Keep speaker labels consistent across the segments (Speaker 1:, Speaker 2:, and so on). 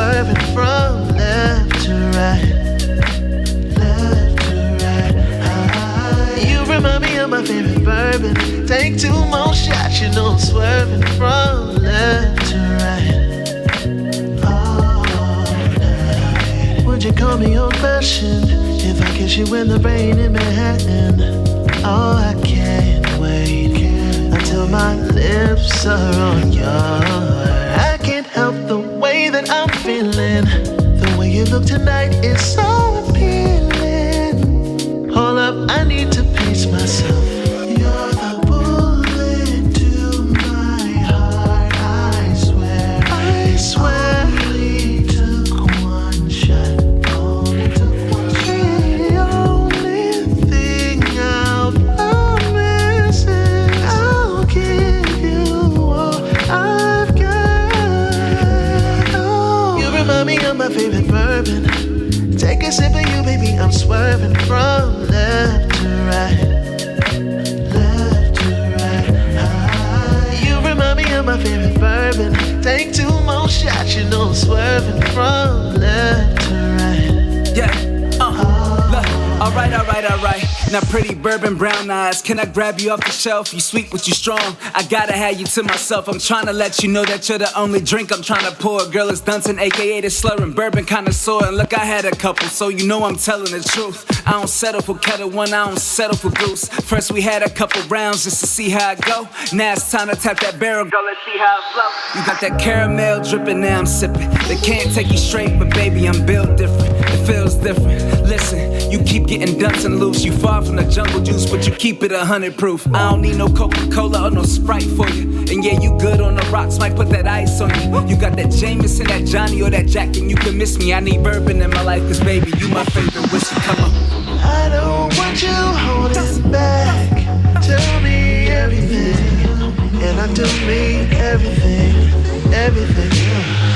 Speaker 1: swerving from left to right. Left to right. You remind me of my favorite bourbon. Take 2 more shots, you know I'm swerving from left to right. All night. Would you call me old-fashioned if I kiss you in the rain in Manhattan? Oh, I can't wait until my lips are on yours. I can't help the way that I'm feeling. The way you look tonight is so appealing. Hold up, I need to pace myself. You're the bullet to my heart, I swear. I swear. Only took one shot. Only took one shot. The only thing I'll promise is I'll give you all I've got. Oh, you remind me of my favorite bourbon. Take a sip of you, baby, I'm swerving from left to right. Left to right. You remind me of my favorite bourbon. Take 2 more shots, you know I'm swerving from left to right.
Speaker 2: Yeah, look, alright. Now pretty bourbon brown eyes, can I grab you off the shelf? You sweet but you strong, I gotta have you to myself. I'm trying to let you know that you're the only drink I'm trying to pour. Girl, it's Dunton, aka the slurring bourbon connoisseur. And look, I had a couple, so you know I'm telling the truth. I don't settle for Kettle One, I don't settle for Goose. First we had a couple rounds just to see how it go. Now it's time to tap that barrel, girl, let's see how it flow. You got that caramel dripping, now I'm sipping. They can't take you straight, but baby, I'm built different. It feels different. Listen, you keep getting Dunton loose. You far from the jungle juice, but you keep it 100 proof. I don't need no Coca-Cola or no Sprite for you. And yeah, you good on the rocks, might put that ice on you. You got that Jameson, that Johnny, or that Jack, and you can miss me. I need bourbon in my life, cause baby, you my favorite whiskey. Come on.
Speaker 1: I don't want you holding back. Tell me everything, and I do mean everything. Everything.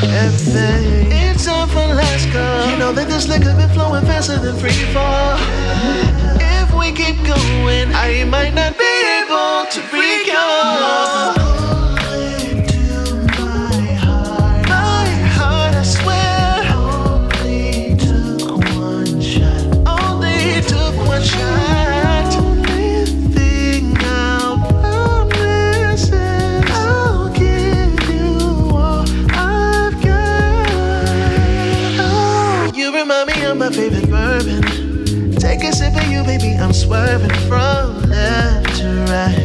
Speaker 1: It's time for last call. You know that this liquor been flowing faster than free fall. If we keep going, I might not be able to recall. Bullet to my heart, I swear. Only took one shot. Only took one shot. Only thing I'll promise is I'll give you all I've got. Oh, you remind me of my favorite bourbon. Take a sip of you, baby, I'm swerving from left to right.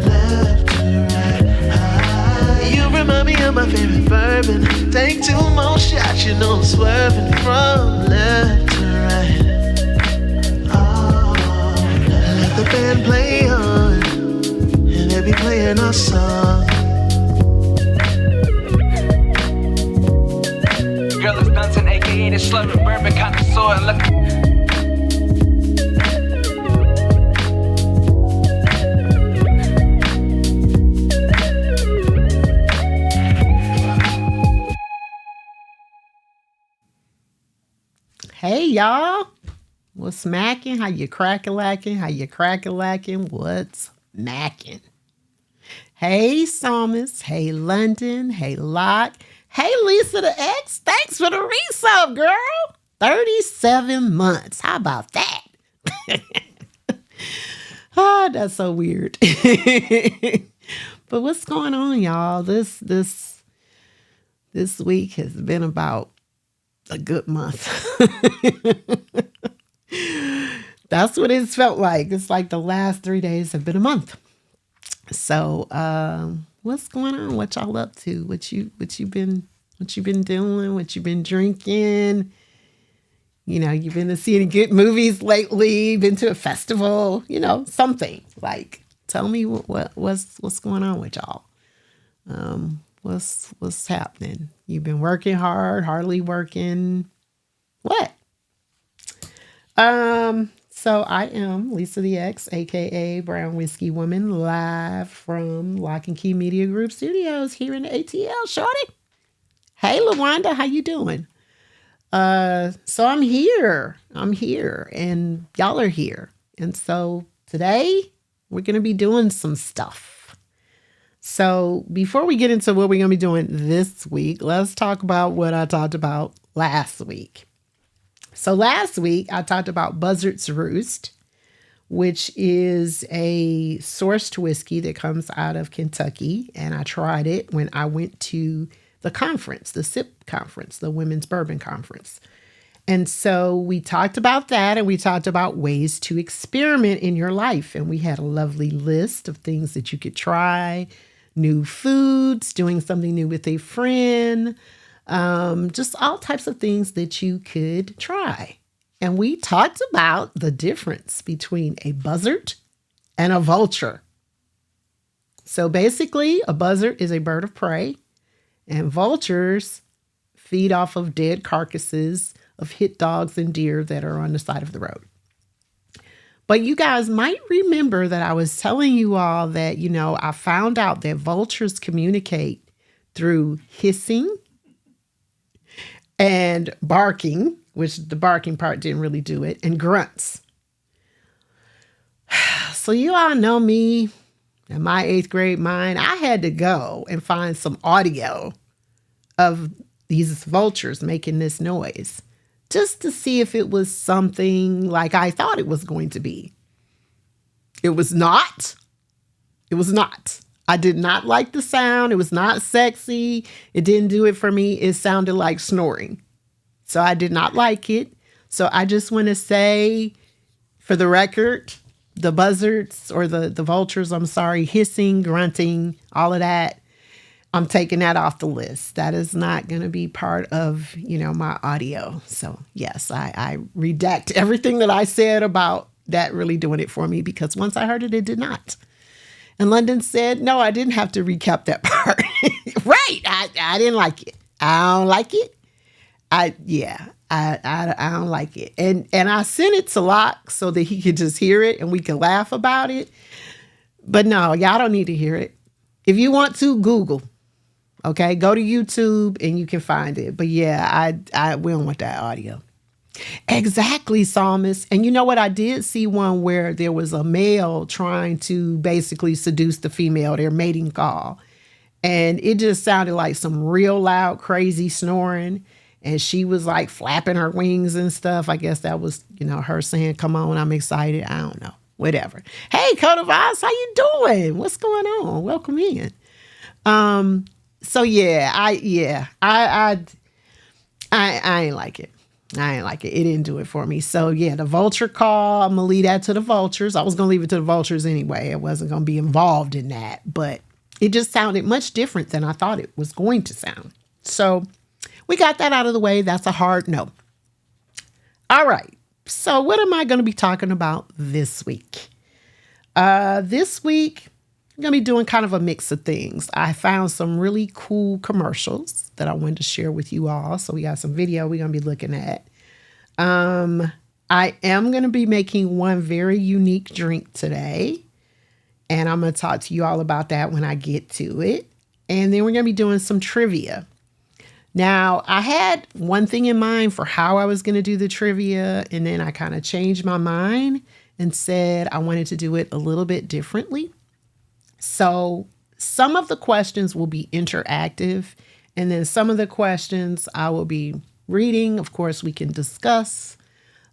Speaker 1: Left to right. You remind me of my favorite bourbon. Take 2 more shots, you know I'm swerving from left to right. Oh, let the band play on, and they be playing our song.
Speaker 2: Girl, it's Dunton, aka the slurring bourbon connoisseur. And look.
Speaker 3: Hey y'all, what's macking? How you crack-a-lacking? How you crack-a-lacking? What's macking? Hey Psalmist, hey London, hey Locke, hey Lisa the X. Thanks for the resub, girl. 37 months. How about that? Oh, that's so weird. But what's going on, y'all? This week has been about a good month. That's what it's felt like. It's like the last 3 days have been a month. So what's going on? What y'all up to? What you been doing? What you been drinking? You know, you've been to see any good movies lately, been to a festival, you know, something. Like, tell me what's going on with y'all. What's happening? You've been working hard, hardly working. What? So I am Lisa the X, aka Brown Whiskey Woman, live from Lock and Key Media Group Studios here in the ATL, shorty. Hey LaWanda, how you doing? So I'm here, and y'all are here. And so today we're going to be doing some stuff. So before we get into what we're going to be doing this week, let's talk about what I talked about last week. So last week, I talked about Buzzard's Roost, which is a sourced whiskey that comes out of Kentucky. And I tried it when I went to the conference, the SIP conference, the Women's Bourbon Conference. And so we talked about that, and we talked about ways to experiment in your life. And we had a lovely list of things that you could try, new foods, doing something new with a friend, just all types of things that you could try. And we talked about the difference between a buzzard and a vulture. So basically, a buzzard is a bird of prey, and vultures feed off of dead carcasses of hit dogs and deer that are on the side of the road. But you guys might remember that I was telling you all that, I found out that vultures communicate through hissing and barking, which the barking part didn't really do it, and grunts. So you all know me and my 8th grade mind. I had to go and find some audio of these vultures making this noise, just to see if it was something like I thought it was going to be. It was not. It was not. I did not like the sound. It was not sexy. It didn't do it for me. It sounded like snoring. So I did not like it. So I just want to say, for the record, the buzzards or the vultures, hissing, grunting, all of that, I'm taking that off the list. That is not going to be part of, my audio. So yes, I redact everything that I said about that really doing it for me, because once I heard it, it did not. And London said, no, I didn't have to recap that part. Right. I didn't like it. I don't like it. I don't like it. And I sent it to Locke so that he could just hear it and we could laugh about it. But no, y'all don't need to hear it. If you want to, Google. Okay, go to YouTube and you can find it. But yeah, we don't want that audio. Exactly, Psalmist. And you know what? I did see one where there was a male trying to basically seduce the female, their mating call. And it just sounded like some real loud, crazy snoring. And she was like flapping her wings and stuff. I guess that was, her saying, come on, I'm excited. I don't know. Whatever. Hey, Code of Oz, how you doing? What's going on? Welcome in. So yeah, I ain't like it. I ain't like it. It didn't do it for me. So yeah, the vulture call, I'm gonna leave that to the vultures. I was gonna leave it to the vultures anyway. I wasn't gonna be involved in that, but it just sounded much different than I thought it was going to sound. So we got that out of the way. That's a hard no. All right. So what am I going to be talking about this week? This week, I'm going to be doing kind of a mix of things. I found some really cool commercials that I wanted to share with you all. So we got some video we're going to be looking at. I am going to be making one very unique drink today. And I'm going to talk to you all about that when I get to it. And then we're going to be doing some trivia. Now, I had one thing in mind for how I was going to do the trivia, and then I kind of changed my mind and said I wanted to do it a little bit differently. So some of the questions will be interactive, and then some of the questions I will be reading. Of course, we can discuss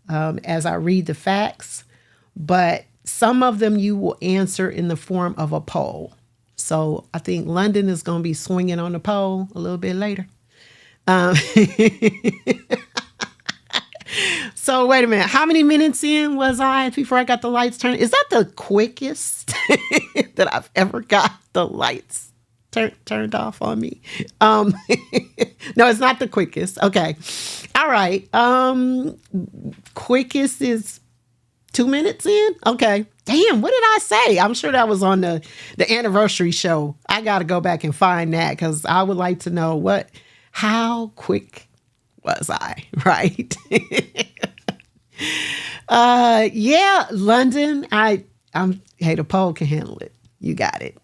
Speaker 3: as I read the facts, but some of them you will answer in the form of a poll. So I think London is going to be swinging on the pole a little bit later. So wait a minute. How many minutes in was I before I got the lights turned? Is that the quickest that I've ever got the lights turned off on me? No, it's not the quickest. Okay. All right. Quickest is 2 minutes in. Okay. Damn, what did I say? I'm sure that was on the anniversary show. I got to go back and find that because I would like to know how quick was I, right? Yeah, London, hey, the pole can handle it. You got it.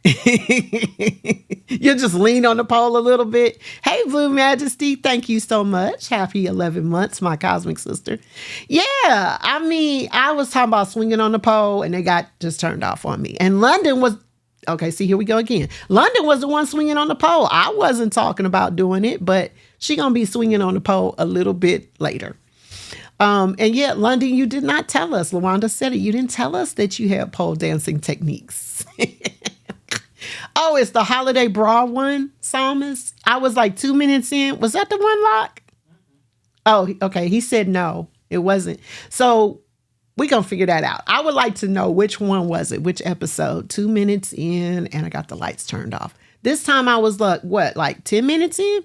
Speaker 3: You just lean on the pole a little bit. Hey, Blue Majesty, thank you so much. Happy 11 months, my cosmic sister. Yeah, I was talking about swinging on the pole and they got just turned off on me. And London was Okay, see, here we go again. London was the one swinging on the pole. I wasn't talking about doing it, but she gonna be swinging on the pole a little bit later. And yet, London, you did not tell us. LaWanda said it. You didn't tell us that you had pole dancing techniques. Oh, it's the holiday bra one, Psalmist. I was like 2 minutes in. Was that the one, Lock? Oh, okay. He said no, it wasn't. So we're going to figure that out. I would like to know which one was it, which episode. 2 minutes in, and I got the lights turned off. This time I was like 10 minutes in?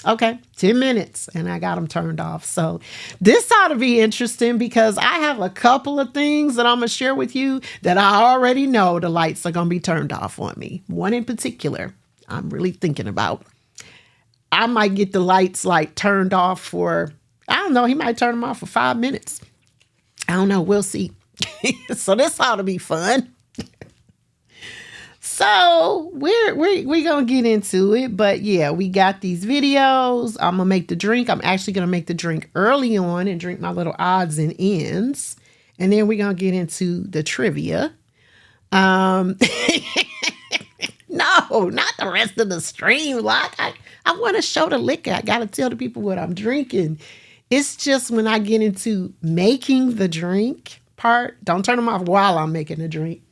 Speaker 3: Okay, 10 minutes, and I got them turned off. So this ought to be interesting because I have a couple of things that I'm going to share with you that I already know the lights are going to be turned off on me. One in particular I'm really thinking about. I might get the lights like turned off for, I don't know, he might turn them off for 5 minutes. I don't know, we'll see. So this ought to be fun. So we're gonna get into it, but yeah, we got these videos. I'm gonna make the drink. I'm actually gonna make the drink early on and drink my little odds and ends, and then we're gonna get into the trivia. No, not the rest of the stream. Like I want to show the liquor. I gotta tell the people what I'm drinking. It's just when I get into making the drink part, don't turn them off while I'm making the drink.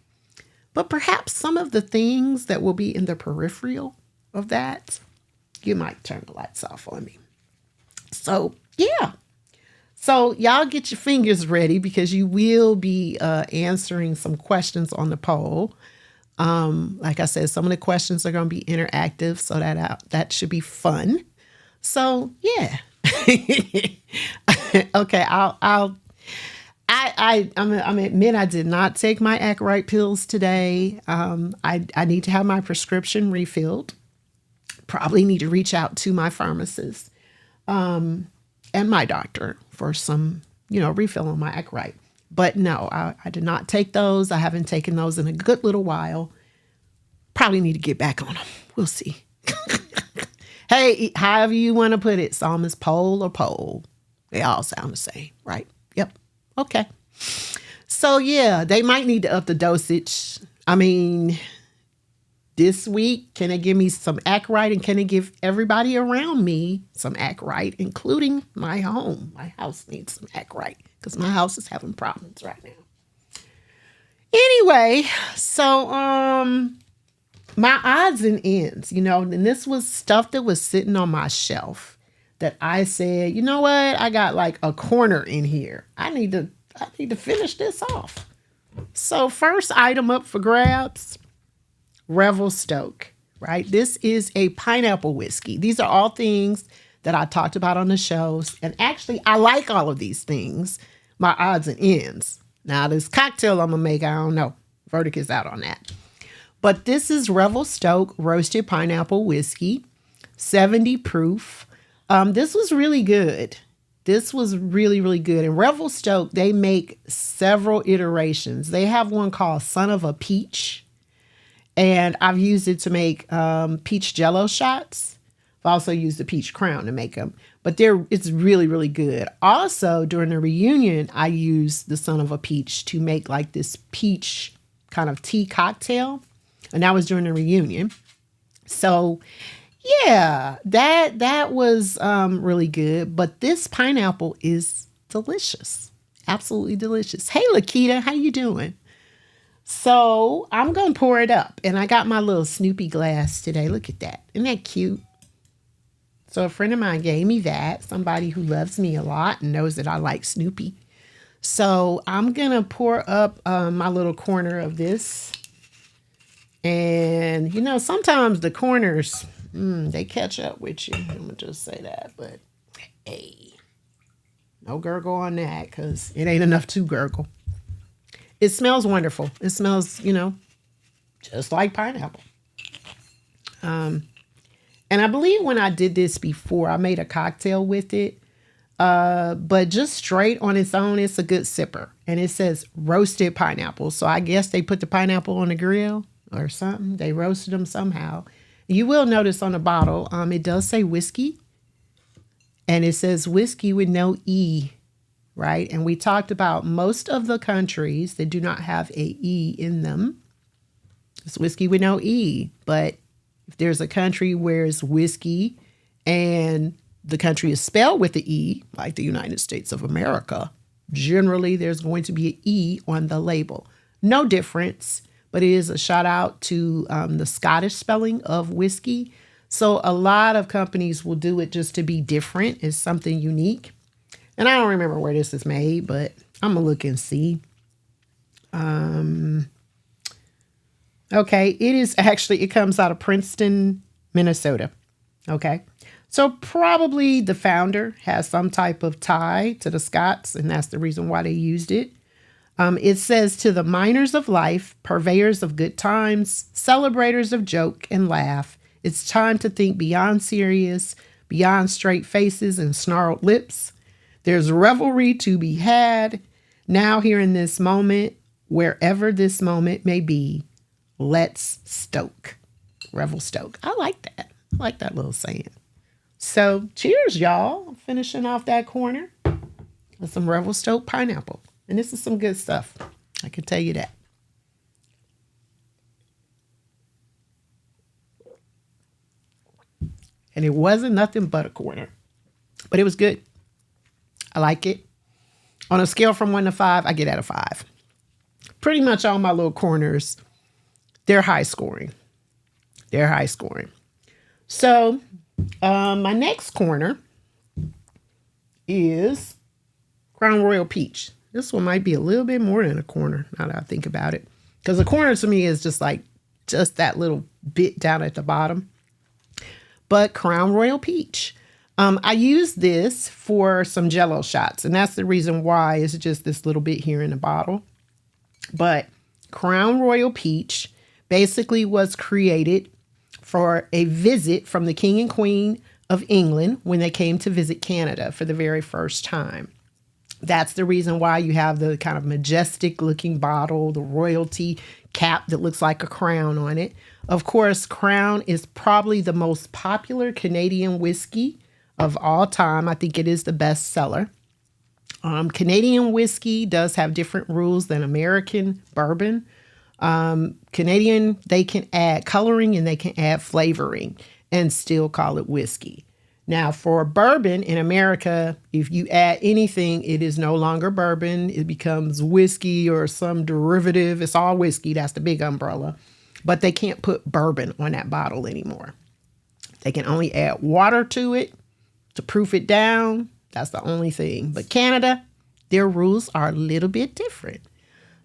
Speaker 3: But perhaps some of the things that will be in the peripheral of that, you might turn the lights off on me. So, yeah. So y'all get your fingers ready because you will be answering some questions on the poll. Like I said, some of the questions are going to be interactive, so that should be fun. So, yeah. Okay, I'm admit I did not take my Act Right pills today. I need to have my prescription refilled. Probably need to reach out to my pharmacist and my doctor for some, refill on my Act Right. But no, I did not take those. I haven't taken those in a good little while. Probably need to get back on them. We'll see. Hey, however you want to put it, Psalmist, pole or pole. They all sound the same, right? Yep. Okay. So yeah, they might need to up the dosage. I mean, this week, can they give me some Act Right, and can they give everybody around me some Act Right, including my home? My house needs some Act Right because my house is having problems right now. Anyway, so my odds and ends, and this was stuff that was sitting on my shelf that I said, you know what? I got like a corner in here. I need to finish this off. So first item up for grabs, Revelstoke, right? This is a pineapple whiskey. These are all things that I talked about on the shows. And actually, I like all of these things, my odds and ends. Now, this cocktail I'm going to make, I don't know. Verdict is out on that. But this is Revelstoke roasted pineapple whiskey, 70 proof. This was really good. This was really, really good. And Revelstoke, they make several iterations. They have one called Son of a Peach. And I've used it to make peach jello shots. I've also used the peach crown to make them. But it's really, really good. Also, during the reunion, I used the Son of a Peach to make like this peach kind of tea cocktail. And that was during the reunion. So, yeah, that was really good. But this pineapple is delicious. Absolutely delicious. Hey, Lakita, how you doing? So I'm going to pour it up. And I got my little Snoopy glass today. Look at that. Isn't that cute? So a friend of mine gave me that. Somebody who loves me a lot and knows that I like Snoopy. So I'm going to pour up my little corner of this. And, sometimes the corners, they catch up with you. I'm going to just say that. But, hey, no gurgle on that because it ain't enough to gurgle. It smells wonderful. It smells, just like pineapple. And I believe when I did this before, I made a cocktail with it. But just straight on its own, it's a good sipper. And it says roasted pineapple. So I guess they put the pineapple on the grill or something. They roasted them somehow. You will notice on the bottle, it does say whiskey. And it says whiskey with no E, right? And we talked about most of the countries that do not have a E in them. It's whiskey with no E. But if there's a country where it's whiskey and the country is spelled with the E, like the United States of America, generally there's going to be an E on the label. No difference, but it is a shout out to the Scottish spelling of whiskey. So a lot of companies will do it just to be different. It's something unique. And I don't remember where this is made, but I'm going to look and see. Okay, it comes out of Princeton, Minnesota. Okay, so probably the founder has some type of tie to the Scots, and that's the reason why they used it. It says, to the miners of life, purveyors of good times, celebrators of joke and laugh, it's time to think beyond serious, beyond straight faces and snarled lips. There's revelry to be had now here in this moment, wherever this moment may be. Let's stoke. Revel stoke. I like that. I like that little saying. So cheers, y'all. Finishing off that corner with some Revel stoke pineapple. And this is some good stuff. I can tell you that. And it wasn't nothing but a corner. But it was good. I like it. On a scale from 1 to 5, I get out of 5. Pretty much all my little corners, they're high scoring. They're high scoring. So my next corner is Crown Royal Peach. This one might be a little bit more than a corner now that I think about it. Because a corner to me is just that little bit down at the bottom. But Crown Royal Peach. I use this for some Jell-O shots. And that's the reason why it's just this little bit here in the bottle. But Crown Royal Peach basically was created for a visit from the King and Queen of England when they came to visit Canada for the very first time. That's the reason why you have the kind of majestic looking bottle, the royalty cap that looks like a crown on it. Of course, Crown is probably the most popular Canadian whiskey of all time. I think it is the best seller. Canadian whiskey does have different rules than American bourbon. Canadian, they can add coloring and they can add flavoring and still call it whiskey. Now, for bourbon in America, if you add anything, it is no longer bourbon. It becomes whiskey or some derivative. It's all whiskey. That's the big umbrella. But they can't put bourbon on that bottle anymore. They can only add water to it to proof it down. That's the only thing. But Canada, their rules are a little bit different.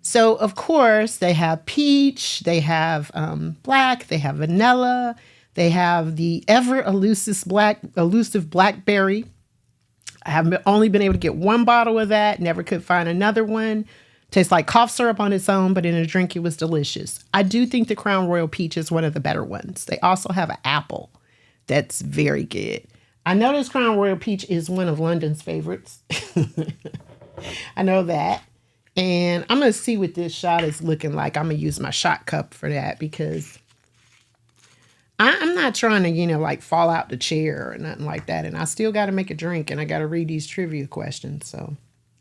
Speaker 3: So, of course, they have peach, they have black, they have vanilla, they have the ever elusive blackberry. I have only been able to get one bottle of that, never could find another one. Tastes like cough syrup on its own, but in a drink, it was delicious. I do think the Crown Royal Peach is one of the better ones. They also have an apple that's very good. I know this Crown Royal Peach is one of London's favorites. I know that. And I'm going to see what this shot is looking like. I'm going to use my shot cup for that because I'm not trying to, fall out the chair or nothing like that. And I still got to make a drink and I got to read these trivia questions. So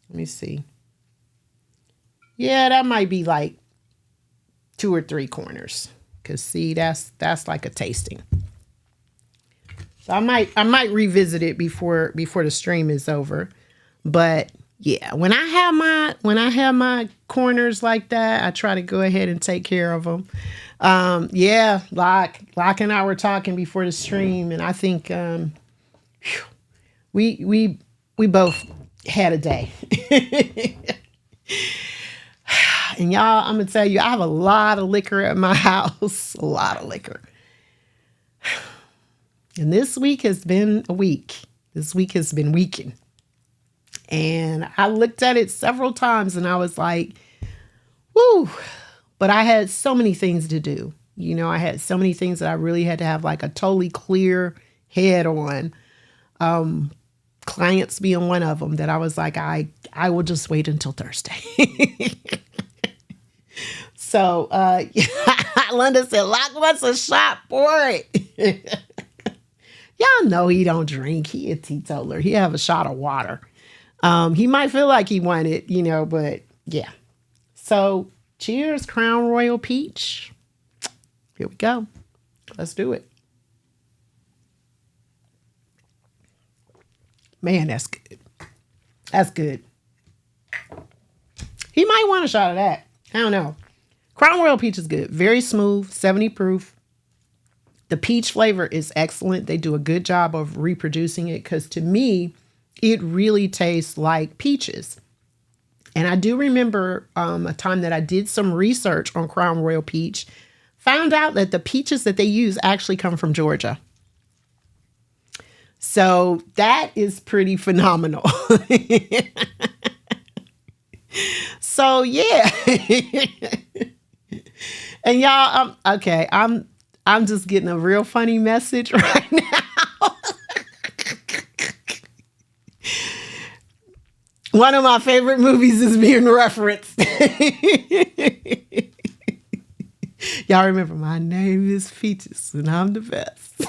Speaker 3: let me see. Yeah, that might be like 2 or 3 corners. Because see, that's like a tasting. So I might revisit it before the stream is over. But yeah, when I have my corners like that, I try to go ahead and take care of them. Yeah, Lock and I were talking before the stream, and I think we both had a day. And y'all, I'm gonna tell you, I have a lot of liquor at my house, a lot of liquor. And this week has been a week. This week has been weakened. And I looked at it several times and I was like, whoo. But I had so many things to do. I had so many things that I really had to have like a totally clear head on. Clients being one of them that I was like, I will just wait until Thursday. So Linda said, Lock wants a shot for it. Y'all know he don't drink. He a teetotaler. He have a shot of water. He might feel like he wanted, but yeah. So cheers, Crown Royal Peach. Here we go. Let's do it. Man, that's good. That's good. He might want a shot of that. I don't know. Crown Royal Peach is good. Very smooth, 70 proof. The peach flavor is excellent. They do a good job of reproducing it because to me, it really tastes like peaches. And I do remember a time that I did some research on Crown Royal Peach, found out that the peaches that they use actually come from Georgia. So that is pretty phenomenal. So yeah. And y'all, okay, I'm just getting a real funny message right now. One of my favorite movies is being referenced. Y'all remember my name is Peaches and I'm the best.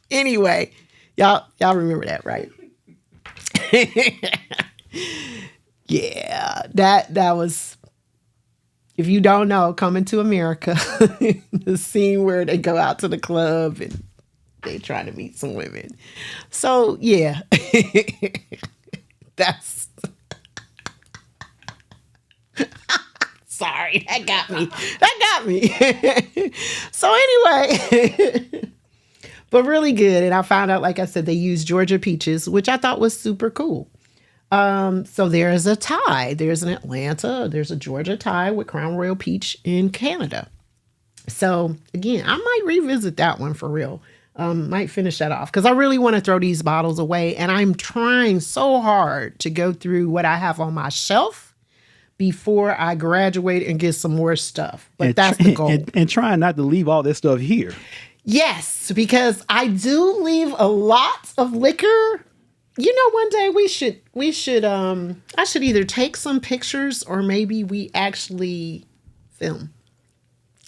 Speaker 3: Anyway, y'all remember that, right? Yeah, that was, if you don't know, Coming to America, the scene where they go out to the club and they try to meet some women. So yeah, that's, sorry, that got me. So anyway, but really good. And I found out, like I said, they use Georgia peaches, which I thought was super cool. So there's a tie. There's an Atlanta, there's a Georgia tie with Crown Royal Peach in Canada. So again, I might revisit that one for real. Might finish that off because I really want to throw these bottles away. And I'm trying so hard to go through what I have on my shelf before I graduate and get some more stuff. But that's the goal.
Speaker 4: And trying not to leave all this stuff here.
Speaker 3: Yes, because I do leave a lot of liquor. You know, one day we should I should either take some pictures or maybe we actually film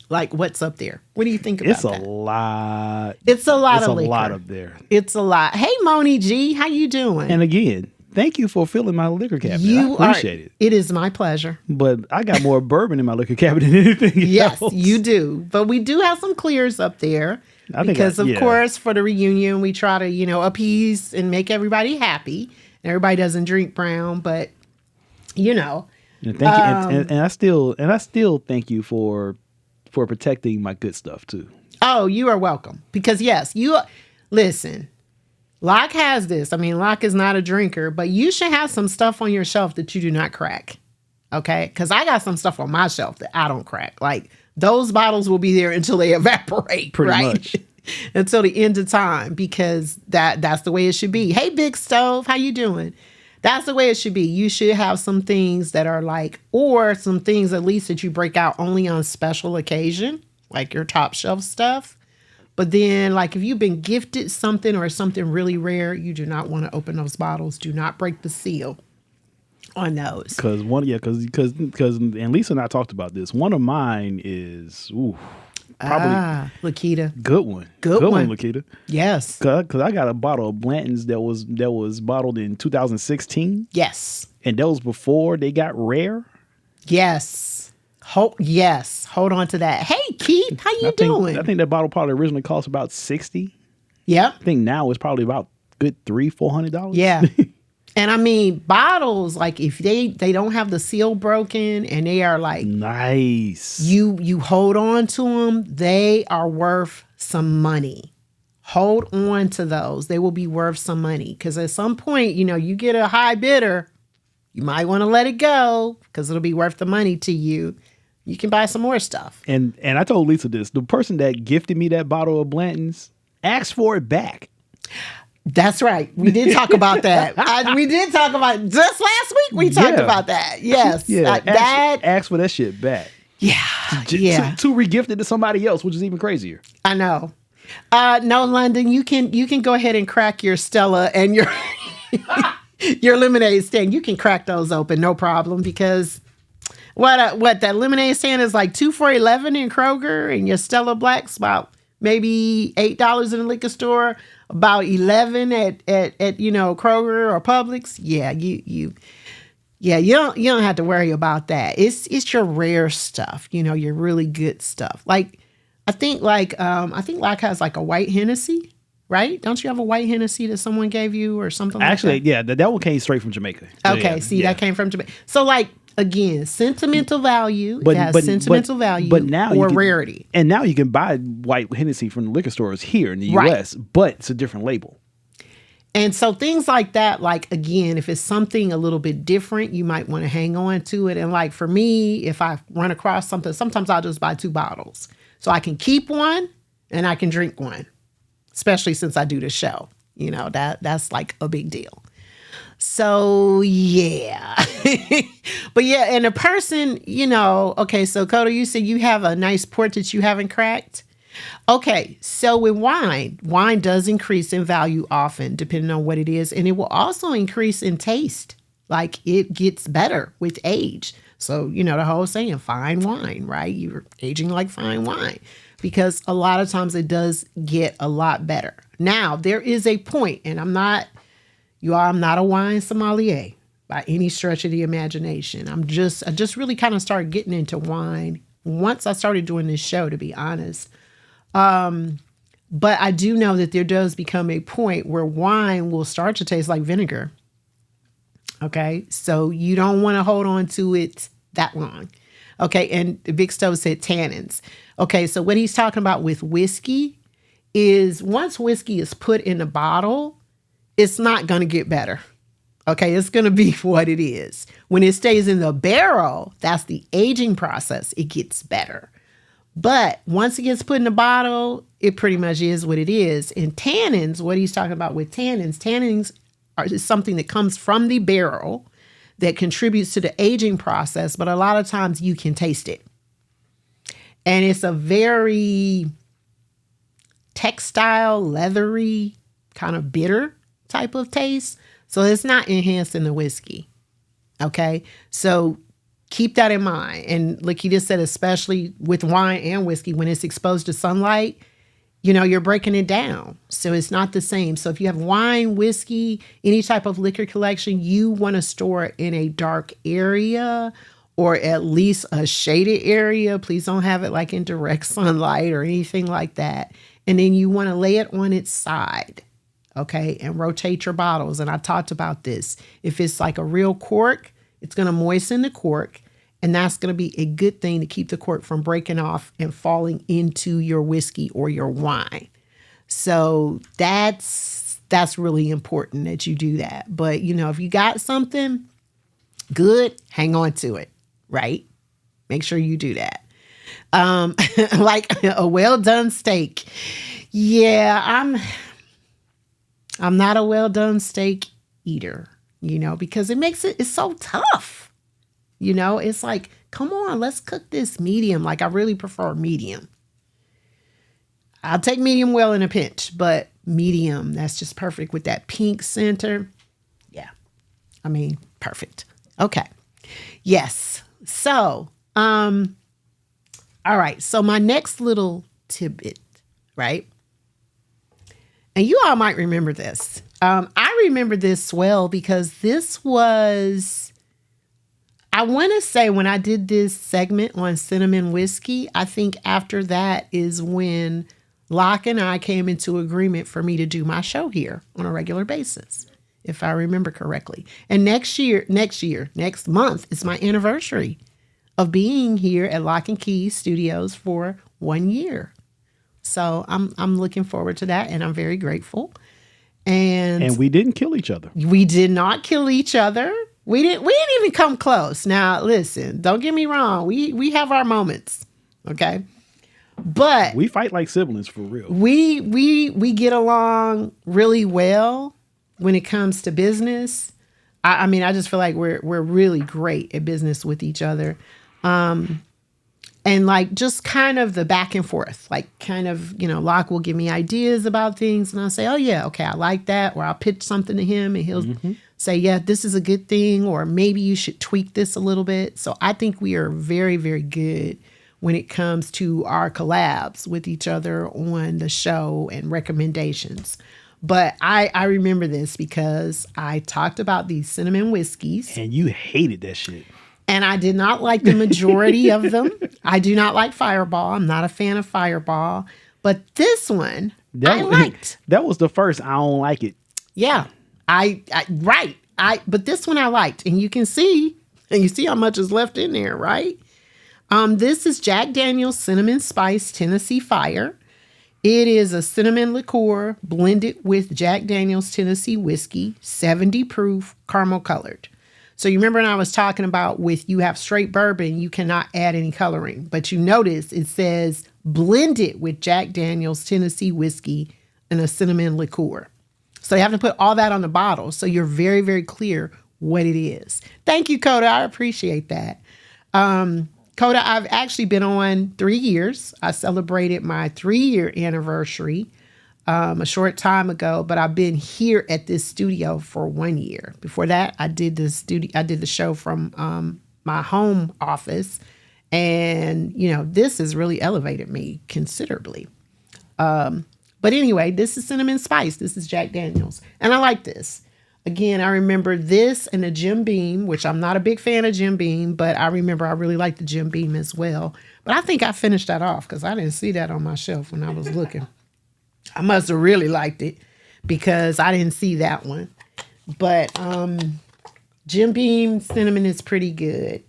Speaker 3: like what's up there. What do you think about that?
Speaker 4: It's a lot.
Speaker 3: It's a lot of liquor.
Speaker 4: It's a lot up there.
Speaker 3: It's a lot. Hey, Moni G, how you doing?
Speaker 4: And again, thank you for filling my liquor cabinet. I appreciate it.
Speaker 3: It is my pleasure.
Speaker 4: But I got more bourbon in my liquor cabinet than anything
Speaker 3: Yes,
Speaker 4: else.
Speaker 3: you do. But we do have some clears up there. Because, of course, for the reunion, we try to, appease and make everybody happy. Everybody doesn't drink brown, but,
Speaker 4: And thank you. And I still thank you for protecting my good stuff, too.
Speaker 3: Oh, you are welcome. Because, yes, listen, Locke has this. I mean, Locke is not a drinker, but you should have some stuff on your shelf that you do not crack. Okay? Because I got some stuff on my shelf that I don't crack. Like, those bottles will be there until they evaporate,
Speaker 4: Pretty
Speaker 3: right?
Speaker 4: much.
Speaker 3: Until the end of time, because that's the way it should be. Hey, Big Stove, how you doing? That's the way it should be. You should have some things that are like, or some things at least that you break out only on special occasion, like your top shelf stuff. But then, like, if you've been gifted something or something really rare, you do not want to open those bottles. Do not break the seal on those.
Speaker 4: Because and Lisa and I talked about this. One of mine is probably
Speaker 3: Likita.
Speaker 4: Good one, Likita.
Speaker 3: Yes,
Speaker 4: because I got a bottle of Blanton's that was bottled in 2016.
Speaker 3: Yes,
Speaker 4: and that was before they got rare.
Speaker 3: Yes, hold on to that. Hey, Keith, how you doing?
Speaker 4: I think that bottle probably originally cost about $60.
Speaker 3: Yep.
Speaker 4: I think now it's probably about good $300-$400.
Speaker 3: Yeah. And I mean, bottles, like if they don't have the seal broken and they are like
Speaker 4: nice,
Speaker 3: you hold on to them, they are worth some money. Hold on to those. They will be worth some money. Because at some point, you get a high bidder, you might want to let it go because it'll be worth the money to you. You can buy some more stuff.
Speaker 4: And I told Lisa this. The person that gifted me that bottle of Blanton's asked for it back.
Speaker 3: That's right. We did talk about that. We did talk about just last week. We talked about that. Yes.
Speaker 4: Yeah. Ask for that shit back.
Speaker 3: Yeah.
Speaker 4: To re-gift it to somebody else, which is even crazier.
Speaker 3: I know. No, London, you can go ahead and crack your Stella and your your lemonade stand. You can crack those open, no problem. Because what that lemonade stand is like $2 for $11 in Kroger, and your Stella Black's about maybe $8 in the liquor store. About 11 at Kroger or Publix. Yeah, you don't have to worry about that. It's your rare stuff, your really good stuff. Like I think Likka has like a white Hennessy, right? Don't you have a white Hennessy that someone gave you or something
Speaker 4: Actually,
Speaker 3: like that?
Speaker 4: yeah, that one came straight from Jamaica. So,
Speaker 3: Okay,
Speaker 4: yeah.
Speaker 3: that came from Jamaica. So like, again, sentimental value. It has sentimental value
Speaker 4: but now
Speaker 3: or rarity.
Speaker 4: And now you can buy white Hennessy from the liquor stores here in the
Speaker 3: Right.
Speaker 4: U.S., but it's a different label.
Speaker 3: And so things like that, like, again, if it's something a little bit different, you might want to hang on to it. And like for me, if I run across something, sometimes I'll just buy 2 bottles. So I can keep one and I can drink one, especially since I do the show. You know, that's like a big deal. So yeah. But yeah, and a person, you know, okay, so Kodo, you said you have a nice port that you haven't cracked. Okay, so with wine does increase in value often, depending on what it is, and it will also increase in taste. Like it gets better with age. So, you know, the whole saying, fine wine, right? You're aging like fine wine because a lot of times it does get a lot better. Now, there is a point, and I'm not a wine sommelier by any stretch of the imagination. I just really kind of started getting into wine once I started doing this show, to be honest. But I do know that there does become a point where wine will start to taste like vinegar. Okay. So you don't want to hold on to it that long. Okay. And Big Stove said tannins. Okay. So what he's talking about with whiskey is once whiskey is put in a bottle, it's not going to get better. Okay. It's going to be what it is. When it stays in the barrel, that's the aging process. It gets better. But once it gets put in a bottle, it pretty much is what it is. And tannins, what he's talking about with tannins is something that comes from the barrel that contributes to the aging process. But a lot of times you can taste it. And it's a very textile, leathery, kind of bitter type of taste. So it's not enhancing the whiskey. Okay. So keep that in mind. And like he just said, especially with wine and whiskey, when it's exposed to sunlight, you know, you're breaking it down. So it's not the same. So if you have wine, whiskey, any type of liquor collection, you want to store it in a dark area or at least a shaded area. Please don't have it like in direct sunlight or anything like that. And then you want to lay it on its side. Okay. And rotate your bottles. And I talked about this. If it's like a real cork, it's going to moisten the cork, and that's going to be a good thing to keep the cork from breaking off and falling into your whiskey or your wine. So that's really important that you do that. But, you know, if you got something good, hang on to it, right? Make sure you do that. Like a well done steak. Yeah, I'm not a well done steak eater. You know, because it's so tough. You know, it's like, come on, let's cook this medium. Like, I really prefer medium. I'll take medium well in a pinch, but medium, that's just perfect with that pink center. Yeah. I mean, perfect. Okay. Yes. So, all right. So my next little tidbit, right? And you all might remember this. I remember this well because this was, I want to say when I did this segment on cinnamon whiskey, I think after that is when Likka and I came into agreement for me to do my show here on a regular basis, if I remember correctly. And next month is my anniversary of being here at Lock and Key Studios for 1 year. So I'm looking forward to that, and I'm very grateful. And
Speaker 4: we didn't kill each other.
Speaker 3: We did not kill each other. We didn't even come close. Now, listen, don't get me wrong. We have our moments, okay? But
Speaker 4: we fight like siblings for real.
Speaker 3: We get along really well when it comes to business. I mean, I just feel like we're really great at business with each other. And like just kind of the back and forth, like kind of, you know, Locke will give me ideas about things and I'll say, oh yeah, okay, I like that. Or I'll pitch something to him and he'll say, yeah, this is a good thing. Or maybe you should tweak this a little bit. So I think we are very, very good when it comes to our collabs with each other on the show and recommendations. But I remember this because I talked about these cinnamon whiskeys.
Speaker 4: And you hated that shit.
Speaker 3: And I did not like the majority of them. I do not like Fireball. I'm not a fan of Fireball. But this one, I liked.
Speaker 4: That was the first. I don't like it.
Speaker 3: Yeah. But this one I liked. And you see how much is left in there, right? This is Jack Daniel's Cinnamon Spice Tennessee Fire. It is a cinnamon liqueur blended with Jack Daniel's Tennessee whiskey, 70 proof, caramel colored. So you remember when I was talking about with you have straight bourbon, you cannot add any coloring. But you notice it says blended with Jack Daniel's Tennessee whiskey and a cinnamon liqueur. So you have to put all that on the bottle. So you're very, very clear what it is. Thank you, Coda. I appreciate that. Coda, I've actually been on 3 years. I celebrated my 3-year anniversary a short time ago, but I've been here at this studio for 1 year. Before that, I did the show from my home office, and this has really elevated me considerably. But anyway, this is Cinnamon Spice. This is Jack Daniel's, and I like this. Again, I remember this and the Jim Beam, which I'm not a big fan of Jim Beam, but I remember I really liked the Jim Beam as well. But I think I finished that off because I didn't see that on my shelf when I was looking. I must have really liked it because I didn't see that one. But Jim Beam cinnamon is pretty good.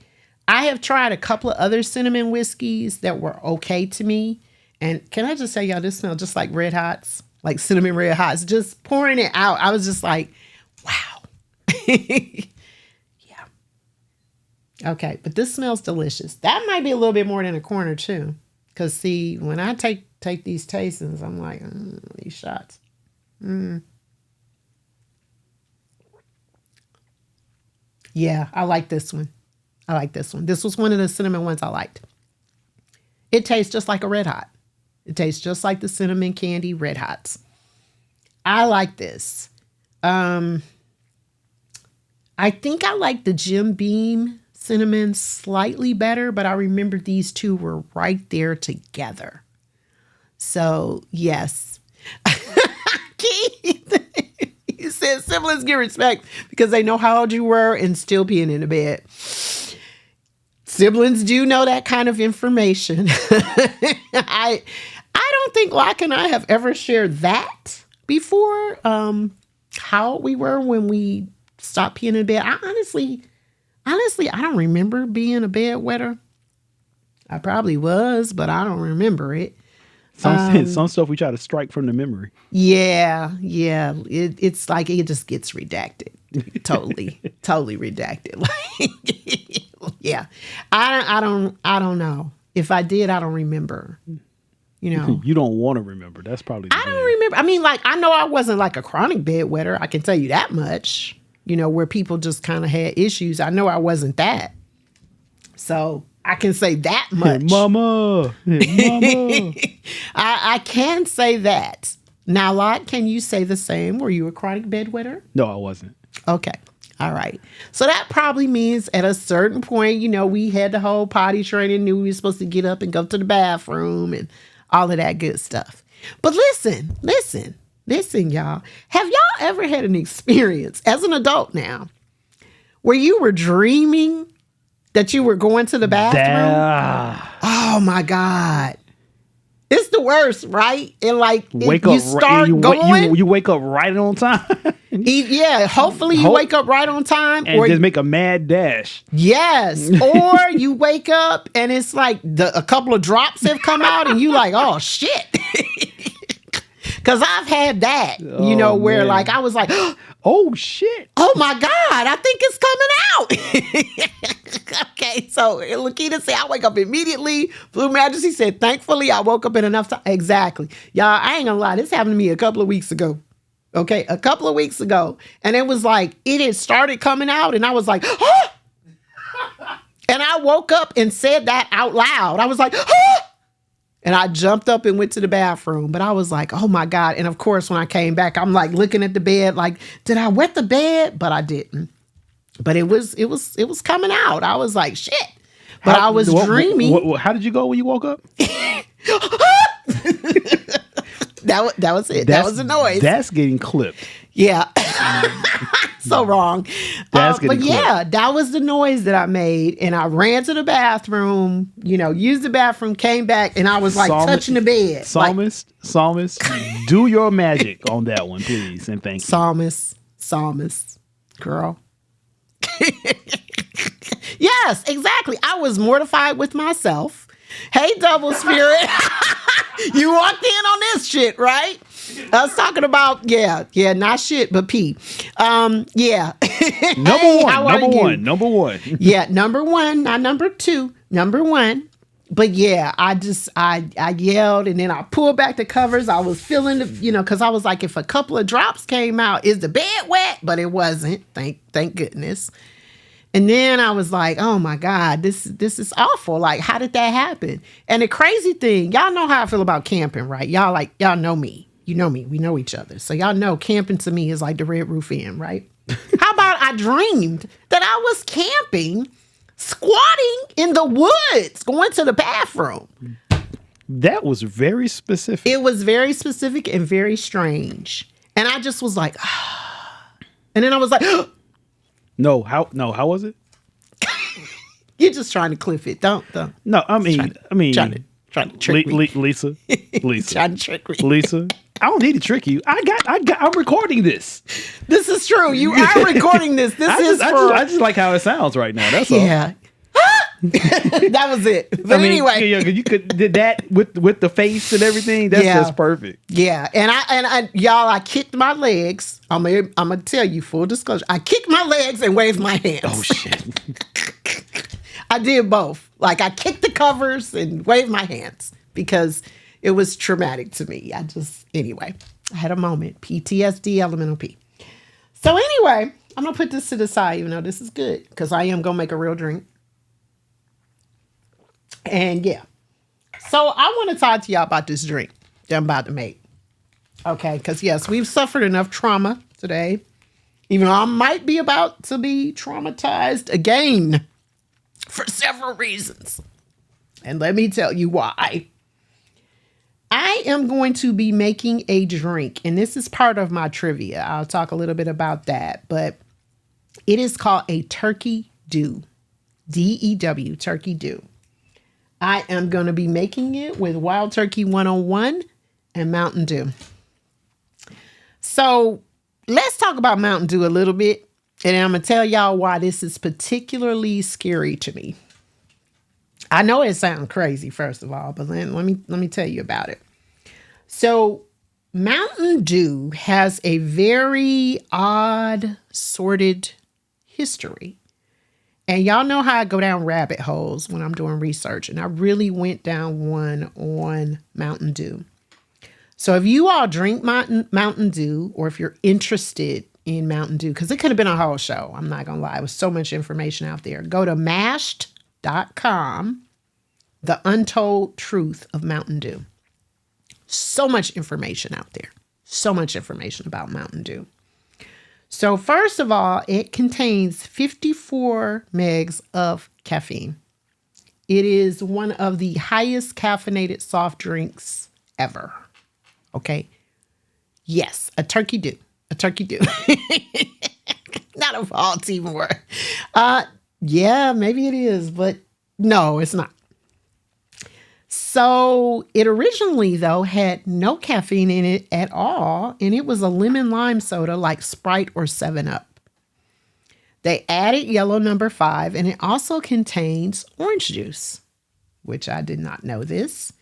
Speaker 3: I have tried a couple of other cinnamon whiskeys that were okay to me. And can I just say, y'all, this smells just like Red Hots, like cinnamon Red Hots. Just pouring it out, I was just like, wow. Yeah. Okay, but this smells delicious. That might be a little bit more than a corner too. Because see, when I take these tastings, I'm like, these shots. Yeah, I like this one. This was one of the cinnamon ones I liked. It tastes just like a Red Hot. It tastes just like the cinnamon candy Red Hots. I like this. I think I like the Jim Beam cinnamon slightly better, but I remember these two were right there together. So, yes. Keith, he said siblings get respect because they know how old you were and still being in the bed. Siblings do know that kind of information. I don't think Likka and I have ever shared that before. How we were when we stopped peeing in bed. I honestly, I don't remember being a bedwetter. I probably was, but I don't remember it.
Speaker 4: Some stuff we try to strike from the memory.
Speaker 3: Yeah. It's like it just gets redacted. Totally redacted. Yeah. I don't know. If I did, I don't remember. You
Speaker 4: don't want to remember. That's probably
Speaker 3: I don't remember. I mean, like, I know I wasn't like a chronic bedwetter. I can tell you that much. Where people just kind of had issues. I know I wasn't that. So I can say that much.
Speaker 4: Mama.
Speaker 3: I can say that. Now, Lot, can you say the same? Were you a chronic bedwetter?
Speaker 4: No, I wasn't.
Speaker 3: Okay. All right. So that probably means at a certain point, we had the whole potty training, knew we were supposed to get up and go to the bathroom and all of that good stuff. But listen, y'all. Have y'all ever had an experience as an adult now where you were dreaming that you were going to the bathroom? Oh my God. It's the worst, right? And like you
Speaker 4: wake up right on time.
Speaker 3: Yeah, hopefully you wake up right on time.
Speaker 4: And just make a mad dash.
Speaker 3: Yes. Or you wake up and it's like a couple of drops have come out and you like, oh shit. Because I've had that, where man. Like I was like,
Speaker 4: oh shit.
Speaker 3: Oh my God, I think it's coming out. Okay, so Lakita said, I wake up immediately. Blue Majesty said, thankfully I woke up in enough time. Exactly. Y'all, I ain't gonna lie, this happened to me a couple of weeks ago. Okay, a couple of weeks ago. And it was like, it had started coming out and I was like, ah! And I woke up and said that out loud. I was like, ah! And I jumped up and went to the bathroom, but I was like, oh my God. And of course, when I came back, I'm like looking at the bed, like, did I wet the bed? But I didn't. But it was coming out. I was like, shit. But I was dreaming.
Speaker 4: How did you go when you woke up?
Speaker 3: That was it. That was the noise.
Speaker 4: That's getting clipped.
Speaker 3: Yeah. So wrong.
Speaker 4: That's
Speaker 3: but yeah, that was the noise that I made. And I ran to the bathroom, used the bathroom, came back, and I was like touching the bed.
Speaker 4: Psalmist, do your magic on that one, please. And thank you.
Speaker 3: Psalmist, girl. Yes, exactly. I was mortified with myself. Hey, double spirit. You walked in on this shit, right? I was talking about, not shit, but pee. Yeah.
Speaker 4: Number one.
Speaker 3: Yeah, number one, not number two, number one. But yeah, I yelled, and then I pulled back the covers. I was feeling because I was like, if a couple of drops came out, is the bed wet? But it wasn't. Thank goodness. And then I was like, oh my God, this is awful. Like, how did that happen? And the crazy thing, y'all know how I feel about camping, right? Y'all know me. You know me. We know each other. So y'all know camping to me is like the Red Roof Inn, right? How about I dreamed that I was camping, squatting in the woods, going to the bathroom.
Speaker 4: That was very specific.
Speaker 3: It was very specific and very strange. And I just was like, and then I was like,
Speaker 4: No, how was it?
Speaker 3: You're just trying to cliff it. Don't.
Speaker 4: No, I mean,
Speaker 3: trying to trick me.
Speaker 4: Lisa,
Speaker 3: Trying to trick me.
Speaker 4: Lisa. I don't need to trick you. I'm recording this.
Speaker 3: This is true. You are recording this.
Speaker 4: I just like how it sounds right now. That's all.
Speaker 3: Yeah. That was it. But anyway,
Speaker 4: you did that with the face and everything. That's just perfect.
Speaker 3: Yeah, and I y'all, I kicked my legs. I'm gonna tell you full disclosure. I kicked my legs and waved my hands.
Speaker 4: Oh shit!
Speaker 3: I did both. Like I kicked the covers and waved my hands because it was traumatic to me. Anyway, I had a moment. PTSD, elemental P. So anyway, I'm gonna put this to the side, even though this is good because I am gonna make a real drink. And yeah, so I want to talk to y'all about this drink that I'm about to make. Okay, because yes, we've suffered enough trauma today, even though I might be about to be traumatized again for several reasons. And let me tell you why. I am going to be making a drink, and this is part of my trivia. I'll talk a little bit about that, but it is called a turkey dew. DEW, turkey dew. I am going to be making it with Wild Turkey 101 and Mountain Dew. So let's talk about Mountain Dew a little bit. And I'm going to tell y'all why this is particularly scary to me. I know it sounds crazy, first of all, but let me tell you about it. So Mountain Dew has a very odd, sordid history. And y'all know how I go down rabbit holes when I'm doing research. And I really went down one on Mountain Dew. So if you all drink Mountain Dew, or if you're interested in Mountain Dew, because it could have been a whole show. I'm not going to lie. It was so much information out there. Go to mashed.com, the untold truth of Mountain Dew. So much information out there. So much information about Mountain Dew. So first of all, it contains 54 megs of caffeine. It is one of the highest caffeinated soft drinks ever. Okay. Yes, a turkey dew. A turkey dew. Not a Baltimore. Yeah, maybe it is, but no, it's not. So it originally, though, had no caffeine in it at all, and it was a lemon lime soda like Sprite or 7-Up. They added yellow number 5, and it also contains orange juice, which I did not know this.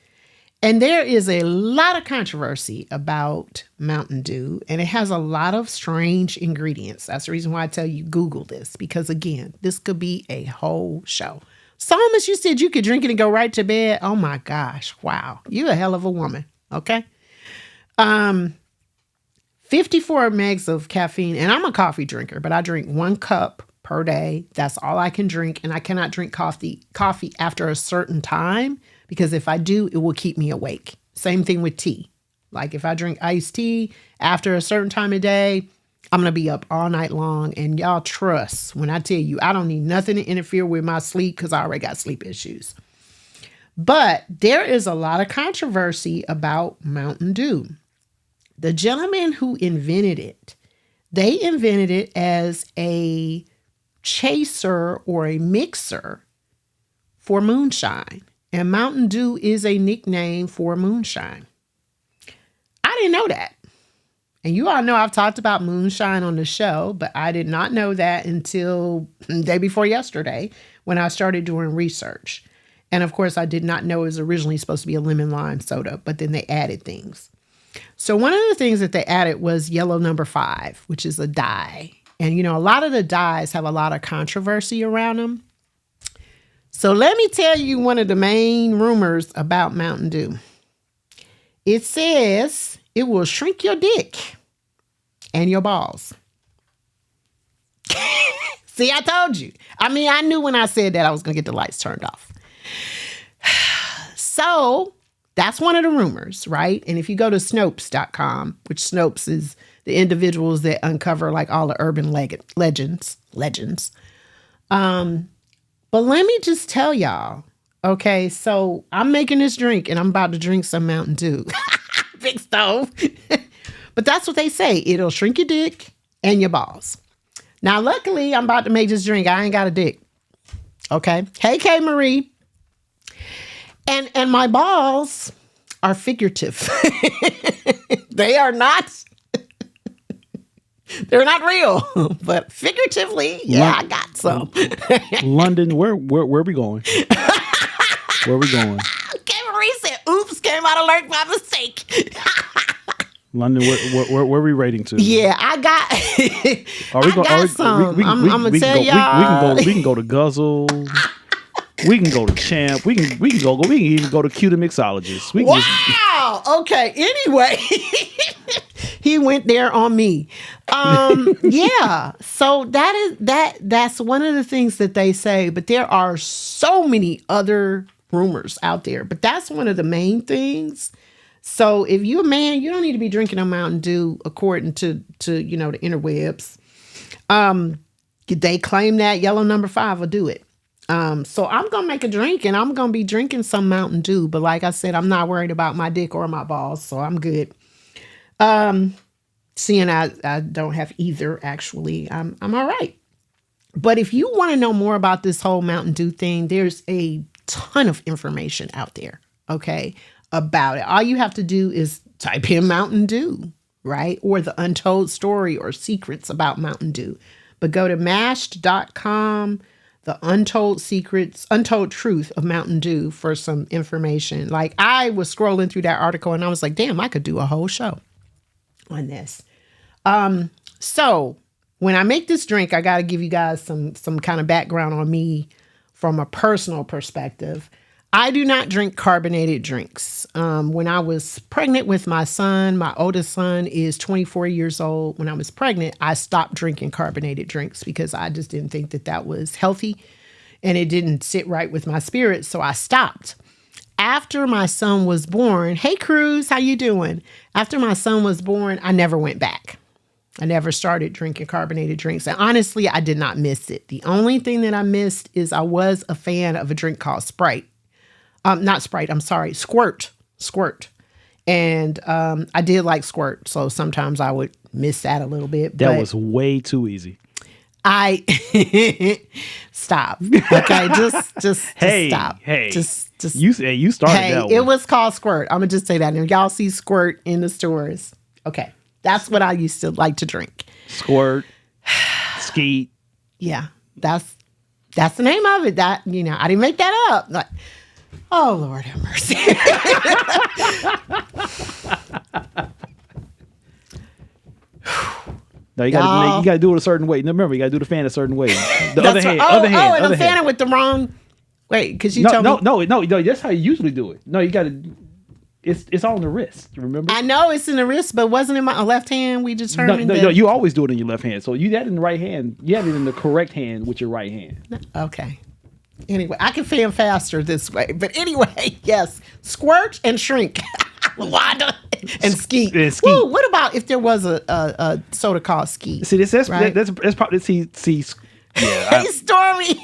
Speaker 3: And there is a lot of controversy about Mountain Dew, and it has a lot of strange ingredients. That's the reason why I tell you Google this, because again, this could be a whole show. Psalmist, you said you could drink it and go right to bed. Oh my gosh. Wow. You a hell of a woman. Okay. 54 megs of caffeine, and I'm a coffee drinker, but I drink 1 cup per day. That's all I can drink. And I cannot drink coffee after a certain time, because if I do, it will keep me awake. Same thing with tea. Like if I drink iced tea after a certain time of day, I'm going to be up all night long. And y'all trust when I tell you, I don't need nothing to interfere with my sleep because I already got sleep issues. But there is a lot of controversy about Mountain Dew. The gentleman who invented it They invented it as a chaser or a mixer for moonshine. And Mountain Dew is a nickname for moonshine. I didn't know that. And you all know I've talked about moonshine on the show, but I did not know that until the day before yesterday when I started doing research. And of course, I did not know it was originally supposed to be a lemon lime soda, but then they added things. So one of the things that they added was yellow number 5, which is a dye. And, you know, a lot of the dyes have a lot of controversy around them. So let me tell you one of the main rumors about Mountain Dew. It says it will shrink your dick and your balls. See, I told you. I mean, I knew when I said that I was going to get the lights turned off. So that's one of the rumors, right? And if you go to Snopes.com, which Snopes is the individuals that uncover like all the urban legends. But let me just tell y'all, okay, so I'm making this drink and I'm about to drink some Mountain Dew. Big stove. But that's what they say. It'll shrink your dick and your balls. Now, luckily, I'm about to make this drink. I ain't got a dick. Okay. Hey, K. Marie. And my balls are figurative. They are not. They're not real, but figuratively, yeah, I got some.
Speaker 4: London, where are we going? Where are we going?
Speaker 3: K. Marie said, oops, came out alert by mistake.
Speaker 4: London, where are we rating to?
Speaker 3: Yeah, I got some. I'm gonna tell y'all.
Speaker 4: We can go to Guzzle. We can go to Champ. We can even go to Q the Mixologist.
Speaker 3: Wow. Okay. Anyway, he went there on me. Yeah. So that's one of the things that they say, but there are so many other rumors out there, but that's one of the main things. So if you're a man, you don't need to be drinking a Mountain Dew according to you know, the interwebs. They claim that yellow number 5 will do it. So I'm going to make a drink and I'm going to be drinking some Mountain Dew. But like I said, I'm not worried about my dick or my balls. So I'm good. Seeing I don't have either, actually, I'm all right. But if you want to know more about this whole Mountain Dew thing, there's a ton of information out there, okay, about it. All you have to do is type in Mountain Dew, right? Or the untold story or secrets about Mountain Dew. But go to mashed.com, the untold secrets, untold truth of Mountain Dew for some information. Like, I was scrolling through that article and I was like, damn, I could do a whole show on this. So when I make this drink, I got to give you guys some kind of background on me from a personal perspective. I do not drink carbonated drinks. When I was pregnant with my son, my oldest son is 24 years old. When I was pregnant, I stopped drinking carbonated drinks because I just didn't think that was healthy and it didn't sit right with my spirit. So I stopped. After my son was born, hey Cruz, how you doing? After my son was born, I never went back. I never started drinking carbonated drinks. And honestly, I did not miss it. The only thing that I missed is I was a fan of a drink called Sprite. Not Sprite, I'm sorry, Squirt. And I did like Squirt, so sometimes I would miss that a little bit.
Speaker 4: That was way too easy.
Speaker 3: Stop. Okay, just
Speaker 4: hey,
Speaker 3: stop.
Speaker 4: Hey,
Speaker 3: just
Speaker 4: you started that one.
Speaker 3: It was called Squirt. I'm gonna just say that. Now y'all see Squirt in the stores. Okay, that's what I used to like to drink.
Speaker 4: Squirt, Skeet.
Speaker 3: Yeah, that's the name of it. That, you know, I didn't make that up. Like, oh, Lord have mercy.
Speaker 4: No, you gotta do it a certain way. Now, remember, you gotta do the fan a certain way. The other hand.
Speaker 3: And I'm fanning with the wrong. Wait, because you told me.
Speaker 4: No. That's how you usually do it. No, you gotta. It's all in the wrist. Remember?
Speaker 3: I know it's in the wrist, but wasn't it my left hand? We determined.
Speaker 4: No. You always do it in your left hand. So you had it in the right hand. You have it in the correct hand with your right hand.
Speaker 3: Okay. Anyway, I can fan faster this way. But anyway, yes, Squirt and Shrink. Wanda and Skeet. Ooh, what about if there was a soda called Skeet?
Speaker 4: See, that's probably see. Yeah,
Speaker 3: hey, Stormy.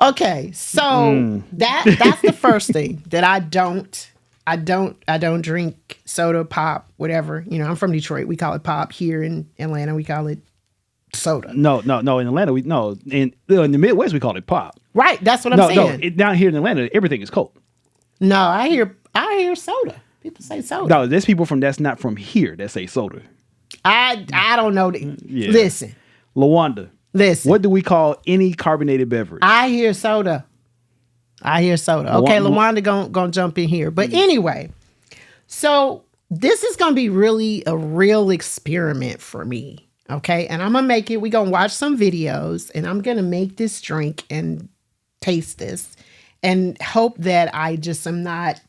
Speaker 3: Okay, so that's the first thing that I don't drink soda, pop, whatever. You know, I'm from Detroit. We call it pop. Here in Atlanta, we call it soda.
Speaker 4: No. In Atlanta, in the Midwest we call it pop.
Speaker 3: Right. That's what I'm saying.
Speaker 4: No. Down here in Atlanta, everything is cold.
Speaker 3: No, I hear soda. People say soda.
Speaker 4: No, there's people that's not from here that say soda.
Speaker 3: I don't know.
Speaker 4: Yeah.
Speaker 3: Listen,
Speaker 4: Lawanda.
Speaker 3: Listen.
Speaker 4: What do we call any carbonated beverage?
Speaker 3: I hear soda. Okay, LaWanda gonna jump in here. But anyway, so this is gonna be really a real experiment for me. Okay, and I'm gonna make it. We're gonna watch some videos, and I'm gonna make this drink and taste this, and hope that I just am not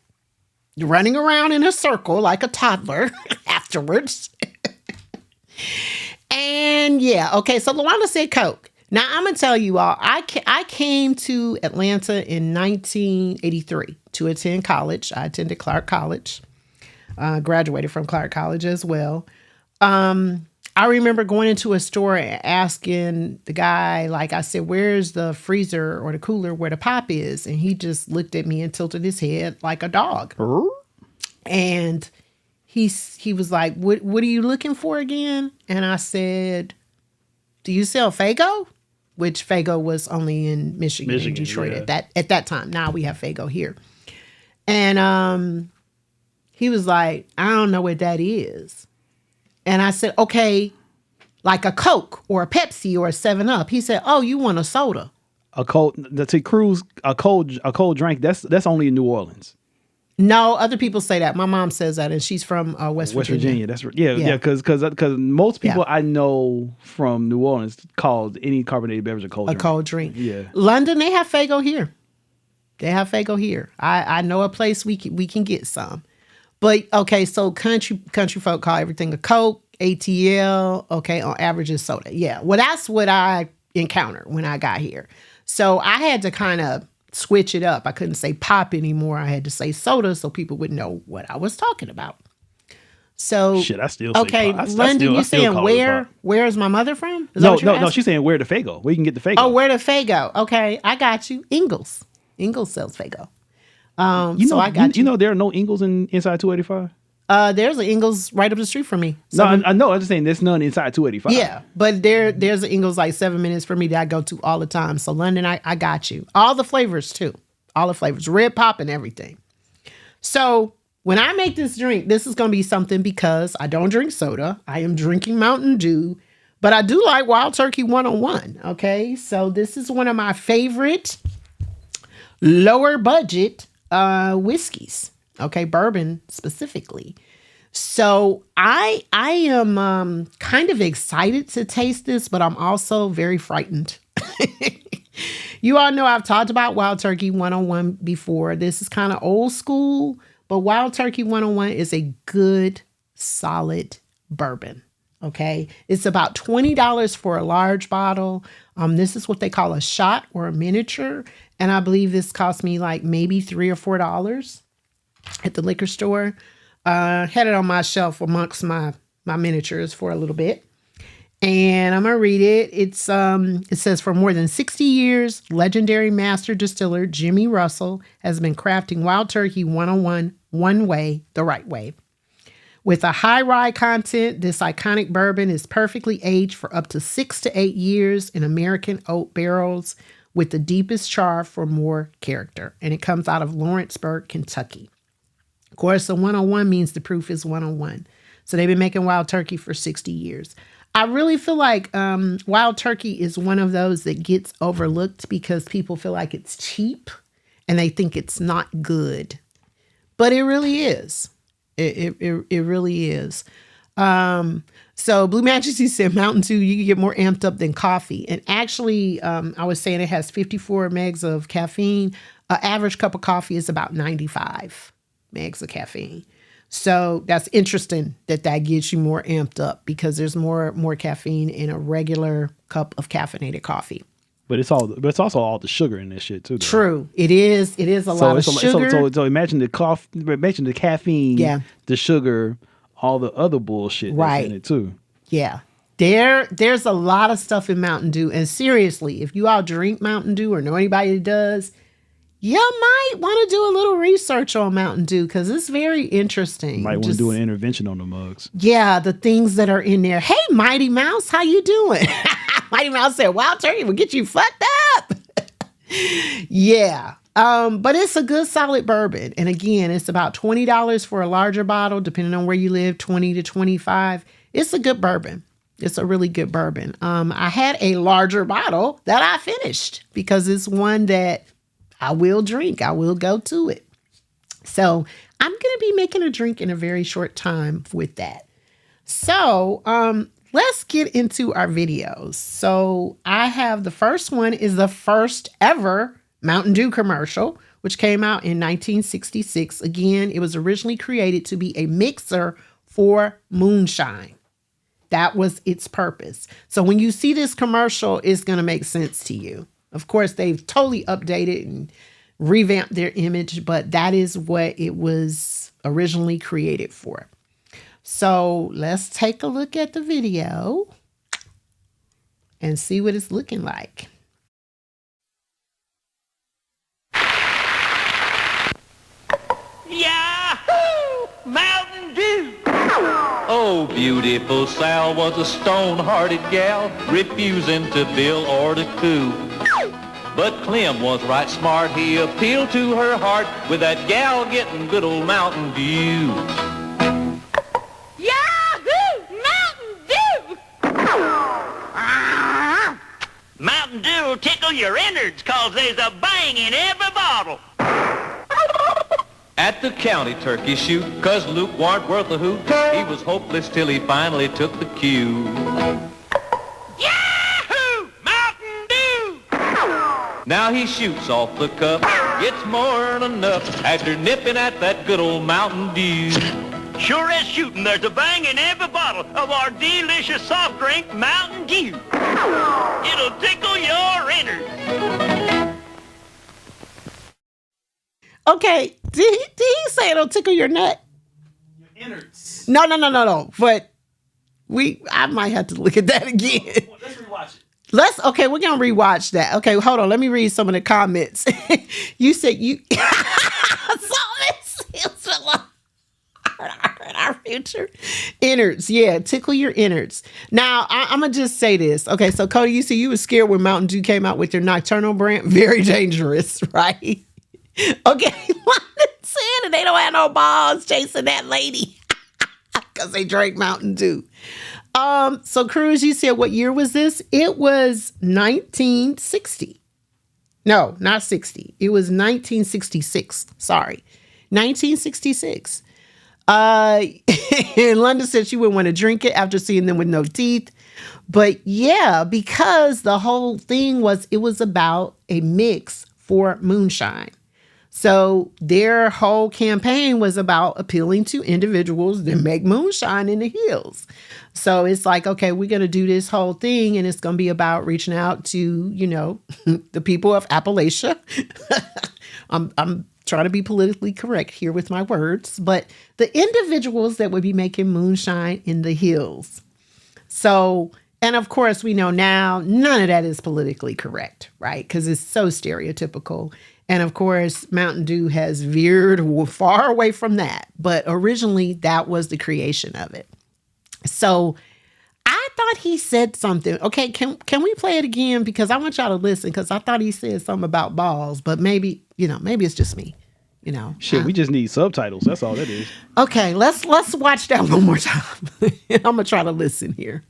Speaker 3: running around in a circle like a toddler afterwards. And yeah, okay, so LaWanda said Coke. Now, I'm going to tell you all, I came to Atlanta in 1983 to attend college. I attended Clark College, graduated from Clark College as well. I remember going into a store and asking the guy, like I said, where's the freezer or the cooler where the pop is? And he just looked at me and tilted his head like a dog. And he was like, what are you looking for again? And I said, do you sell Faygo? Which Faygo was only in Michigan and Detroit at that time. Now we have Faygo here. And he was like, I don't know what that is. And I said, okay, like a Coke or a Pepsi or a 7-Up. He said, oh, you want a soda?
Speaker 4: A cold drink. That's only in New Orleans.
Speaker 3: No, other people say that. My mom says that, and she's from West Virginia.
Speaker 4: That's right. Yeah. Because most people I know from New Orleans called any carbonated beverage a cold drink.
Speaker 3: A cold drink.
Speaker 4: Yeah.
Speaker 3: London, they have Faygo here. I know a place we can get some. But okay, so country folk call everything a Coke, ATL. Okay, on average is soda. Yeah. Well, that's what I encountered when I got here. So I had to kind of switch it up. I couldn't say pop anymore. I had to say soda so people would know what I was talking about. So
Speaker 4: shit, I still say
Speaker 3: okay,
Speaker 4: pop.
Speaker 3: London, you saying where is my mother from?
Speaker 4: No, she's saying where the Faygo. We can get the Faygo.
Speaker 3: Oh, where the Faygo? Okay, I got you. Ingles sells Faygo. So I got you.
Speaker 4: You know there are no Ingles inside 285.
Speaker 3: There's an Ingles right up the street from me.
Speaker 4: No, I know. I'm just saying there's none inside 285.
Speaker 3: Yeah, but there's an Ingles like 7 minutes from me that I go to all the time. So London, I got you. All the flavors too. All the flavors, red pop and everything. So when I make this drink, this is going to be something because I don't drink soda. I am drinking Mountain Dew, but I do like Wild Turkey 101. Okay, so this is one of my favorite lower budget whiskeys. Okay, bourbon specifically. So I am kind of excited to taste this, but I'm also very frightened. You all know I've talked about Wild Turkey 101 before. This is kind of old school, but Wild Turkey 101 is a good, solid bourbon. Okay, it's about $20 for a large bottle. This is what they call a shot or a miniature, and I believe this cost me like maybe $3 or $4 at the liquor store. Had it on my shelf amongst my miniatures for a little bit. And I'm going to read it. It says, for more than 60 years, legendary master distiller Jimmy Russell has been crafting Wild Turkey 101 one way, the right way. With a high rye content, this iconic bourbon is perfectly aged for up to 6 to 8 years in American oak barrels with the deepest char for more character. And it comes out of Lawrenceburg, Kentucky. Of course, the 101 means the proof is 101. So they've been making Wild Turkey for 60 years. I really feel like Wild Turkey is one of those that gets overlooked because people feel like it's cheap and they think it's not good. But it really is. It really is. So Blue Majesty said Mountain Dew, you can get more amped up than coffee. And actually, I was saying it has 54 megs of caffeine. An average cup of coffee is about 95 megs of caffeine. So that's interesting that gets you more amped up because there's more caffeine in a regular cup of caffeinated coffee.
Speaker 4: But it's also all the sugar in this shit too. Though.
Speaker 3: True, it is. It is a lot of sugar.
Speaker 4: So imagine the caffeine, the sugar, all the other bullshit that's in it too.
Speaker 3: Yeah, there's a lot of stuff in Mountain Dew. And seriously, if you all drink Mountain Dew or know anybody that does, you might want to do a little research on Mountain Dew because it's very interesting.
Speaker 4: Might want to do an intervention on the mugs.
Speaker 3: Yeah, the things that are in there. Hey, Mighty Mouse, how you doing? Mighty Mouse said, Wild Turkey will get you fucked up. Yeah. But it's a good solid bourbon. And again, it's about $20 for a larger bottle, depending on where you live, 20 to 25. It's a good bourbon. It's a really good bourbon. I had a larger bottle that I finished because it's one that I will drink. I will go to it. So I'm going to be making a drink in a very short time with that. So let's get into our videos. So I have the first one is the first ever Mountain Dew commercial, which came out in 1966. Again, it was originally created to be a mixer for moonshine. That was its purpose. So when you see this commercial, it's going to make sense to you. Of course, they've totally updated and revamped their image, but that is what it was originally created for. So let's take a look at the video and see what it's looking like.
Speaker 5: Yahoo! Mountain Dew! Oh, beautiful Sal was a stone-hearted gal, refusing to bill or to coo. But Clem was right smart, he appealed to her heart with that gal getting good old Mountain Dew.
Speaker 6: Yahoo! Mountain Dew!
Speaker 5: Mountain Dew will tickle your innards, 'cause there's a bang in every bottle. At the county turkey shoot, 'cause Luke warn't worth a hoot, he was hopeless till he finally took the cue. Yahoo! Mountain Dew! Now he shoots off the cup, gets more'n enough after nipping at that good old Mountain Dew. Sure as shooting, there's a bang in every bottle of our delicious soft drink, Mountain Dew. It'll tickle your innards.
Speaker 3: Okay, did he say it'll tickle your nut?
Speaker 4: Your innards.
Speaker 3: No. But I might have to look at that again.
Speaker 4: Let's rewatch it.
Speaker 3: We're gonna rewatch that. Okay, hold on. Let me read some of the comments. You said you our future innards. Yeah, tickle your innards. Now I'm gonna just say this. Okay, so Cody, you said you were scared when Mountain Dew came out with their nocturnal brand. Very dangerous, right? Okay, saying that they don't have no balls chasing that lady because they drank Mountain Dew. So Cruz, you said what year was this? It was 1960. No, not 60. It was 1966. Sorry, 1966. And London said she wouldn't want to drink it after seeing them with no teeth. But yeah, because the whole thing was, it was about a mix for moonshine. So their whole campaign was about appealing to individuals that make moonshine in the hills. So it's like, okay, we're going to do this whole thing and it's going to be about reaching out to, the people of Appalachia. I'm trying to be politically correct here with my words, but the individuals that would be making moonshine in the hills. So, and of course, we know now none of that is politically correct, right? Because it's so stereotypical. And of course, Mountain Dew has veered far away from that. But originally, that was the creation of it. So I thought he said something. Okay, can we play it again? Because I want y'all to listen, because I thought he said something about balls. But maybe it's just me.
Speaker 4: Shit, we just need subtitles. That's all that is.
Speaker 3: Okay, let's watch that one more time. I'm going to try to listen here.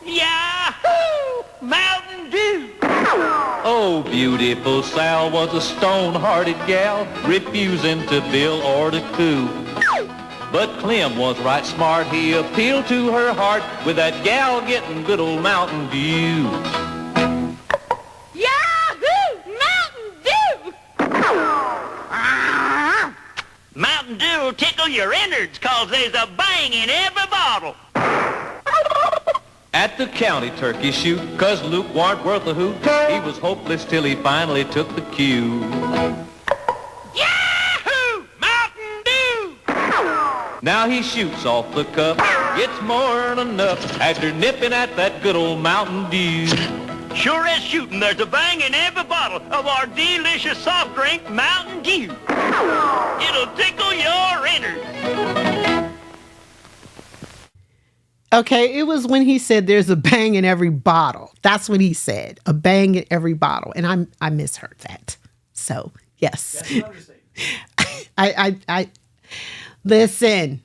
Speaker 5: Yahoo! Mountain Dew! Oh, beautiful Sal was a stone-hearted gal, refusing to bill or to coo. But Clem was right smart, he appealed to her heart with that gal getting good old Mountain Dew.
Speaker 6: Yahoo! Mountain Dew!
Speaker 5: Mountain Dew will tickle your innards, 'cause there's a bang in every bottle. At the county turkey shoot, 'cause Luke warn't worth a hoot, he was hopeless till he finally took the cue. Yahoo! Mountain Dew! Now he shoots off the cup, gets more than enough after nipping at that good old Mountain Dew. Sure as shooting, there's a bang in every bottle of our delicious soft drink, Mountain Dew. It'll tickle your innards.
Speaker 3: Okay, it was when he said there's a bang in every bottle. That's what he said, a bang in every bottle. And I misheard that. So, yes. I listen.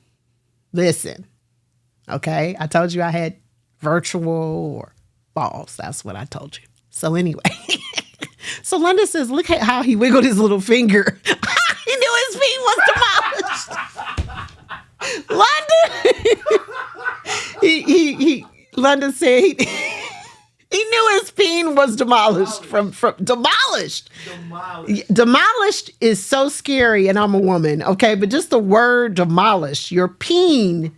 Speaker 3: Okay, I told you I had virtual or balls. That's what I told you. So anyway, so London says, look at how he wiggled his little finger. He knew his feet was demolished. London, he London said he knew his peen was demolished from demolished. Demolished is so scary, and I'm a woman, okay? But just the word demolished, your peen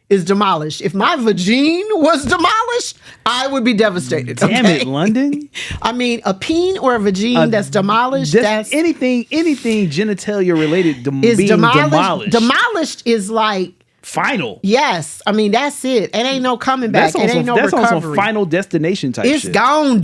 Speaker 3: is demolished. If my vagine was demolished, I would be devastated.
Speaker 4: Damn
Speaker 3: okay?
Speaker 4: it, London.
Speaker 3: I mean, a peen or a vagine that's demolished, that's
Speaker 4: anything genitalia related
Speaker 3: is
Speaker 4: being demolished.
Speaker 3: Demolished is like
Speaker 4: final.
Speaker 3: yes. I mean, that's it. It ain't no coming back. It ain't no
Speaker 4: that's
Speaker 3: recovery.
Speaker 4: on some final destination type
Speaker 3: It's
Speaker 4: shit.
Speaker 3: gone.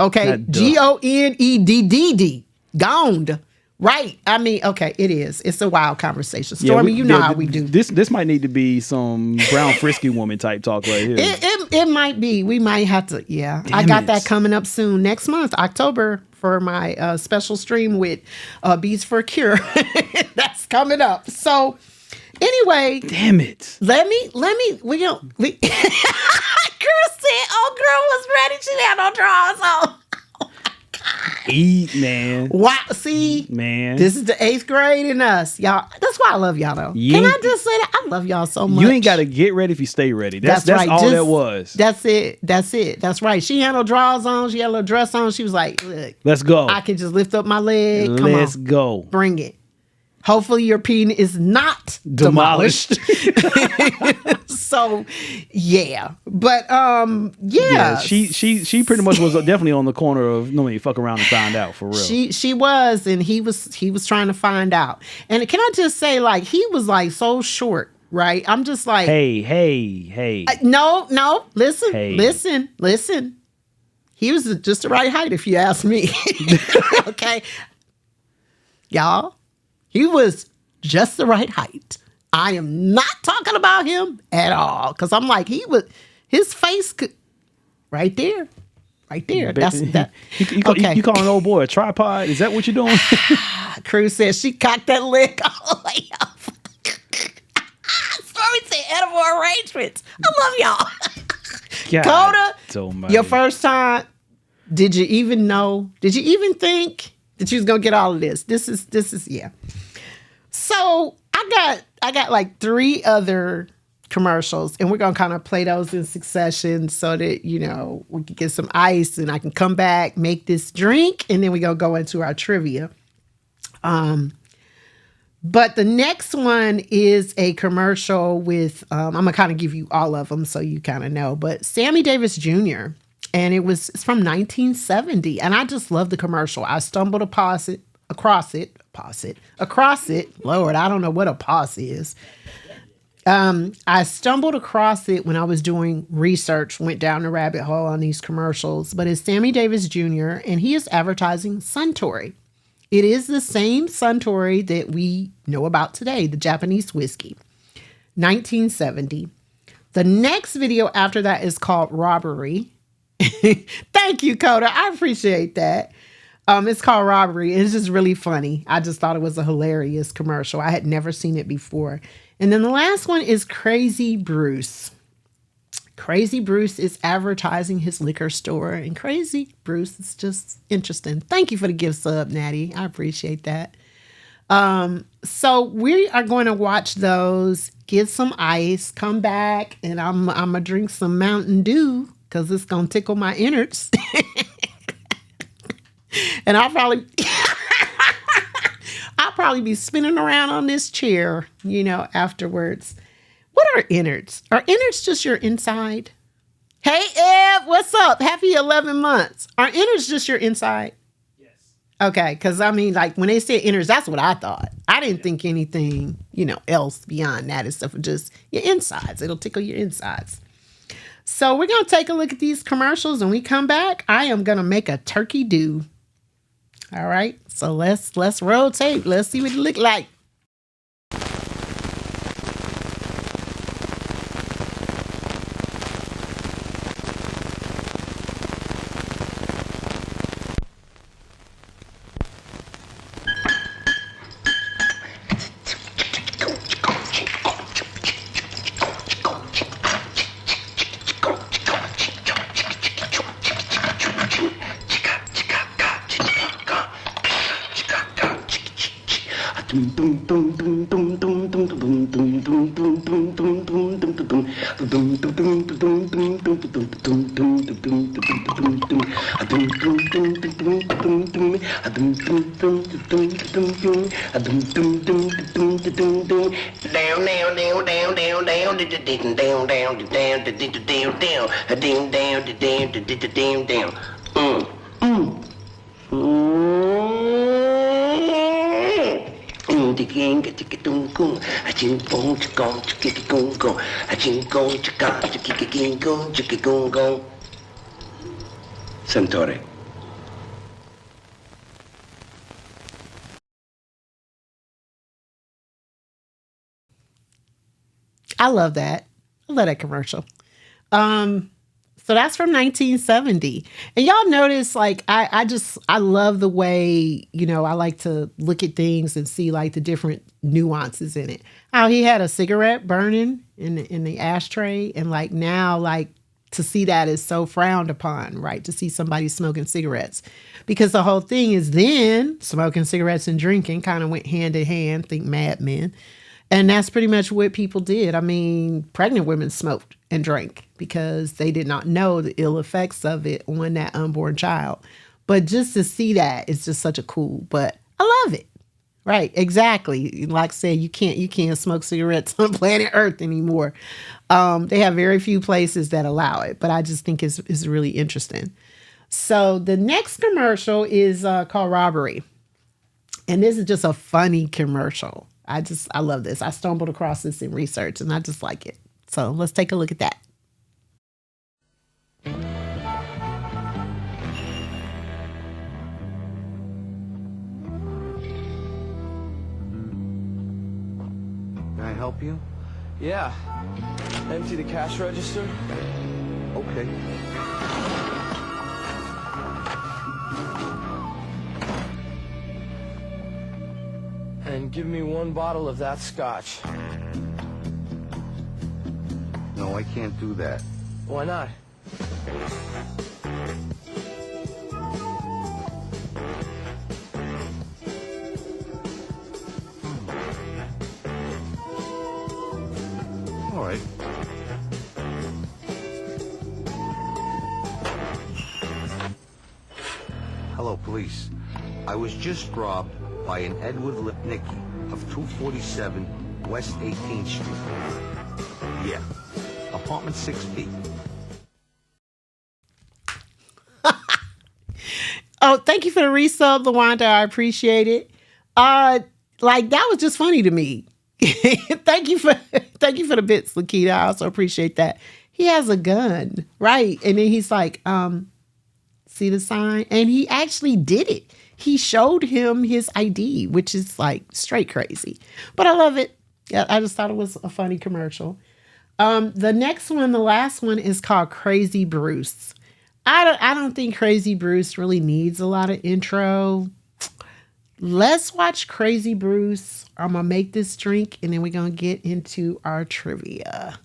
Speaker 3: Okay.
Speaker 4: Not duh.
Speaker 3: GONEDDD. Gone. Right. I mean, okay, it is. It's a wild conversation. Stormy, you know how we do.
Speaker 4: This might need to be some brown frisky woman type talk right here.
Speaker 3: It might be. We might have to. Yeah. I
Speaker 4: Damn
Speaker 3: got
Speaker 4: it.
Speaker 3: that coming up soon next month, October, for my special stream with Bees for a Cure. That's coming up. So anyway,
Speaker 4: Damn it.
Speaker 3: we don't. Girl said, "Oh, girl was ready. She had no drawers on."
Speaker 4: Eat, man.
Speaker 3: Wow. See,
Speaker 4: Man.
Speaker 3: this is the 8th grade in us, y'all. That's why I love y'all, though.
Speaker 4: You
Speaker 3: Can I
Speaker 4: ain't-
Speaker 3: just say that I love y'all so much?
Speaker 4: You ain't got to get ready if you stay ready. That's
Speaker 3: right.
Speaker 4: all
Speaker 3: Just-
Speaker 4: that was.
Speaker 3: That's it. That's right. She had no drawers on. She had a little dress on. She was like, "Look,
Speaker 4: Let's go.
Speaker 3: I can just lift up my leg. Come
Speaker 4: Let's
Speaker 3: on,
Speaker 4: go.
Speaker 3: bring it." Hopefully your peen is not demolished. So, yeah. But yeah.
Speaker 4: She pretty much was definitely on the corner of no, you fuck around and find out for real.
Speaker 3: She was, and he was trying to find out. And can I just say, like, he was like so short, right? I'm just like,
Speaker 4: hey.
Speaker 3: no, listen,
Speaker 4: Hey.
Speaker 3: listen. He was just the right height, if you ask me. Okay, y'all, he was just the right height. I am not talking about him at all, because I'm like, his face could, right there. That's that.
Speaker 4: You call an old boy a tripod? Is that what you're doing?
Speaker 3: Cruz says she cocked that leg all the way up. Stormy said edible arrangements. I love y'all.
Speaker 4: God
Speaker 3: Coda,
Speaker 4: almighty.
Speaker 3: your first time, did you even know? Did you even think that you was gonna get all of this? This is yeah. So I got like 3 other commercials, and we're gonna kind of play those in succession so that, you know, we can get some ice and I can come back, make this drink, and then we're gonna go into our trivia. But the next one is a commercial with, I'm gonna kind of give you all of them so you kind of know, but Sammy Davis Jr. And it's from 1970, and I just love the commercial. I stumbled across it. Lord, I don't know what a posse is. I stumbled across it when I was doing research, went down the rabbit hole on these commercials, but it's Sammy Davis Jr., and he is advertising Suntory. It is the same Suntory that we know about today, the Japanese whiskey. 1970. The next video after that is called Robbery. Thank you, Coda. I appreciate that. It's called Robbery. It's just really funny. I just thought it was a hilarious commercial. I had never seen it before. And then the last one is Crazy Bruce. Crazy Bruce is advertising his liquor store, and Crazy Bruce is just interesting. Thank you for the gift sub, Natty. I appreciate that. So we are going to watch those, get some ice, come back, and I'm gonna drink some Mountain Dew because it's gonna tickle my innards. And I'll probably be spinning around on this chair, you know, afterwards. What are innards? Are innards just your inside? Hey, Ed, what's up? Happy 11 months. Are innards just your inside? Yes. Okay, because I mean, like when they said innards, that's what I thought. I didn't think anything, else beyond that and stuff. Just your insides. It'll tickle your insides. So we're gonna take a look at these commercials. When we come back, I am gonna make a turkey do. All right. So let's roll tape. Let's see what it look like.
Speaker 1: Santore.
Speaker 3: I love that. I love that commercial. So that's from 1970. And y'all notice, like, I love the way, I like to look at things and see like the different nuances in it. How he had a cigarette burning in the ashtray, and like now, like to see that is so frowned upon, right? To see somebody smoking cigarettes. Because the whole thing is then smoking cigarettes and drinking kind of went hand in hand, think Mad Men. And that's pretty much what people did. I mean, pregnant women smoked and drank because they did not know the ill effects of it on that unborn child. But just to see that is just such a cool, but I love it. Right, exactly. Like I said, you can't smoke cigarettes on planet Earth anymore. They have very few places that allow it, but I just think it's really interesting. So the next commercial is called Robbery. And this is just a funny commercial. I love this. I stumbled across this in research and I just like it. So let's take a look at that.
Speaker 7: Can I help you?
Speaker 8: Yeah. Empty the cash register.
Speaker 7: Okay.
Speaker 8: And give me one bottle of that scotch.
Speaker 7: No, I can't do that.
Speaker 8: Why not?
Speaker 7: All right. Hello, police. I was just robbed by an Edward Lipnicki of 247 West 18th Street. Yeah, apartment 6B.
Speaker 3: Oh, thank you for the resub, LaWanda. I appreciate it. Like that was just funny to me. Thank you for the bits, Lakita. I also appreciate that. He has a gun, right? And then he's like, see the sign? And he actually did it. He showed him his ID, which is like straight crazy. But I love it. Yeah, I just thought it was a funny commercial. The next one, the last one, is called Crazy Bruce. I don't think Crazy Bruce really needs a lot of intro. Let's watch Crazy Bruce. I'm going to make this drink and then we're going to get into our trivia.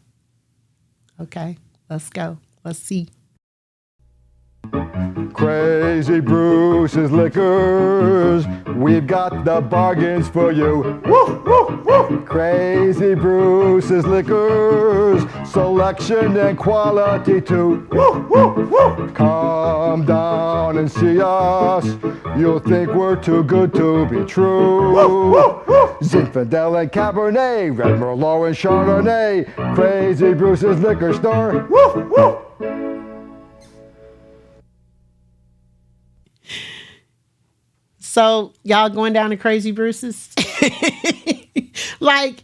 Speaker 3: Okay, let's go. Let's see.
Speaker 9: Crazy Bruce's Liquors, we've got the bargains for you. Woo, woo, woo. Crazy Bruce's Liquors, selection and quality too. Woo, woo, woo. Come down and see us, you'll think we're too good to be true. Woo, woo, woo. Zinfandel and Cabernet, Red Merlot and Chardonnay, Crazy Bruce's Liquor Store. Woo, woo.
Speaker 3: So y'all going down to Crazy Bruce's? Like,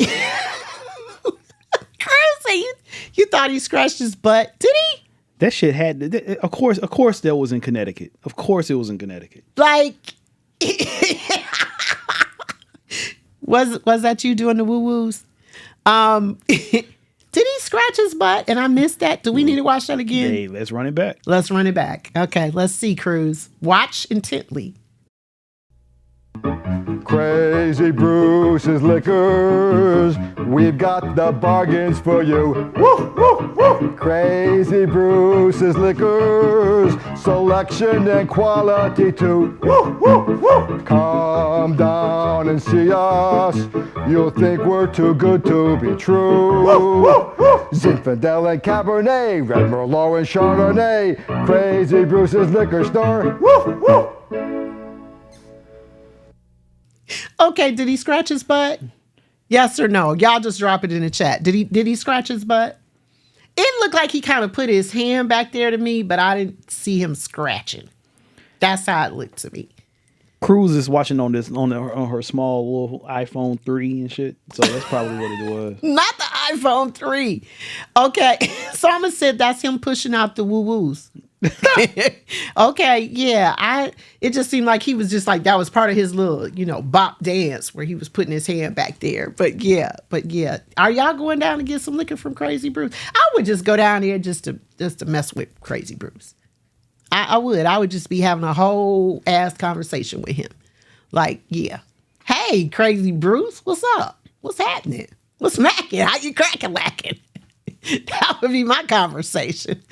Speaker 3: Cruz, you thought he scratched his butt. Did he?
Speaker 4: That shit had, of course, that was in Connecticut. Of course it was in Connecticut.
Speaker 3: Like, was that you doing the woo-woos? Did he scratch his butt? And I missed that. Do we need to watch that again?
Speaker 4: Hey, let's run it back.
Speaker 3: Let's run it back. Okay, let's see, Cruz. Watch intently.
Speaker 9: Crazy Bruce's Liquors, we've got the bargains for you. Woo, woo, woo. Crazy Bruce's Liquors, selection and quality too. Woo, woo, woo. Come down and see us, you'll think we're too good to be true. Woo, woo, woo. Zinfandel and Cabernet, Red Merlot and Chardonnay, Crazy Bruce's Liquor Store. Woo, woo.
Speaker 3: Okay, did he scratch his butt? Yes or no? Y'all just drop it in the chat. Did he scratch his butt? It looked like he kind of put his hand back there to me, but I didn't see him scratching. That's how it looked to me.
Speaker 4: Cruz is watching on her small little iPhone 3 and shit. So that's probably what it was.
Speaker 3: Not the iPhone 3. Okay, so I'm gonna say that's him pushing out the woo-woos. Okay, yeah. It just seemed like he was just like that was part of his little, bop dance where he was putting his hand back there. But yeah. Are y'all going down to get some liquor from Crazy Bruce? I would just go down there just to mess with Crazy Bruce. I would. I would just be having a whole ass conversation with him. Like, yeah. Hey, Crazy Bruce, what's up? What's happening? What's smacking? How you cracking lacking? That would be my conversation.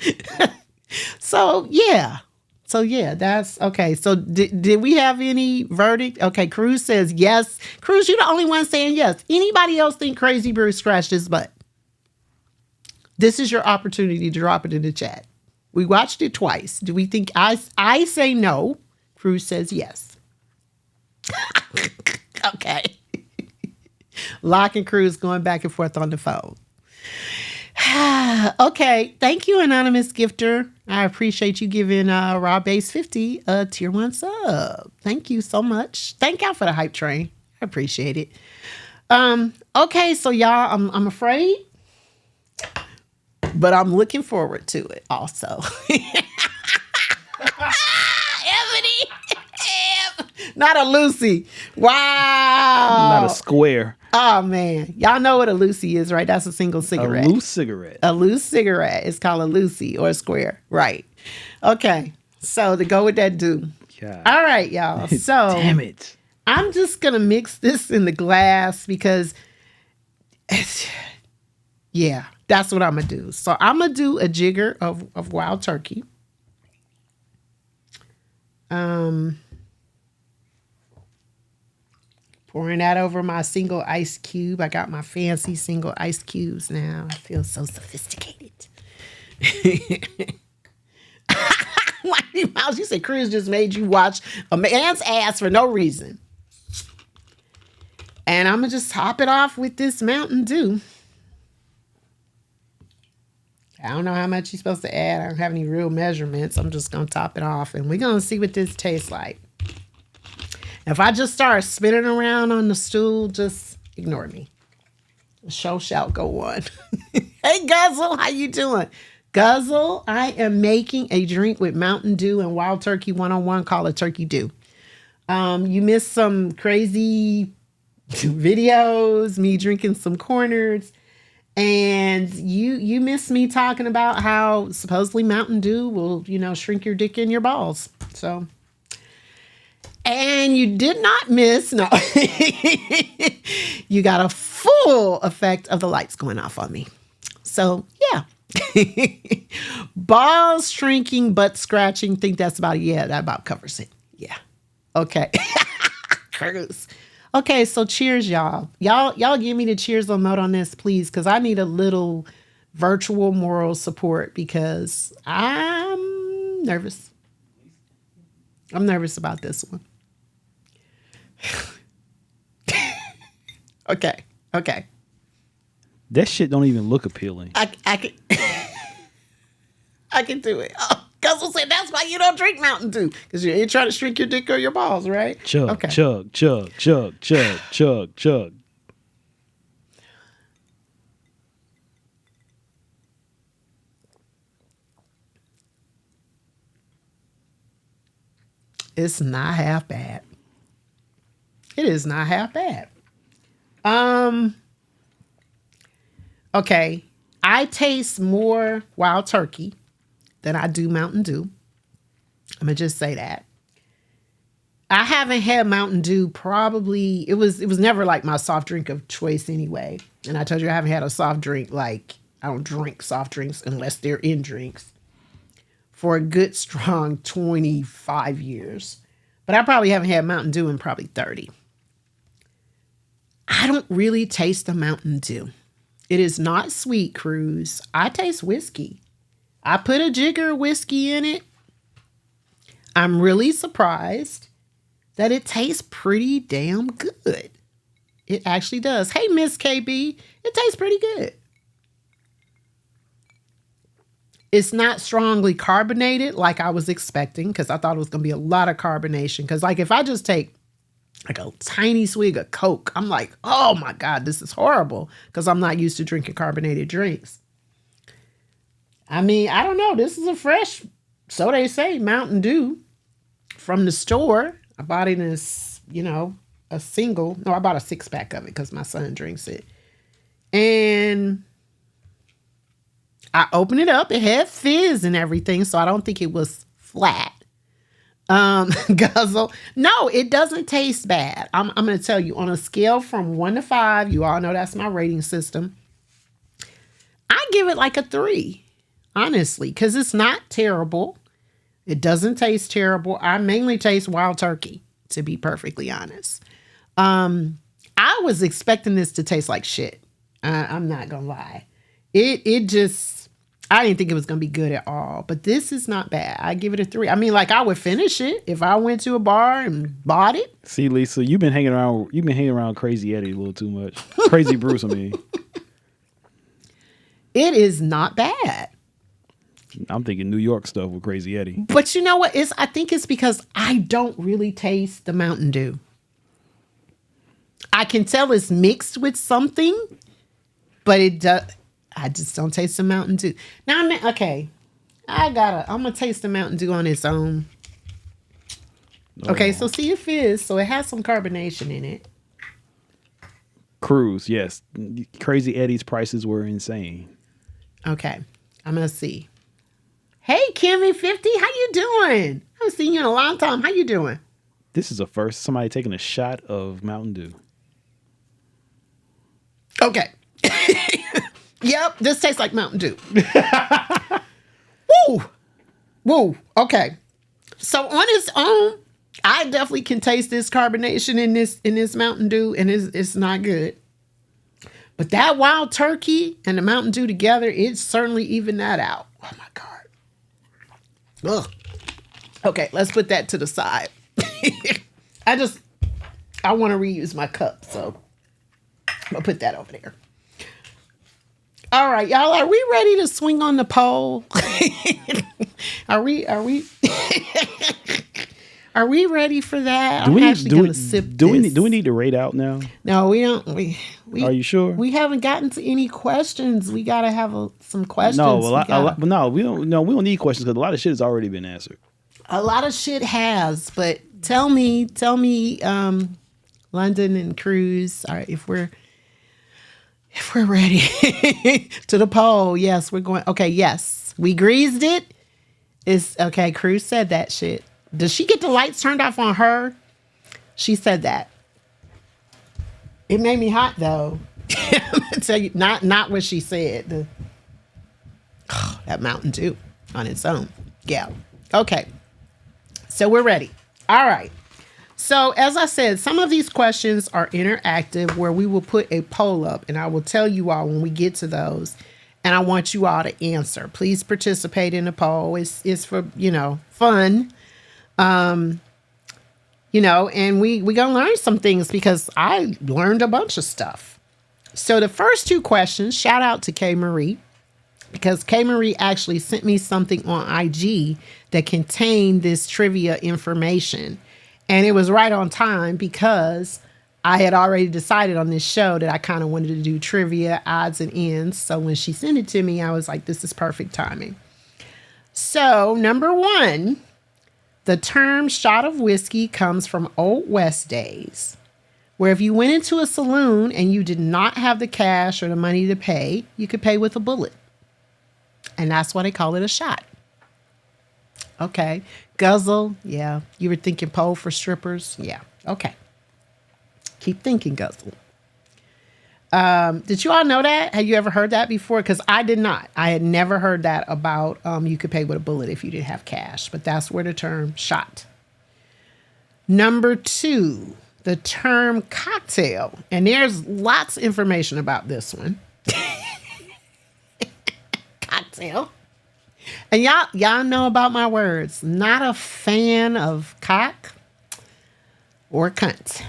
Speaker 3: So yeah, that's okay. So did we have any verdict? Okay, Cruz says yes. Cruz, you're the only one saying yes. Anybody else think Crazy Bruce scratched his butt? This is your opportunity to drop it in the chat. We watched it twice. Do we think I say no? Cruz says yes. Okay. Locke and Cruz going back and forth on the phone. Okay, thank you, anonymous gifter. I appreciate you giving Raw Base 50 a tier 1 sub. Thank you so much. Thank y'all for the hype train. I appreciate it. Okay, so y'all, I'm afraid, but I'm looking forward to it also. Ebony, not a Lucy. Wow,
Speaker 4: not a square.
Speaker 3: Oh, man. Y'all know what a Lucy is, right? That's a single cigarette.
Speaker 4: A loose cigarette.
Speaker 3: A loose cigarette is called a Lucy or a square. Right. Okay. So to go with that do. God. All right, y'all. So
Speaker 4: damn it.
Speaker 3: I'm just going to mix this in the glass because, yeah, that's what I'm going to do. So I'm going to do a jigger of wild turkey. Pouring that over my single ice cube. I got my fancy single ice cubes now. I feel so sophisticated. Whitey Mouse, you said Cruz just made you watch a man's ass for no reason. And I'm going to just top it off with this Mountain Dew. I don't know how much you're supposed to add. I don't have any real measurements. I'm just going to top it off. And we're going to see what this tastes like. If I just start spinning around on the stool, just ignore me. The show shall go on. Hey, Guzzle, how you doing? Guzzle, I am making a drink with Mountain Dew and Wild Turkey 101 called a Turkey Dew. You missed some crazy videos, me drinking some corners, and you missed me talking about how supposedly Mountain Dew will, shrink your dick in your balls. So... And you did not miss, no, you got a full effect of the lights going off on me. So, yeah. Balls shrinking, butt scratching, think that's about it. Yeah, that about covers it. Yeah. Okay. Curse. Okay, so cheers, y'all. Y'all give me the cheers on mode on this, please, because I need a little virtual moral support because I'm nervous. I'm nervous about this one. Okay. That
Speaker 4: shit don't even look appealing.
Speaker 3: I can do it. Oh, Guzzle said that's why you don't drink Mountain Dew. Because you ain't trying to shrink your dick or your balls, right?
Speaker 4: Chug,
Speaker 3: okay.
Speaker 4: chug, chug, chug, chug, chug, chug.
Speaker 3: It's not half bad. It is not half bad. Okay. I taste more Wild Turkey than I do Mountain Dew. I'm gonna just say that. I haven't had Mountain Dew probably, it was never like my soft drink of choice anyway. And I told you I haven't had a soft drink, like I don't drink soft drinks unless they're in drinks, for a good strong 25 years. But I probably haven't had Mountain Dew in probably 30. I don't really taste the Mountain Dew. It is not sweet, Cruz. I taste whiskey. I put a jigger of whiskey in it. I'm really surprised that it tastes pretty damn good. It actually does. Hey, Miss KB, it tastes pretty good. It's not strongly carbonated like I was expecting, because I thought it was going to be a lot of carbonation. Because like if I just take like a tiny swig of Coke, I'm like, oh my God, this is horrible, because I'm not used to drinking carbonated drinks. I mean, I don't know. This is a fresh, so they say, Mountain Dew from the store. I bought it in a single. No, I bought a 6-pack of it because my son drinks it. And I opened it up. It had fizz and everything, so I don't think it was flat. Guzzle. No, it doesn't taste bad. I'm going to tell you, on a scale from 1 to 5, you all know that's my rating system, I give it like a 3, honestly, because it's not terrible. It doesn't taste terrible. I mainly taste Wild Turkey, to be perfectly honest. I was expecting this to taste like shit. I'm not going to lie. It just, I didn't think it was going to be good at all. But this is not bad. I give it a 3. I mean, like, I would finish it if I went to a bar and bought it.
Speaker 4: See, Lisa, you've been hanging around Crazy Eddie a little too much. Crazy Bruce, I mean.
Speaker 3: It is not bad.
Speaker 4: I'm thinking New York stuff with Crazy Eddie.
Speaker 3: But you know what? I think it's because I don't really taste the Mountain Dew. I can tell it's mixed with something, but I just don't taste the Mountain Dew. Now, okay, I'm gonna taste the Mountain Dew on its own. Okay, so see, it fizz, so it has some carbonation in it.
Speaker 4: Cruz, yes. Crazy Eddie's prices were insane.
Speaker 3: Okay, I'm gonna see. Hey, Kimmy50, how you doing? I haven't seen you in a long time. How you doing?
Speaker 4: This is a first. Somebody taking a shot of Mountain Dew.
Speaker 3: Okay. Yep, this tastes like Mountain Dew. Woo! Woo! Okay. So on its own, I definitely can taste this carbonation in this Mountain Dew, and it's not good. But that Wild Turkey and the Mountain Dew together, it certainly evened that out. Oh my God. Ugh. Okay, let's put that to the side. I want to reuse my cup, so I'm going to put that over there. All right, y'all, are we ready to swing on the pole? Are we Are we ready for that? I'm actually going to sip this.
Speaker 4: Do we need to rate out now?
Speaker 3: No, we don't.
Speaker 4: Are you sure?
Speaker 3: We haven't gotten to any questions. We got to have some questions.
Speaker 4: No, we don't need questions because a lot of shit has already been answered.
Speaker 3: A lot of shit has, but tell me, London and Cruz, all right, if we're ready to the poll. Yes, we're going. Okay, yes, we greased it. It's okay. Cruz said that shit. Does she get the lights turned off on her? She said that. It made me hot though. I'm gonna tell you, not what she said. That Mountain Dew on its own. Yeah. Okay. So we're ready. All right. So as I said, some of these questions are interactive where we will put a poll up and I will tell you all when we get to those. And I want you all to answer. Please participate in the poll. It's for, fun. And we gonna learn some things because I learned a bunch of stuff. So the first two questions, shout out to K Marie. because K. Marie actually sent me something on IG that contained this trivia information. And it was right on time because I had already decided on this show that I kind of wanted to do trivia, odds and ends. So when she sent it to me, I was like, this is perfect timing. So, number 1, the term shot of whiskey comes from Old West days, where if you went into a saloon and you did not have the cash or the money to pay, you could pay with a bullet. And that's why they call it a shot. Okay. Guzzle. Yeah. You were thinking pole for strippers. Yeah. Okay. Keep thinking guzzle. Did you all know that? Have you ever heard that before? Because I did not. I had never heard that about you could pay with a bullet if you didn't have cash. But that's where the term shot. Number 2, the term cocktail. And there's lots of information about this one. Cocktail. And y'all know about my words. Not a fan of cock or cunt.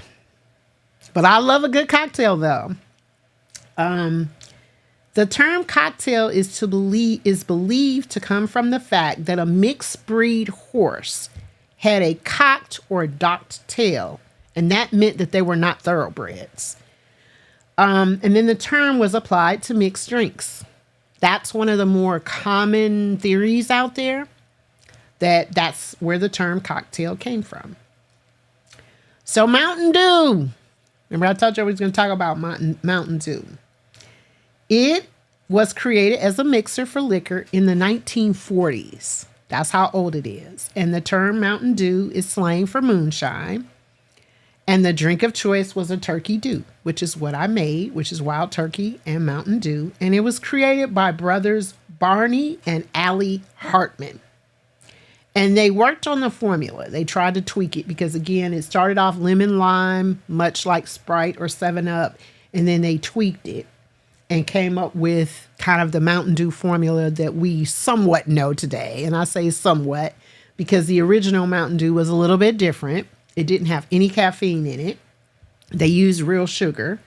Speaker 3: But I love a good cocktail though. The term cocktail is believed to come from the fact that a mixed breed horse had a cocked or docked tail, and that meant that they were not thoroughbreds. And then the term was applied to mixed drinks. That's one of the more common theories out there, that's where the term cocktail came from. So Mountain Dew. Remember I told you I was going to talk about Mountain Dew. It was created as a mixer for liquor in the 1940s. That's how old it is. And the term Mountain Dew is slang for moonshine. And the drink of choice was a turkey dew, which is what I made, which is wild turkey and Mountain Dew. And it was created by brothers Barney and Allie Hartman. And they worked on the formula. They tried to tweak it because, again, it started off lemon lime, much like Sprite or 7-Up. And then they tweaked it and came up with kind of the Mountain Dew formula that we somewhat know today. And I say somewhat because the original Mountain Dew was a little bit different. It didn't have any caffeine in it. They used real sugar.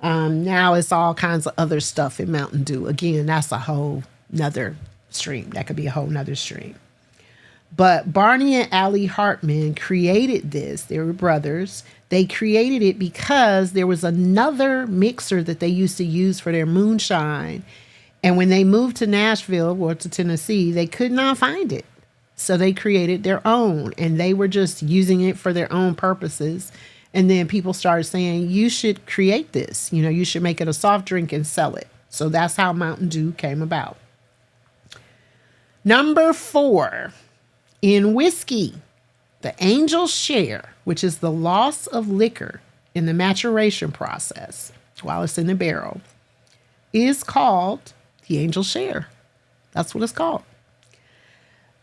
Speaker 3: Now it's all kinds of other stuff in Mountain Dew. Again, that's a whole nother stream. That could be a whole nother stream. But Barney and Allie Hartman created this. They were brothers. They created it because there was another mixer that they used to use for their moonshine. And when they moved to Nashville or to Tennessee, they could not find it. So they created their own, and they were just using it for their own purposes. And then people started saying, you should create this. You know, you should make it a soft drink and sell it. So that's how Mountain Dew came about. Number 4. In whiskey, the angel's share, which is the loss of liquor in the maturation process while it's in the barrel, is called the angel's share. That's what it's called.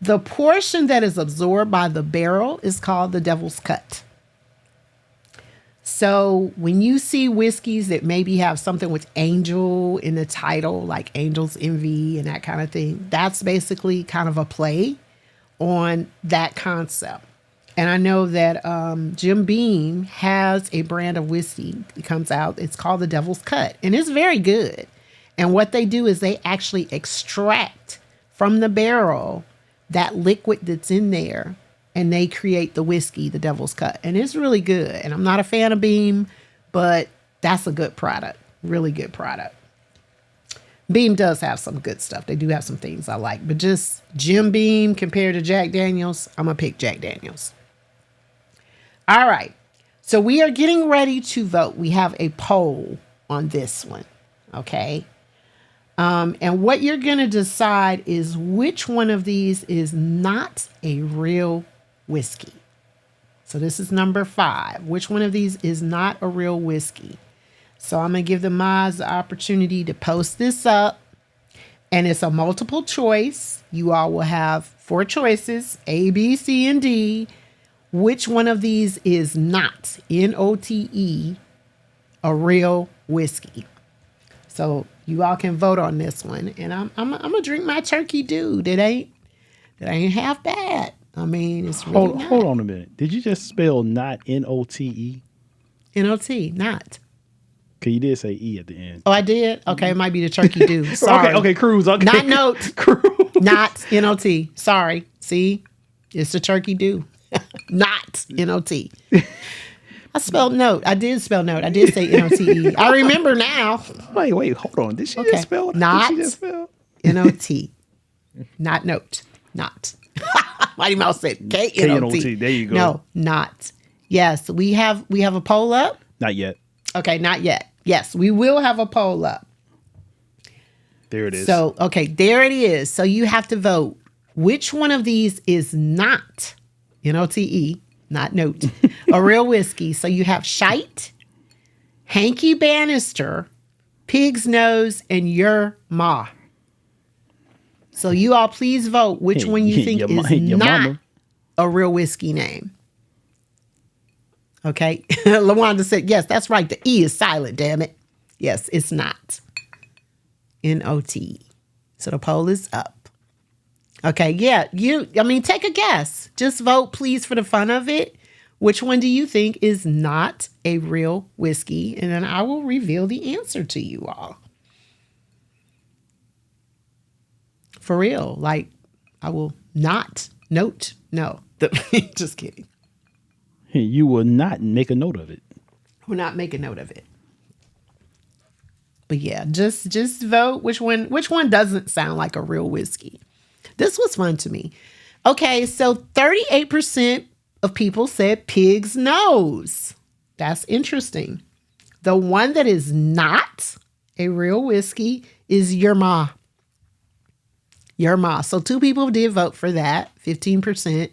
Speaker 3: The portion that is absorbed by the barrel is called the devil's cut. So when you see whiskeys that maybe have something with angel in the title, like Angel's Envy and that kind of thing, that's basically kind of a play on that concept. And I know that Jim Beam has a brand of whiskey that comes out. It's called the Devil's Cut, and it's very good. And what they do is they actually extract from the barrel that liquid that's in there, and they create the whiskey, the Devil's Cut. And it's really good. And I'm not a fan of Beam, but that's a good product. Really good product. Beam does have some good stuff. They do have some things I like. But just Jim Beam compared to Jack Daniels, I'm going to pick Jack Daniels. All right. So we are getting ready to vote. We have a poll on this one. Okay. And what you're going to decide is which one of these is not a real whiskey. So this is number 5. Which one of these is not a real whiskey? So I'm going to give the mods the opportunity to post this up. And it's a multiple choice. You all will have 4 choices, A, B, C, and D. Which one of these is not, N-O-T-E, a real whiskey? So you all can vote on this one. And I'm going to drink my turkey dew. That ain't half bad. I mean, it's really
Speaker 4: Hold on a minute. Did you just spell not N-O-T-E?
Speaker 3: N-O-T, not.
Speaker 4: Cause you did say E at the end.
Speaker 3: Oh, I did? Okay, it might be the turkey do. Sorry.
Speaker 4: Okay, cruise. Okay.
Speaker 3: Not note.
Speaker 4: Cruise.
Speaker 3: Not N-O-T. Sorry. See? It's the turkey do. Not N-O-T. I spelled note. I did spell note. I did say N-O-T-E. I remember now.
Speaker 4: Wait, hold on. Did she just spell?
Speaker 3: Not
Speaker 4: Did she just spell?
Speaker 3: N-O-T. Not note. Not. Mighty Mouse said K-N-O-T.
Speaker 4: K-N-O-T. There you go.
Speaker 3: No, not. Yes, we have a poll up.
Speaker 4: Not yet.
Speaker 3: Okay, not yet. Yes, we will have a poll up.
Speaker 4: There it is.
Speaker 3: So, okay, there it is. So you have to vote. Which one of these is not, N-O-T-E, not note, a real whiskey? So you have Shite, Hanky Bannister, Pig's Nose, and Your Ma. So you all please vote which one you think is not
Speaker 4: mama.
Speaker 3: A real whiskey name. Okay. LaWanda said, yes, that's right. The E is silent, damn it. Yes, it's not. N-O-T. So the poll is up. Okay. Yeah. Take a guess. Just vote, please, for the fun of it. Which one do you think is not a real whiskey? And then I will reveal the answer to you all. For real. Like, I will not note. No. Just kidding.
Speaker 4: You will not make a note of it.
Speaker 3: We'll not make a note of it. But yeah, just vote which one doesn't sound like a real whiskey. This was fun to me. Okay, so 38% of people said Pig's Nose. That's interesting. The one that is not a real whiskey is Your Ma. Your Ma. So 2 people did vote for that, 15%.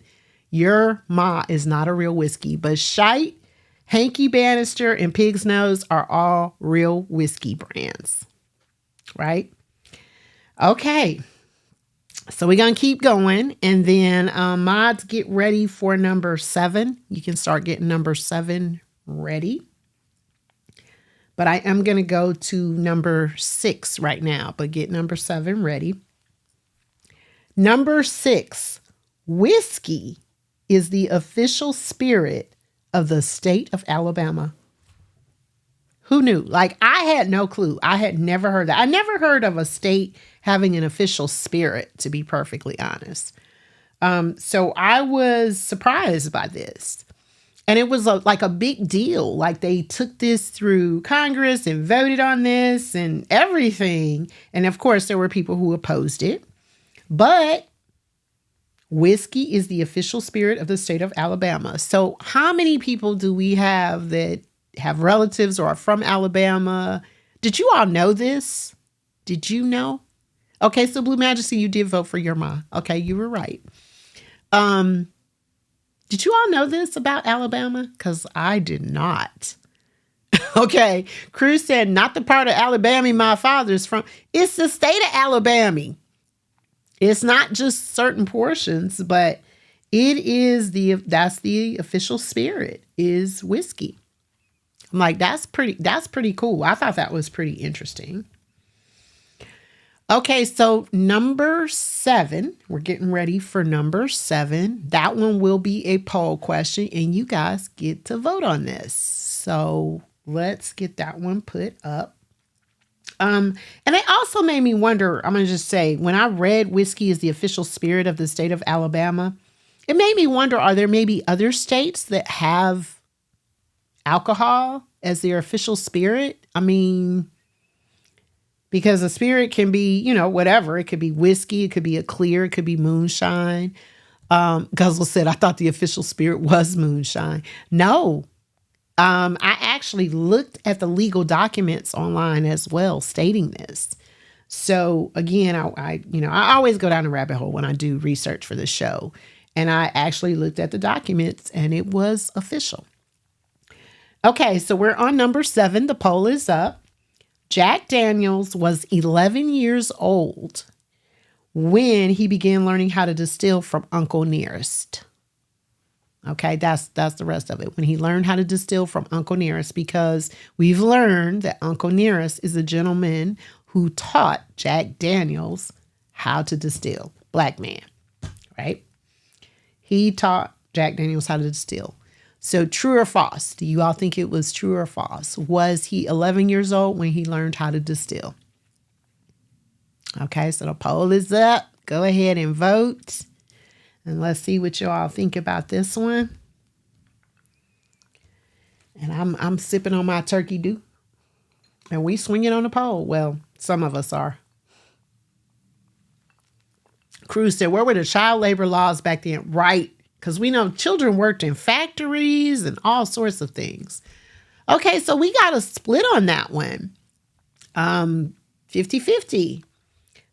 Speaker 3: Your Ma is not a real whiskey, but Shite, Hanky Bannister, and Pig's Nose are all real whiskey brands, right? Okay, so we're going to keep going, and then mods, get ready for number 7. You can start getting number 7 ready. But I am going to go to number 6 right now, but get number 7 ready. Number 6, whiskey is the official spirit of the state of Alabama. Who knew? Like, I had no clue. I had never heard that. I never heard of a state having an official spirit, to be perfectly honest. So I was surprised by this. And it was like a big deal. Like, they took this through Congress and voted on this and everything. And of course, there were people who opposed it. But whiskey is the official spirit of the state of Alabama. So how many people do we have that have relatives or are from Alabama? Did you all know this? Did you know? Okay, so Blue Majesty, you did vote for Your Ma. Okay, you were right. Did you all know this about Alabama? Because I did not. Okay, Cruz said, not the part of Alabama my father's from. It's the state of Alabama. It's not just certain portions, but it is that's the official spirit is whiskey. I'm like, that's pretty cool. I thought that was pretty interesting. Okay, so number 7, we're getting ready for number 7. That one will be a poll question, and you guys get to vote on this. So let's get that one put up. And it also made me wonder, I'm going to just say, when I read whiskey is the official spirit of the state of Alabama, it made me wonder, are there maybe other states that have alcohol as their official spirit? I mean, because a spirit can be, whatever. It could be whiskey. It could be a clear. It could be moonshine. Guzzle said, I thought the official spirit was moonshine. No. I actually looked at the legal documents online as well, stating this. So again, I always go down a rabbit hole when I do research for the show, and I actually looked at the documents, and it was official. Okay, so we're on number 7. The poll is up. Jack Daniels was 11 years old when he began learning how to distill from Uncle Nearest. Okay, that's the rest of it. When he learned how to distill from Uncle Nearest, because we've learned that Uncle Nearest is a gentleman who taught Jack Daniels how to distill. Black man, right? He taught Jack Daniels how to distill. So true or false? Do you all think it was true or false? Was he 11 years old when he learned how to distill? Okay, so the poll is up. Go ahead and vote. And let's see what you all think about this one. And I'm sipping on my turkey dew. And we swinging on the pole. Well, some of us are. Cruz said, where were the child labor laws back then? Right. Because we know children worked in factories and all sorts of things. Okay, so we got a split on that one. 50-50.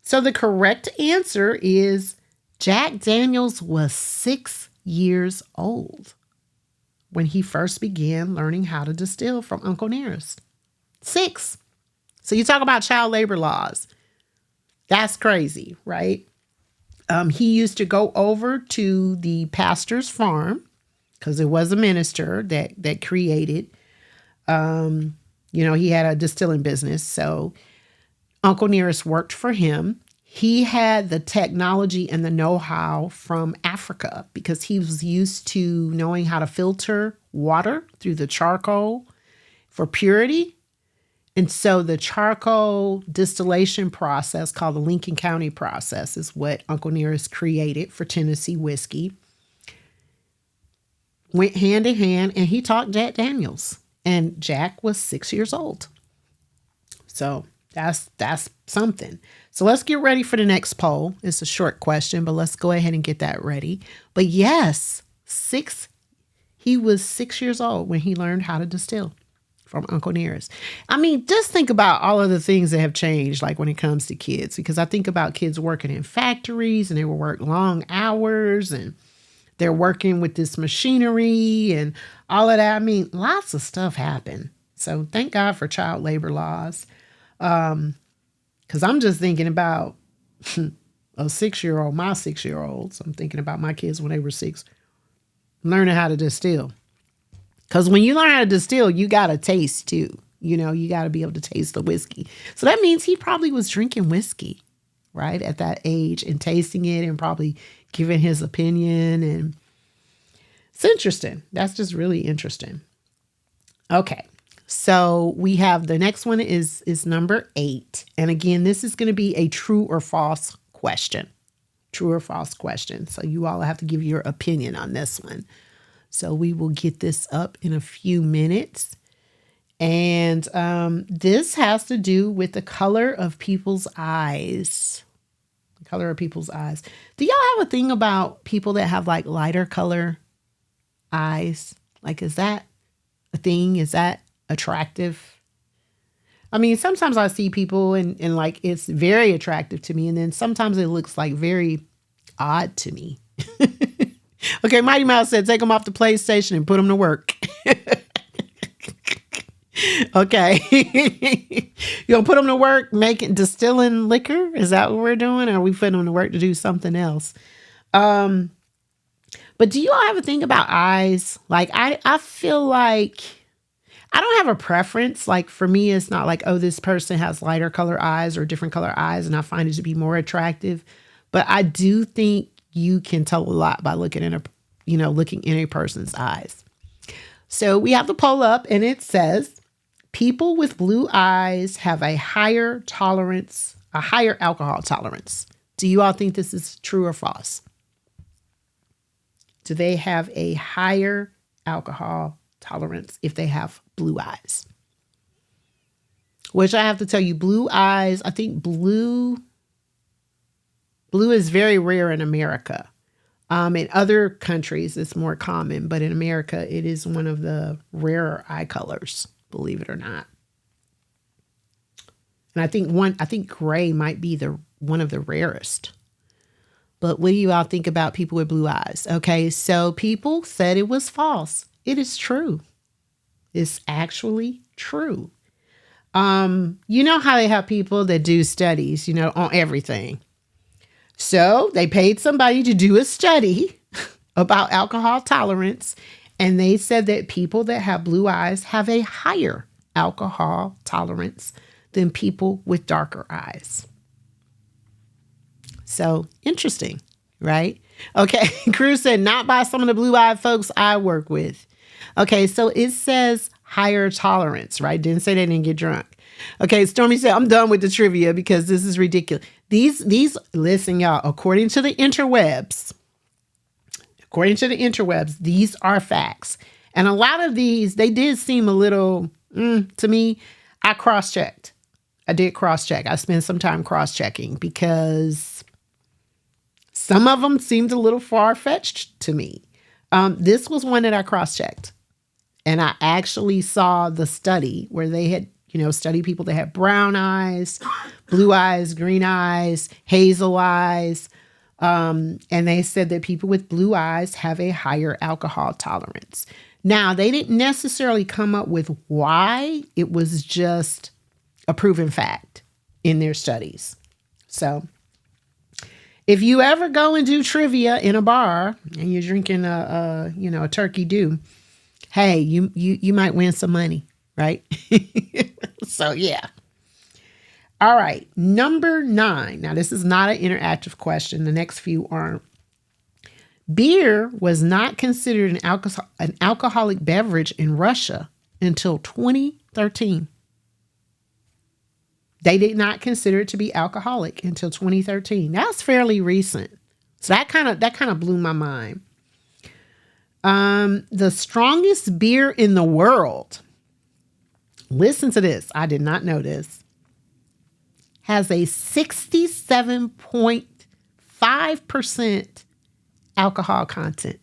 Speaker 3: So the correct answer is Jack Daniels was 6 years old when he first began learning how to distill from Uncle Nearest. 6. So you talk about child labor laws. That's crazy, right? He used to go over to the pastor's farm because it was a minister that created, he had a distilling business. So Uncle Nearest worked for him. He had the technology and the know-how from Africa because he was used to knowing how to filter water through the charcoal for purity. And so the charcoal distillation process called the Lincoln County process is what Uncle Nearest created for Tennessee whiskey. Went hand in hand, and he taught Jack Daniels. And Jack was 6 years old. So that's something. So let's get ready for the next poll. It's a short question, but let's go ahead and get that ready. But yes, he was 6 years old when he learned how to distill from Uncle Nearest. I mean, just think about all of the things that have changed, like when it comes to kids, because I think about kids working in factories and they will work long hours and they're working with this machinery and all of that. I mean, lots of stuff happened. So thank God for child labor laws. Because I'm just thinking about a 6-year-old, my 6-year-olds. I'm thinking about my kids when they were 6, learning how to distill. Because when you learn how to distill, you got to taste too. You got to be able to taste the whiskey. So that means he probably was drinking whiskey, right, at that age and tasting it and probably giving his opinion. And it's interesting. That's just really interesting. Okay. So we have the next one is number 8. And again, this is going to be a true or false question. True or false question. So you all have to give your opinion on this one. So we will get this up in a few minutes. And this has to do with the color of people's eyes. The color of people's eyes. Do y'all have a thing about people that have like lighter color eyes? Like, is that a thing? Is that attractive? I mean, sometimes I see people and like it's very attractive to me. And then sometimes it looks like very odd to me. Okay, Mighty Mouse said, take them off the PlayStation and put them to work. Okay. You gonna put them to work, distilling liquor? Is that what we're doing? Or are we putting them to work to do something else? But do you all have a thing about eyes? Like, I feel like I don't have a preference. Like, for me, it's not like, oh, this person has lighter color eyes or different color eyes, and I find it to be more attractive. But I do think you can tell a lot by looking in a person's eyes. So we have the poll up, and it says people with blue eyes have a higher alcohol tolerance. Do you all think this is true or false? Do they have a higher alcohol tolerance if they have blue eyes? Which I have to tell you, blue eyes, I think blue is very rare in America. In other countries, it's more common, but in America, it is one of the rarer eye colors, believe it or not. And I think gray might be one of the rarest. But what do you all think about people with blue eyes? Okay, so people said it was false. It is true. It's actually true. You know how they have people that do studies, on everything. So they paid somebody to do a study about alcohol tolerance, and they said that people that have blue eyes have a higher alcohol tolerance than people with darker eyes. So interesting, right? Okay, Cruz said, not by some of the blue-eyed folks I work with. Okay, so it says higher tolerance, right? Didn't say they didn't get drunk. Okay, Stormy said, I'm done with the trivia because this is ridiculous. These, listen, y'all, according to the interwebs, these are facts. And a lot of these, they did seem a little, to me, I cross-checked. I did cross-check. I spent some time cross-checking because some of them seemed a little far-fetched to me. This was one that I cross-checked. And I actually saw the study where they had, studied people that had brown eyes, blue eyes, green eyes, hazel eyes. And they said that people with blue eyes have a higher alcohol tolerance. Now, they didn't necessarily come up with why. It was just a proven fact in their studies. So if you ever go and do trivia in a bar and you're drinking a turkey dew, hey, you might win some money, right? So yeah. All right, number 9. Now this is not an interactive question. The next few aren't. Beer was not considered an alcoholic beverage in Russia until 2013. They did not consider it to be alcoholic until 2013. That's fairly recent. So that kind of blew my mind. The strongest beer in the world, listen to this, I did not know this, has a 67.5% alcohol content.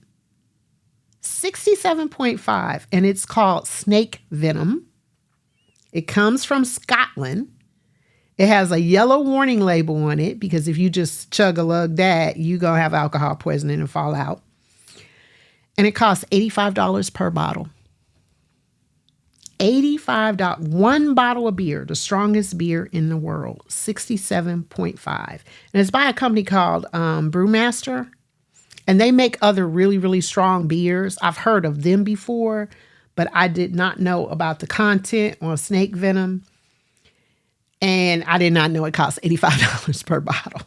Speaker 3: 67.5, and it's called Snake Venom. It comes from Scotland. It has a yellow warning label on it because if you just chug a lug that, you're going to have alcohol poisoning and fall out. And it costs $85 per bottle. $85. One bottle of beer, the strongest beer in the world, 67.5. And it's by a company called Brewmaster. And they make other really, really strong beers. I've heard of them before, but I did not know about the content on Snake Venom. And I did not know it costs $85 per bottle.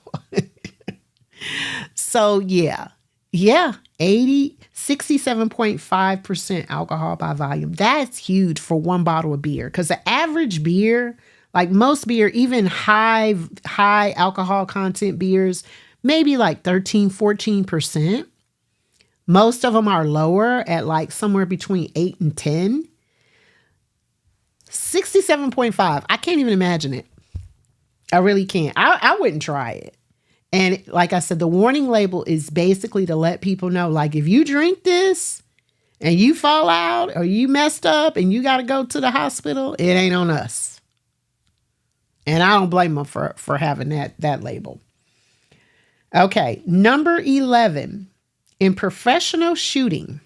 Speaker 3: So yeah, 67.5% alcohol by volume. That's huge for one bottle of beer. Because the average beer, like most beer, even high alcohol content beers, maybe like 13, 14%. Most of them are lower at like somewhere between 8 and 10. 67.5. I can't even imagine it. I really can't. I wouldn't try it. And like I said, the warning label is basically to let people know, like, if you drink this and you fall out or you messed up and you got to go to the hospital, it ain't on us. And I don't blame them for having that label. Okay, number 11. In professional shooting,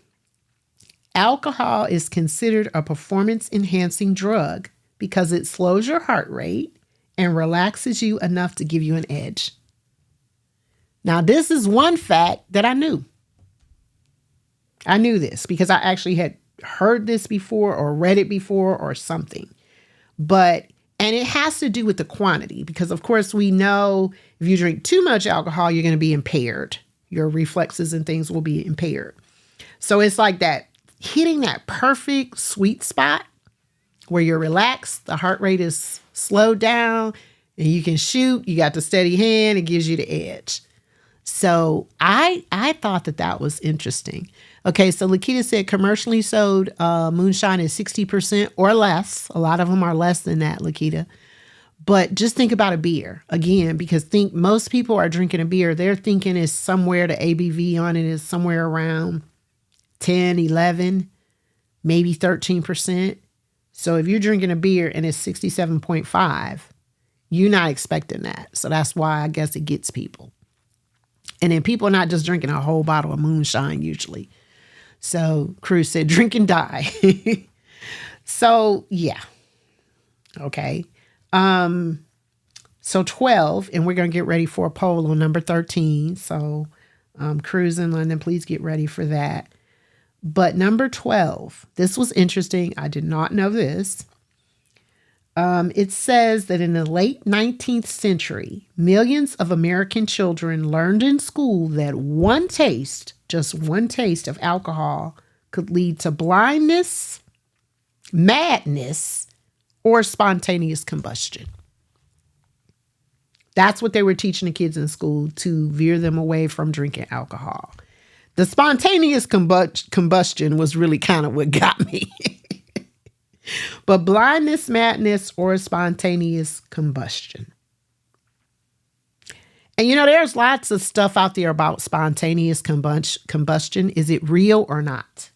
Speaker 3: alcohol is considered a performance-enhancing drug because it slows your heart rate and relaxes you enough to give you an edge. Now, this is one fact that I knew. I knew this because I actually had heard this before or read it before or something. And it has to do with the quantity because, of course, we know if you drink too much alcohol, you're going to be impaired. Your reflexes and things will be impaired. So it's like that, hitting that perfect sweet spot where you're relaxed, the heart rate is slowed down, and you can shoot. You got the steady hand. It gives you the edge. So I thought that was interesting. Okay, so Lakita said commercially sold moonshine is 60% or less. A lot of them are less than that, Lakita. But just think about a beer, again, because most people are drinking a beer. They're thinking it's somewhere, the ABV on it is somewhere around 10, 11, maybe 13%. So if you're drinking a beer and it's 67.5, you're not expecting that. So that's why I guess it gets people. And then people are not just drinking a whole bottle of moonshine usually. So Cruz said, drink and die. So yeah. Okay. So 12, and we're going to get ready for a poll on number 13. So Cruz in London, please get ready for that. But number 12, this was interesting. I did not know this. It says that in the late 19th century, millions of American children learned in school that just one taste of alcohol could lead to blindness, madness, or spontaneous combustion. That's what they were teaching the kids in school to veer them away from drinking alcohol. The spontaneous combustion was really kind of what got me. But blindness, madness, or spontaneous combustion. And there's lots of stuff out there about spontaneous combustion. Is it real or not?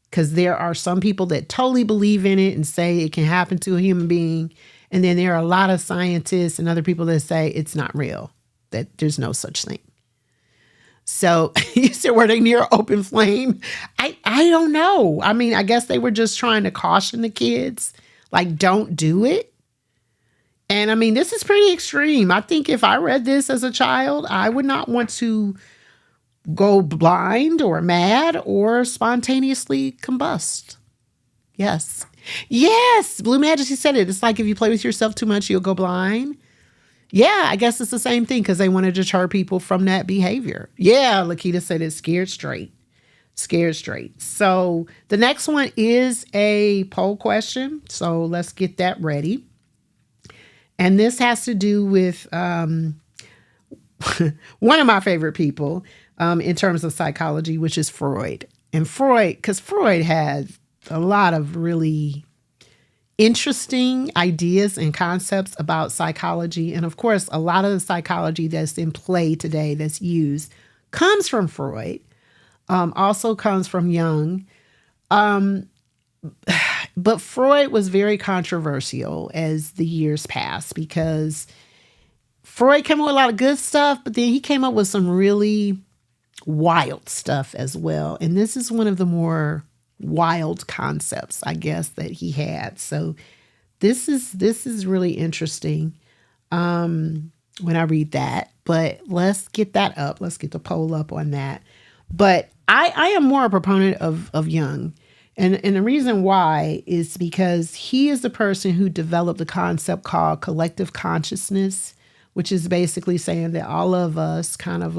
Speaker 3: Because there are some people that totally believe in it and say it can happen to a human being. And then there are a lot of scientists and other people that say it's not real, that there's no such thing. So you said, were they near open flame? I don't know. I mean, I guess they were just trying to caution the kids, like, don't do it. And I mean, this is pretty extreme. I think if I read this as a child, I would not want to go blind or mad or spontaneously combust. Yes. Yes. Blue Majesty said it. It's like if you play with yourself too much, you'll go blind. Yeah, I guess it's the same thing because they want to deter people from that behavior. Yeah, Lakita said it's scared straight. Scared straight. So the next one is a poll question. So let's get that ready. And this has to do with one of my favorite people in terms of psychology, which is Freud. And Freud, because Freud had a lot of really interesting ideas and concepts about psychology. And of course, a lot of the psychology that's in play today that's used comes from Freud, also comes from Jung. But Freud was very controversial as the years passed because Freud came up with a lot of good stuff, but then he came up with some really wild stuff as well. And this is one of the more wild concepts, I guess, that he had. So this is really interesting when I read that. But let's get that up. Let's get the poll up on that. But I am more a proponent of Jung. And the reason why is because he is the person who developed the concept called collective consciousness, which is basically saying that all of us kind of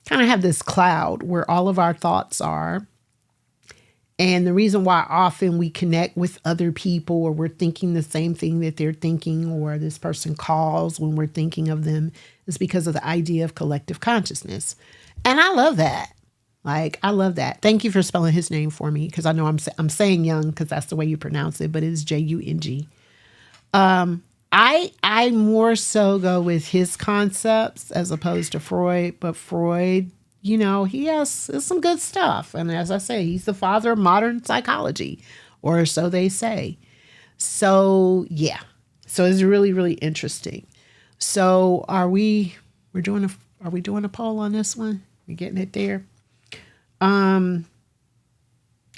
Speaker 3: have this cloud where all of our thoughts are. And the reason why often we connect with other people or we're thinking the same thing that they're thinking or this person calls when we're thinking of them is because of the idea of collective consciousness. And I love that. I love that. Thank you for spelling his name for me because I know I'm saying Jung because that's the way you pronounce it, but it's Jung. I more so go with his concepts as opposed to Freud, but Freud, he has some good stuff. And as I say, he's the father of modern psychology, or so they say. So, yeah. So it's really, really interesting. So are we doing a poll on this one? We getting it there? And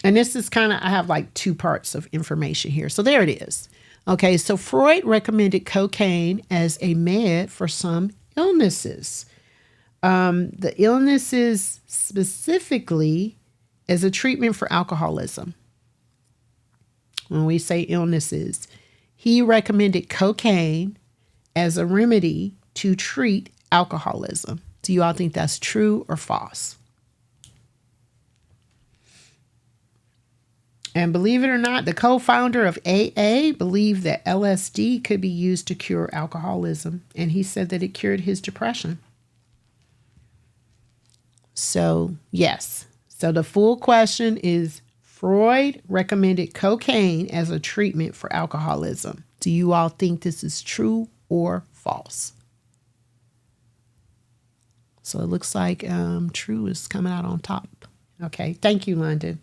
Speaker 3: this is I have two parts of information here. So there it is. Okay, so Freud recommended cocaine as a med for some illnesses. The illnesses specifically as a treatment for alcoholism. When we say illnesses, he recommended cocaine as a remedy to treat alcoholism. Do you all think that's true or false? And believe it or not, the co-founder of AA believed that LSD could be used to cure alcoholism. And he said that it cured his depression. So, yes. So the full question is, Freud recommended cocaine as a treatment for alcoholism. Do you all think this is true or false? So it looks like true is coming out on top. Okay. Thank you, London.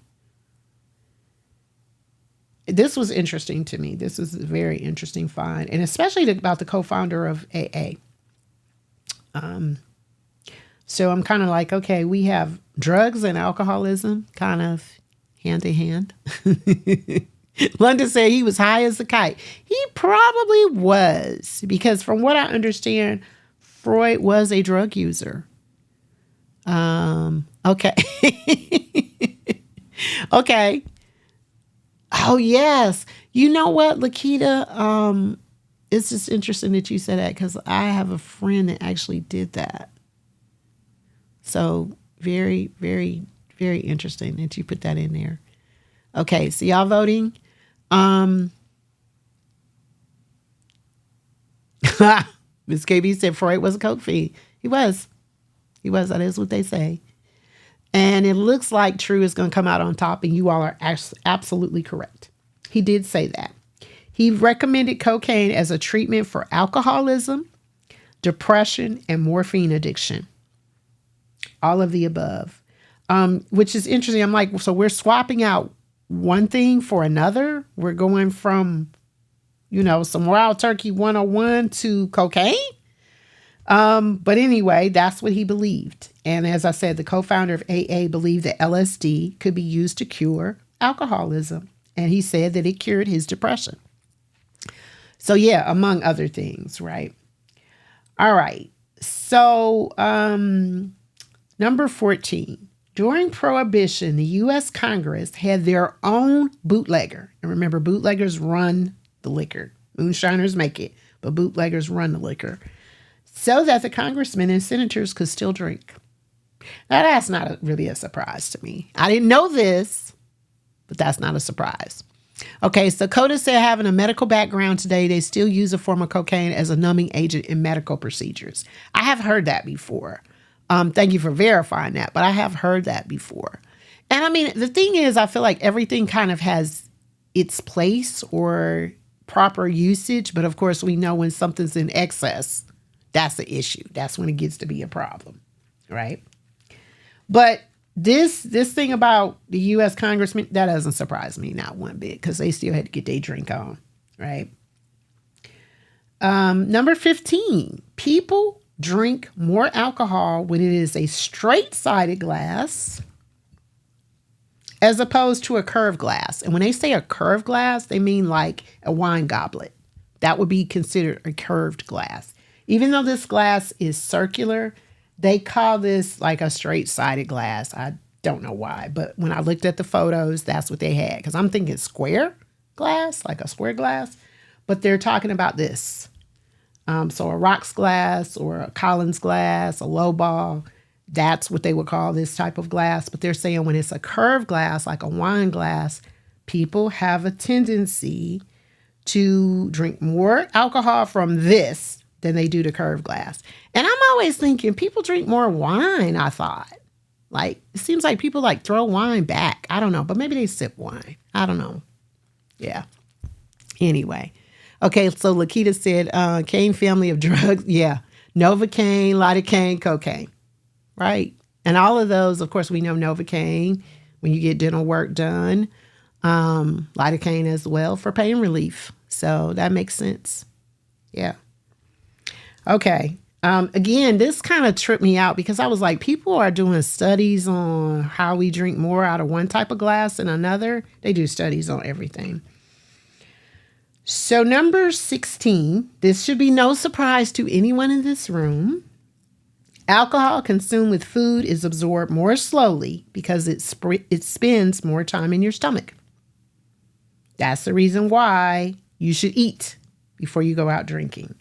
Speaker 3: This was interesting to me. This was a very interesting find, and especially about the co-founder of AA. So I'm kind of okay, we have drugs and alcoholism kind of hand in hand. London said he was high as a kite. He probably was, because from what I understand, Freud was a drug user. Okay. Okay. Oh, yes. You know what, Lakita? It's just interesting that you said that because I have a friend that actually did that. So very, very, Very interesting that you put that in there. Okay, so y'all voting. Miss KB said Freud was a coke fiend. He was. That is what they say. And it looks like True is going to come out on top, and you all are absolutely correct. He did say that. He recommended cocaine as a treatment for alcoholism, depression, and morphine addiction. All of the above, which is interesting. I'm like, so we're swapping out one thing for another. We're going from, some Wild Turkey 101 to cocaine. But anyway, that's what he believed. And as I said, the co-founder of AA believed that LSD could be used to cure alcoholism. And he said that it cured his depression. So yeah, among other things, right? All right. So number 14. During Prohibition, the U.S. Congress had their own bootlegger. And remember, bootleggers run the liquor. Moonshiners make it, but bootleggers run the liquor. So that the congressmen and senators could still drink. Now, that's not really a surprise to me. I didn't know this, but that's not a surprise. Okay, so CODA said having a medical background today, they still use a form of cocaine as a numbing agent in medical procedures. I have heard that before. Thank you for verifying that, but I have heard that before. And I mean, the thing is, I feel like everything kind of has its place or proper usage, but of course we know when something's in excess, that's the issue. That's when it gets to be a problem, right? But this thing about the U.S. Congressman, that doesn't surprise me not one bit, because they still had to get their drink on, right? Number 15, people drink more alcohol when it is a straight-sided glass as opposed to a curved glass. And when they say a curved glass, they mean like a wine goblet. That would be considered a curved glass. Even though this glass is circular, they call this like a straight-sided glass. I don't know why, but when I looked at the photos, that's what they had. Because I'm thinking square glass, like a square glass, but they're talking about this. So a rocks glass or a Collins glass, a low ball, that's what they would call this type of glass. But they're saying when it's a curved glass, like a wine glass, people have a tendency to drink more alcohol from this than they do the curved glass. And I'm always thinking people drink more wine, I thought. Like, it seems like people like throw wine back. I don't know, but maybe they sip wine. I don't know. Yeah. Anyway. Okay, so Lakita said, cane family of drugs. Yeah. Novocaine, lidocaine, cocaine. Right? And all of those, of course, we know Novocaine when you get dental work done. Lidocaine as well for pain relief. So that makes sense. Yeah. Okay. Again, this kind of tripped me out because I was like, people are doing studies on how we drink more out of one type of glass than another. They do studies on everything. So number 16, this should be no surprise to anyone in this room. Alcohol consumed with food is absorbed more slowly because it spends more time in your stomach. That's the reason why you should eat before you go out drinking.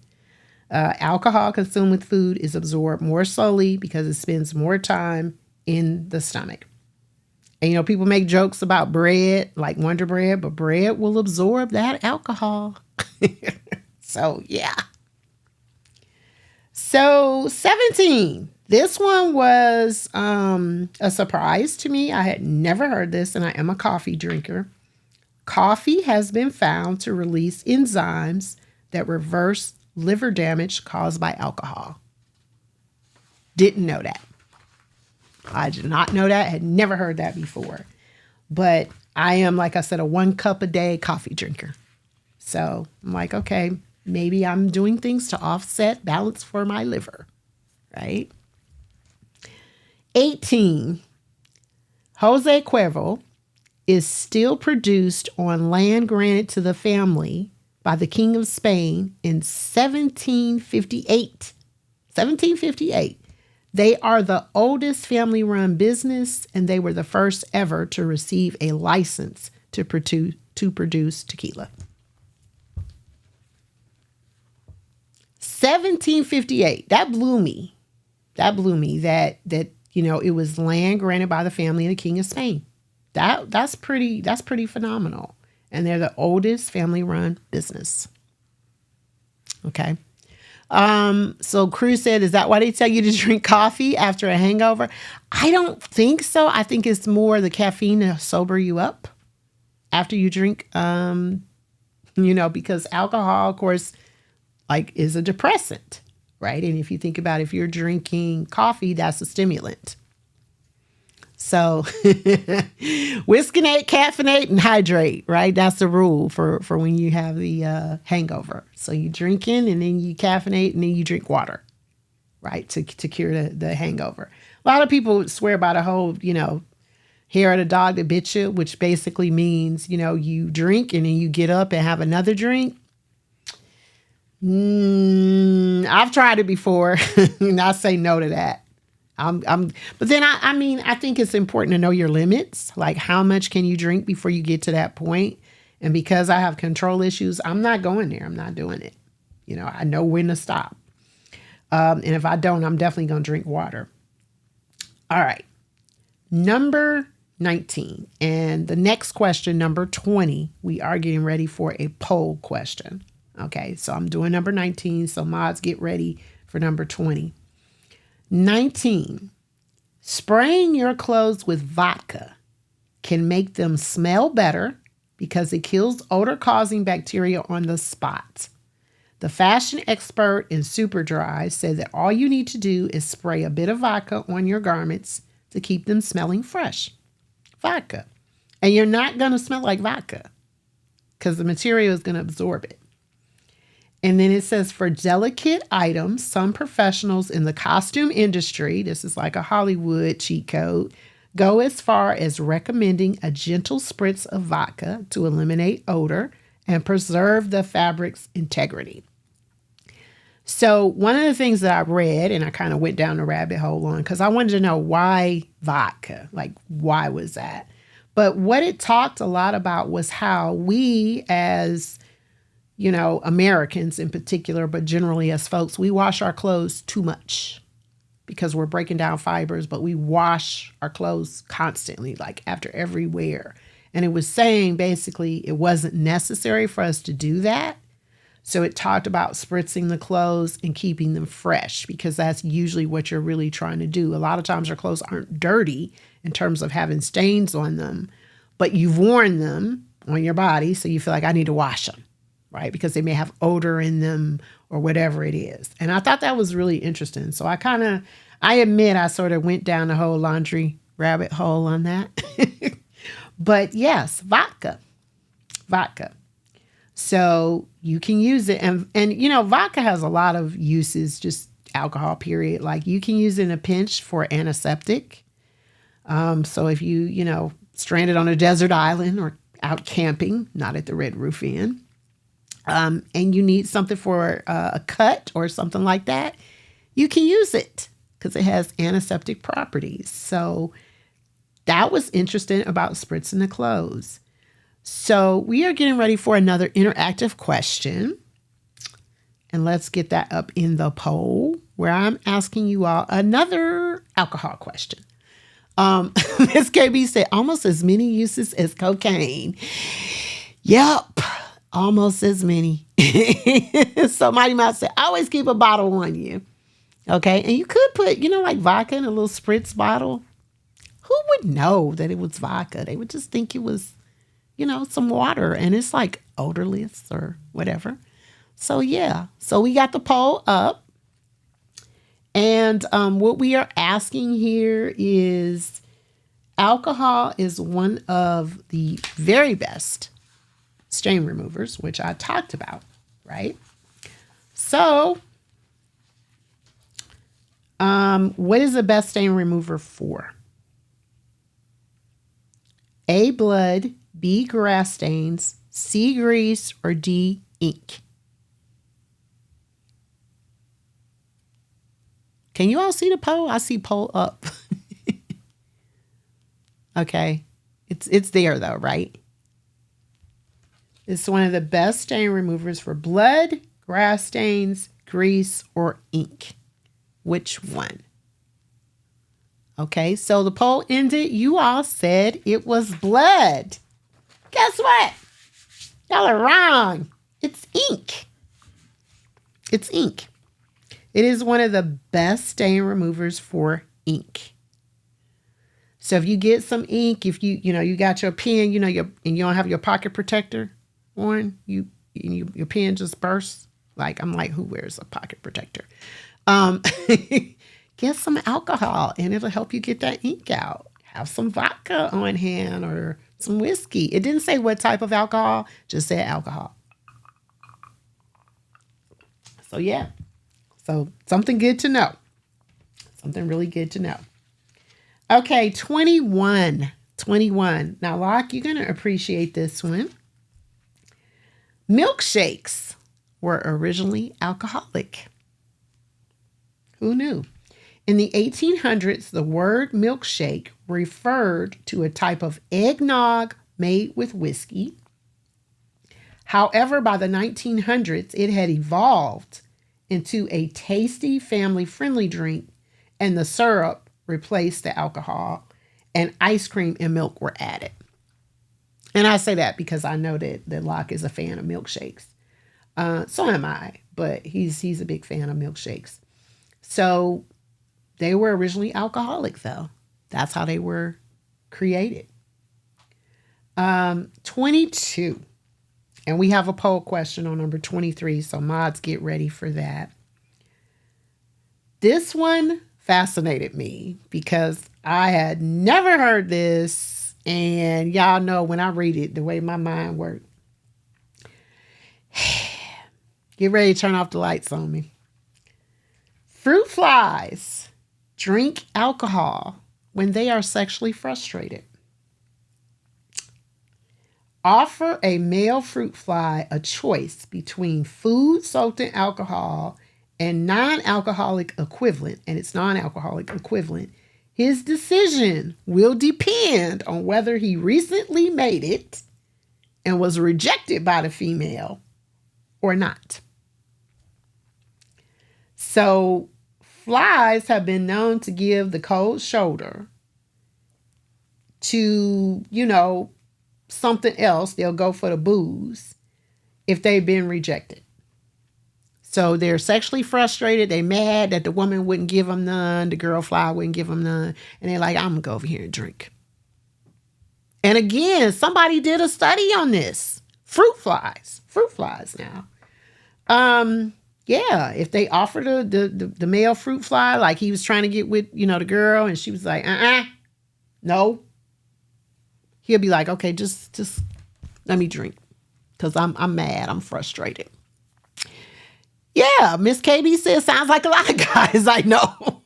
Speaker 3: Alcohol consumed with food is absorbed more slowly because it spends more time in the stomach. And, people make jokes about bread, like Wonder Bread, but bread will absorb that alcohol. So, yeah. So, 17. This one was a surprise to me. I had never heard this, and I am a coffee drinker. Coffee has been found to release enzymes that reverse liver damage caused by alcohol. Didn't know that. I did not know that. Had never heard that before. But I am, like I said, a 1 cup a day coffee drinker. So I'm like, okay, maybe I'm doing things to offset balance for my liver, right? 18. Jose Cuervo is still produced on land granted to the family by the King of Spain in 1758. 1758. They are the oldest family-run business, and they were the first ever to receive a license to produce tequila. 1758. That blew me. That It was land granted by the family of the King of Spain. That's pretty phenomenal. And they're the oldest family-run business. Okay. So Cruz said, is that why they tell you to drink coffee after a hangover? I don't think so. I think it's more the caffeine to sober you up after you drink, because alcohol, of course, like is a depressant, right? And if you think about if you're drinking coffee, that's a stimulant. So whiskinate, caffeinate, and hydrate, right? That's the rule for when you have the hangover. So you drink in and then you caffeinate and then you drink water, right? To cure the hangover. A lot of people swear by the whole, hair of the dog that bit you, which basically means, you drink and then you get up and have another drink. I've tried it before and I say no to that. But then I think it's important to know your limits. Like how much can you drink before you get to that point? And because I have control issues, I'm not going there. I'm not doing it. I know when to stop. And if I don't, I'm definitely going to drink water. All right. Number 19. And the next question, number 20, we are getting ready for a poll question. Okay. So I'm doing number 19. So mods, get ready for number 20. 19, spraying your clothes with vodka can make them smell better because it kills odor-causing bacteria on the spot. The fashion expert in Superdry said that all you need to do is spray a bit of vodka on your garments to keep them smelling fresh. Vodka. And you're not going to smell like vodka because the material is going to absorb it. And then it says for delicate items, some professionals in the costume industry, this is like a Hollywood cheat code, go as far as recommending a gentle spritz of vodka to eliminate odor and preserve the fabric's integrity. So one of the things that I read, and I kind of went down the rabbit hole on, because I wanted to know why vodka, like why was that? But what it talked a lot about was how we as Americans in particular, but generally as folks, we wash our clothes too much because we're breaking down fibers, but we wash our clothes constantly, like after every wear. And it was saying basically it wasn't necessary for us to do that. So it talked about spritzing the clothes and keeping them fresh because that's usually what you're really trying to do. A lot of times our clothes aren't dirty in terms of having stains on them, but you've worn them on your body. So you feel like I need to wash them. Right? Because they may have odor in them or whatever it is. And I thought that was really interesting. So I admit I sort of went down the whole laundry rabbit hole on that. But yes, vodka. So you can use it. And vodka has a lot of uses, just alcohol, period. Like you can use it in a pinch for antiseptic. So if you, stranded on a desert island or out camping, not at the Red Roof Inn, and you need something for a cut or something like that, you can use it because it has antiseptic properties. So that was interesting about spritzing the clothes. So we are getting ready for another interactive question. And let's get that up in the poll where I'm asking you all another alcohol question. Miss KB said almost as many uses as cocaine. Yep. Almost as many. Somebody might say, always keep a bottle on you. Okay. And you could put, like vodka in a little spritz bottle. Who would know that it was vodka? They would just think it was, some water and it's like odorless or whatever. So yeah. So we got the poll up. And what we are asking here is alcohol is one of the very best stain removers, which I talked about, right? So, what is the best stain remover for? A, blood, B, grass stains, C, grease, or D, ink? Can you all see the poll? I see poll up. Okay. It's there though, right? It's one of the best stain removers for blood, grass stains, grease, or ink. Which one? Okay, so the poll ended. You all said it was blood. Guess what? Y'all are wrong. It's ink. It's ink. It is one of the best stain removers for ink. So if you get some ink, if you got your pen, and you don't have your pocket protector on, your pen just bursts. I'm like, who wears a pocket protector? Get some alcohol and it'll help you get that ink out. Have some vodka on hand or some whiskey. It didn't say what type of alcohol, just said alcohol. So yeah. So something good to know. Something really good to know. Okay, 21. 21. Now, Locke, you're going to appreciate this one. Milkshakes were originally alcoholic. Who knew? In the 1800s, the word milkshake referred to a type of eggnog made with whiskey. However, by the 1900s, it had evolved into a tasty, family-friendly drink, and the syrup replaced the alcohol, and ice cream and milk were added. And I say that because I know that Locke is a fan of milkshakes. So am I, but he's a big fan of milkshakes. So they were originally alcoholic, though. That's how they were created. 22. And we have a poll question on number 23, so mods, get ready for that. This one fascinated me because I had never heard this, and y'all know when I read it, the way my mind works. Get ready to turn off the lights on me. Fruit flies drink alcohol when they are sexually frustrated. Offer a male fruit fly a choice between food soaked in alcohol and non-alcoholic equivalent, and it's non-alcoholic equivalent. His decision will depend on whether he recently made it and was rejected by the female or not. So flies have been known to give the cold shoulder to, something else. They'll go for the booze if they've been rejected. So they're sexually frustrated. They mad that the woman wouldn't give them none. The girl fly wouldn't give them none. And they're like, I'm going to go over here and drink. And again, somebody did a study on this. Fruit flies now. Yeah, if they offer the male fruit fly, like he was trying to get with, the girl, and she was like, no. He'll be like, okay, just let me drink, because I'm mad, I'm frustrated. Yeah, Miss KB says sounds like a lot of guys I know.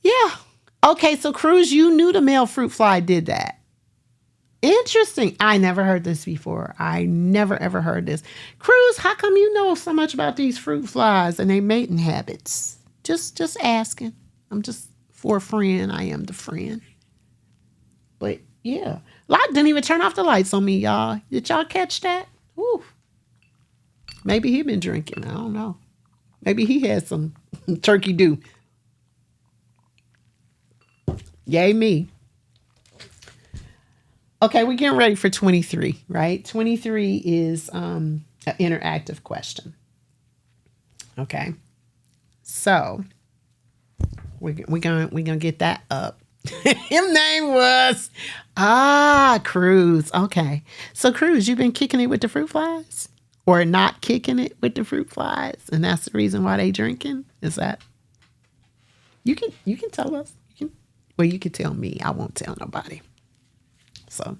Speaker 3: Yeah. Okay, so Cruz, you knew the male fruit fly did that. Interesting. I never heard this before. I never, ever heard this. Cruz, how come you know so much about these fruit flies and their mating habits? Just asking. I'm just for a friend. I am the friend. But yeah. Locke didn't even turn off the lights on me, y'all. Did y'all catch that? Woo. Maybe he been drinking. I don't know. Maybe he had some turkey do. Yay me. Okay, we're getting ready for 23, right? 23 is an interactive question. Okay, so we're gonna get that up. His name was Cruz. Okay, so Cruz, you've been kicking it with the fruit flies, or not kicking it with the fruit flies, and that's the reason why they drinking. Is that you can tell us? You can tell me. I won't tell nobody. So,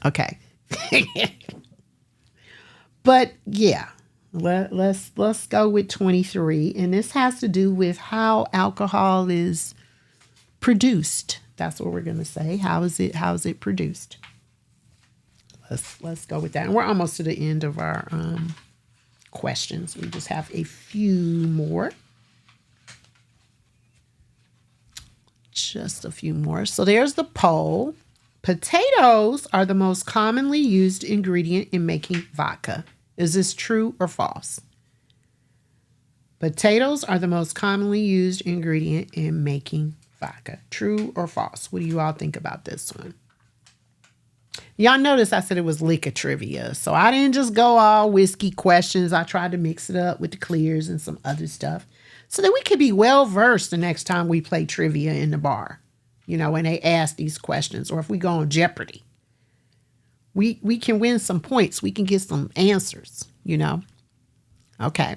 Speaker 3: okay. But yeah, let's go with 23. And this has to do with how alcohol is produced. That's what we're going to say. How is it produced? Let's go with that. And we're almost to the end of our questions. We just have a few more. Just a few more. So there's the poll. Potatoes are the most commonly used ingredient in making vodka. Is this true or false? Potatoes are the most commonly used ingredient in making vodka. True or false? What do you all think about this one? Y'all notice I said it was Likka Trivia. So I didn't just go all whiskey questions. I tried to mix it up with the clears and some other stuff so that we could be well versed the next time we play trivia in the bar. You know, when they ask these questions, or if we go on Jeopardy. We can win some points. We can get some answers, you know. Okay.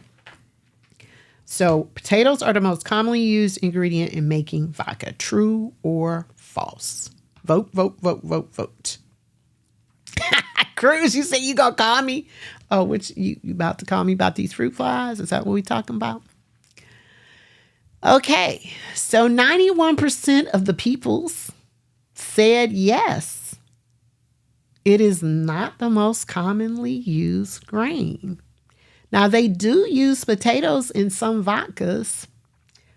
Speaker 3: So potatoes are the most commonly used ingredient in making vodka. True or false? Vote, vote, vote, vote, vote. Cruz, you say you gonna call me? Oh, which you about to call me about these fruit flies? Is that what we talking about? Okay, so 91% of the peoples said yes. It is not the most commonly used grain. Now, they do use potatoes in some vodkas,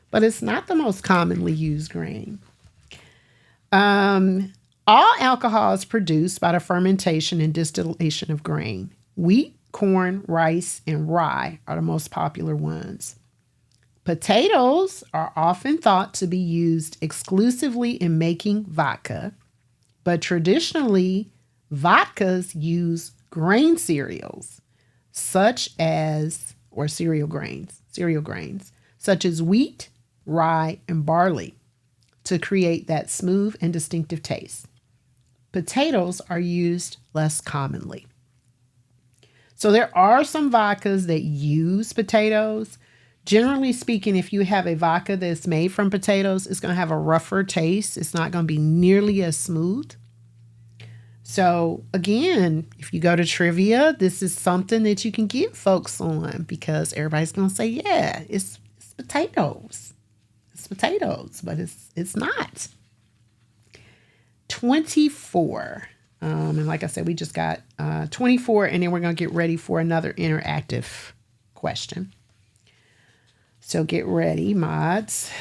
Speaker 3: but it's not the most commonly used grain. All alcohol is produced by the fermentation and distillation of grain. Wheat, corn, rice, and rye are the most popular ones. Potatoes are often thought to be used exclusively in making vodka, but traditionally, vodkas use grain cereals, such as, or cereal grains, such as wheat, rye, and barley, to create that smooth and distinctive taste. Potatoes are used less commonly. So there are some vodkas that use potatoes. Generally speaking, if you have a vodka that's made from potatoes, it's going to have a rougher taste. It's not going to be nearly as smooth. So again, if you go to trivia, this is something that you can get folks on, because everybody's going to say, yeah, it's potatoes. It's potatoes, but it's not. 24. And like I said, we just got 24, and then we're going to get ready for another interactive question. So get ready, mods.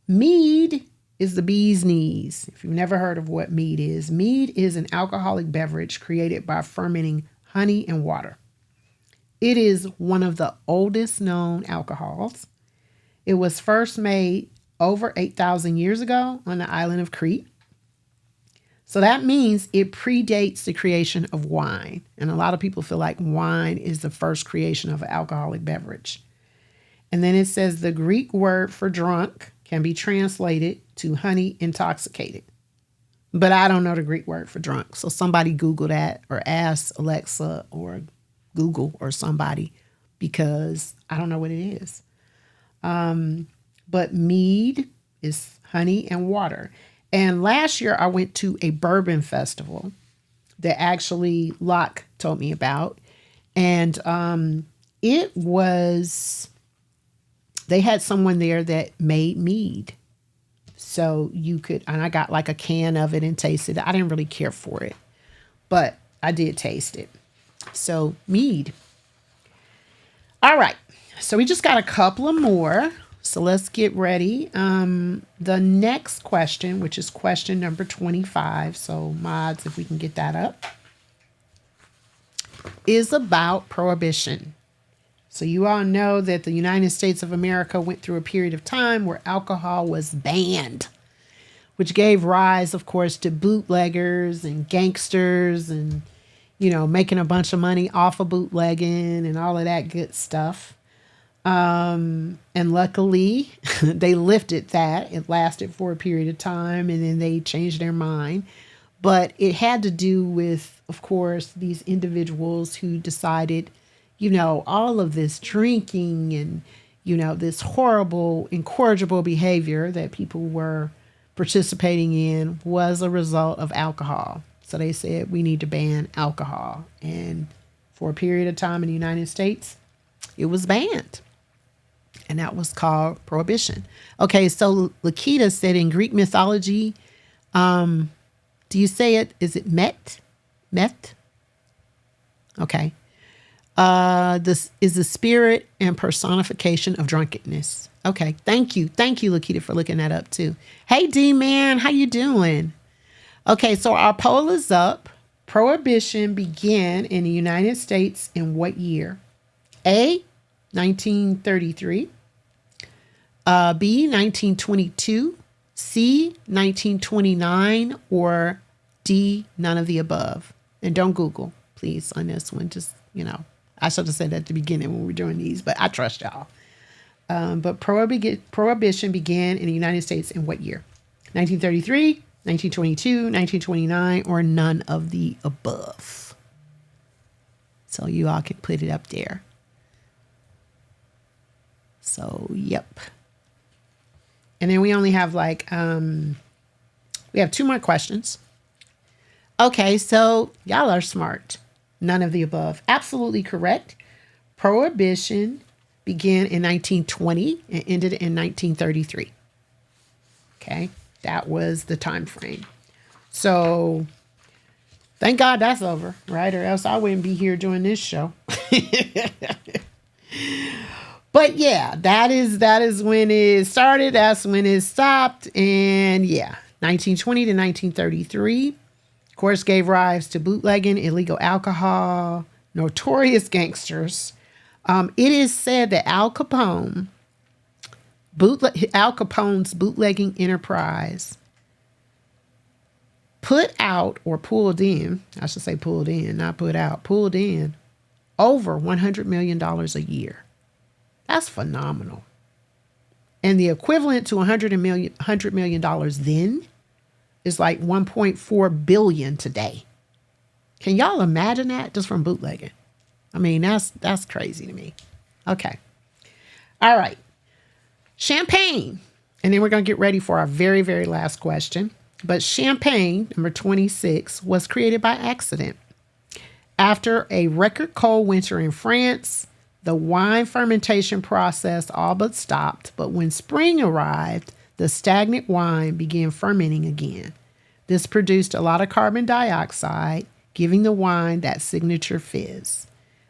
Speaker 3: Mead is the bee's knees. If you've never heard of what mead is an alcoholic beverage created by fermenting honey and water. It is one of the oldest known alcohols. It was first made over 8,000 years ago on the island of Crete. So that means it predates the creation of wine. And a lot of people feel like wine is the first creation of an alcoholic beverage. And then it says the Greek word for drunk can be translated to honey intoxicated. But I don't know the Greek word for drunk. So somebody Google that, or ask Alexa or Google or somebody, because I don't know what it is. But mead is honey and water. And last year I went to a bourbon festival that actually Locke told me about. And they had someone there that made mead. So you could, and I got like a can of it and tasted it. I didn't really care for it, but I did taste it. So mead. All right. So we just got a couple of more. So let's get ready. The next question, which is question number 25. So mods, if we can get that up, is about prohibition. So you all know that the United States of America went through a period of time where alcohol was banned, which gave rise, of course, to bootleggers and gangsters and, you know, making a bunch of money off of bootlegging and all of that good stuff. And luckily they lifted that. It lasted for a period of time and then they changed their mind. But it had to do with, of course, these individuals who decided, you know, all of this drinking and, you know, this horrible, incorrigible behavior that people were participating in was a result of alcohol. So they said, we need to ban alcohol. And for a period of time in the United States, it was banned. And that was called prohibition. Okay, so Lakita said in Greek mythology, do you say it? Is it Met? Met? Okay. This is the spirit and personification of drunkenness. Okay, thank you. Thank you, Lakita, for looking that up too. Hey, D-Man, how you doing? Okay, so our poll is up. Prohibition began in the United States in what year? A, 1933. B, 1922, C, 1929, or D, none of the above. And don't Google, please, on this one. Just, I should have said that at the beginning when we were doing these, but I trust y'all. But prohibition began in the United States in what year? 1933, 1922, 1929, or none of the above. So you all can put it up there. So, yep. And then we only have we have 2 more questions. Okay, so y'all are smart. None of the above. Absolutely correct. Prohibition began in 1920 and ended in 1933. Okay, that was the time frame. So thank God that's over, right? Or else I wouldn't be here doing this show. But yeah, that is when it started. That's when it stopped. And yeah, 1920 to 1933, of course, gave rise to bootlegging, illegal alcohol, notorious gangsters. It is said that Al Capone's bootlegging enterprise pulled in over $100 million a year. That's phenomenal. And the equivalent to $100 million then is like $1.4 billion today. Can y'all imagine that just from bootlegging? I mean, that's crazy to me. Okay. All right. Champagne. And then we're going to get ready for our very, very last question. But champagne, number 26, was created by accident. After a record cold winter in France, the wine fermentation process all but stopped, but when spring arrived, the stagnant wine began fermenting again. This produced a lot of carbon dioxide, giving the wine that signature fizz.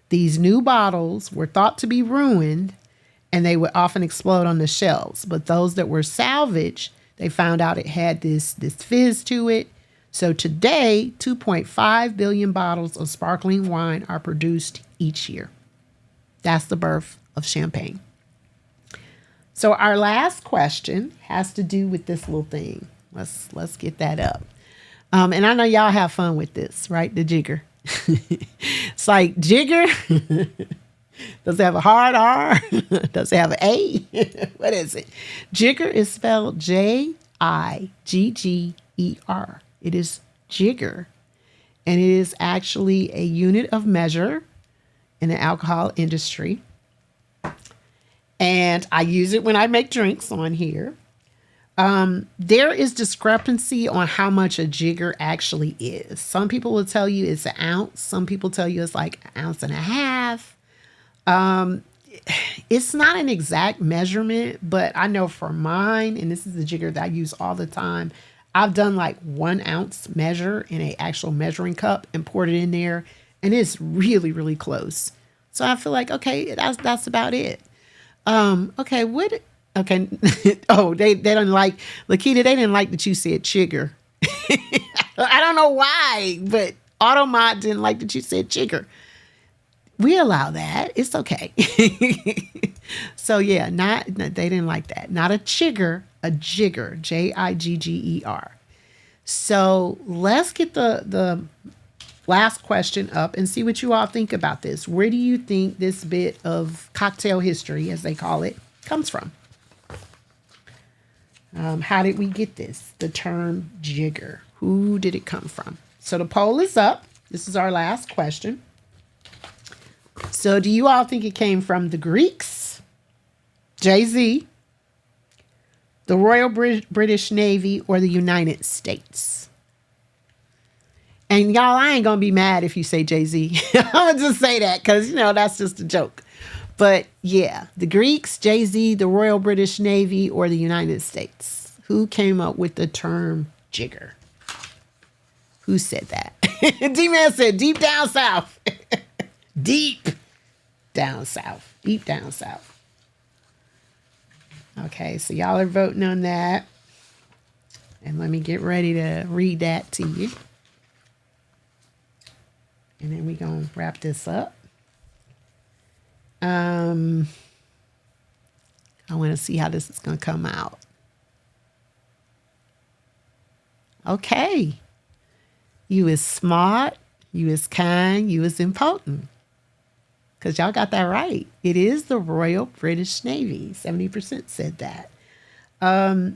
Speaker 3: These new bottles were thought to be ruined, and they would often explode on the shelves, but those that were salvaged, they found out it had this fizz to it. So today, 2.5 billion bottles of sparkling wine are produced each year. That's the birth of champagne. So our last question has to do with this little thing. Let's get that up. And I know y'all have fun with this, right? The jigger. It's like jigger. Does it have a hard R? Does it have an A? What is it? Jigger is spelled Jigger. It is jigger. And it is actually a unit of measure in the alcohol industry. And I use it when I make drinks on here. There is discrepancy on how much a jigger actually is. Some people will tell you it's an ounce. Some people tell you it's like an ounce and a half. It's not an exact measurement, but I know for mine, and this is the jigger that I use all the time, I've done like 1 ounce measure in an actual measuring cup and poured it in there, and it's really, really close. So I feel like, okay, that's about it. Okay. Oh, they don't like, Lakita, they didn't like that you said chigger. I don't know why, but Automod didn't like that you said chigger. We allow that. It's okay. So yeah, they didn't like that. Not a chigger, a jigger, Jigger. So let's get the last question up and see what you all think about this. Where do you think this bit of cocktail history, as they call it, comes from? How did we get this? The term jigger. Who did it come from? So the poll is up. This is our last question. So do you all think it came from the Greeks, Jay-Z, the Royal British Navy, or the United States? And y'all, I ain't going to be mad if you say Jay-Z. I'm going to just say that because, that's just a joke. But yeah, the Greeks, Jay-Z, the Royal British Navy, or the United States. Who came up with the term jigger? Who said that? D-Man said deep down south. Deep down south. Deep down south. Okay, so y'all are voting on that. And let me get ready to read that to you. And then we're going to wrap this up. I want to see how this is going to come out. Okay. You is smart. You is kind. You is important. Because y'all got that right. It is the Royal British Navy. 70% said that.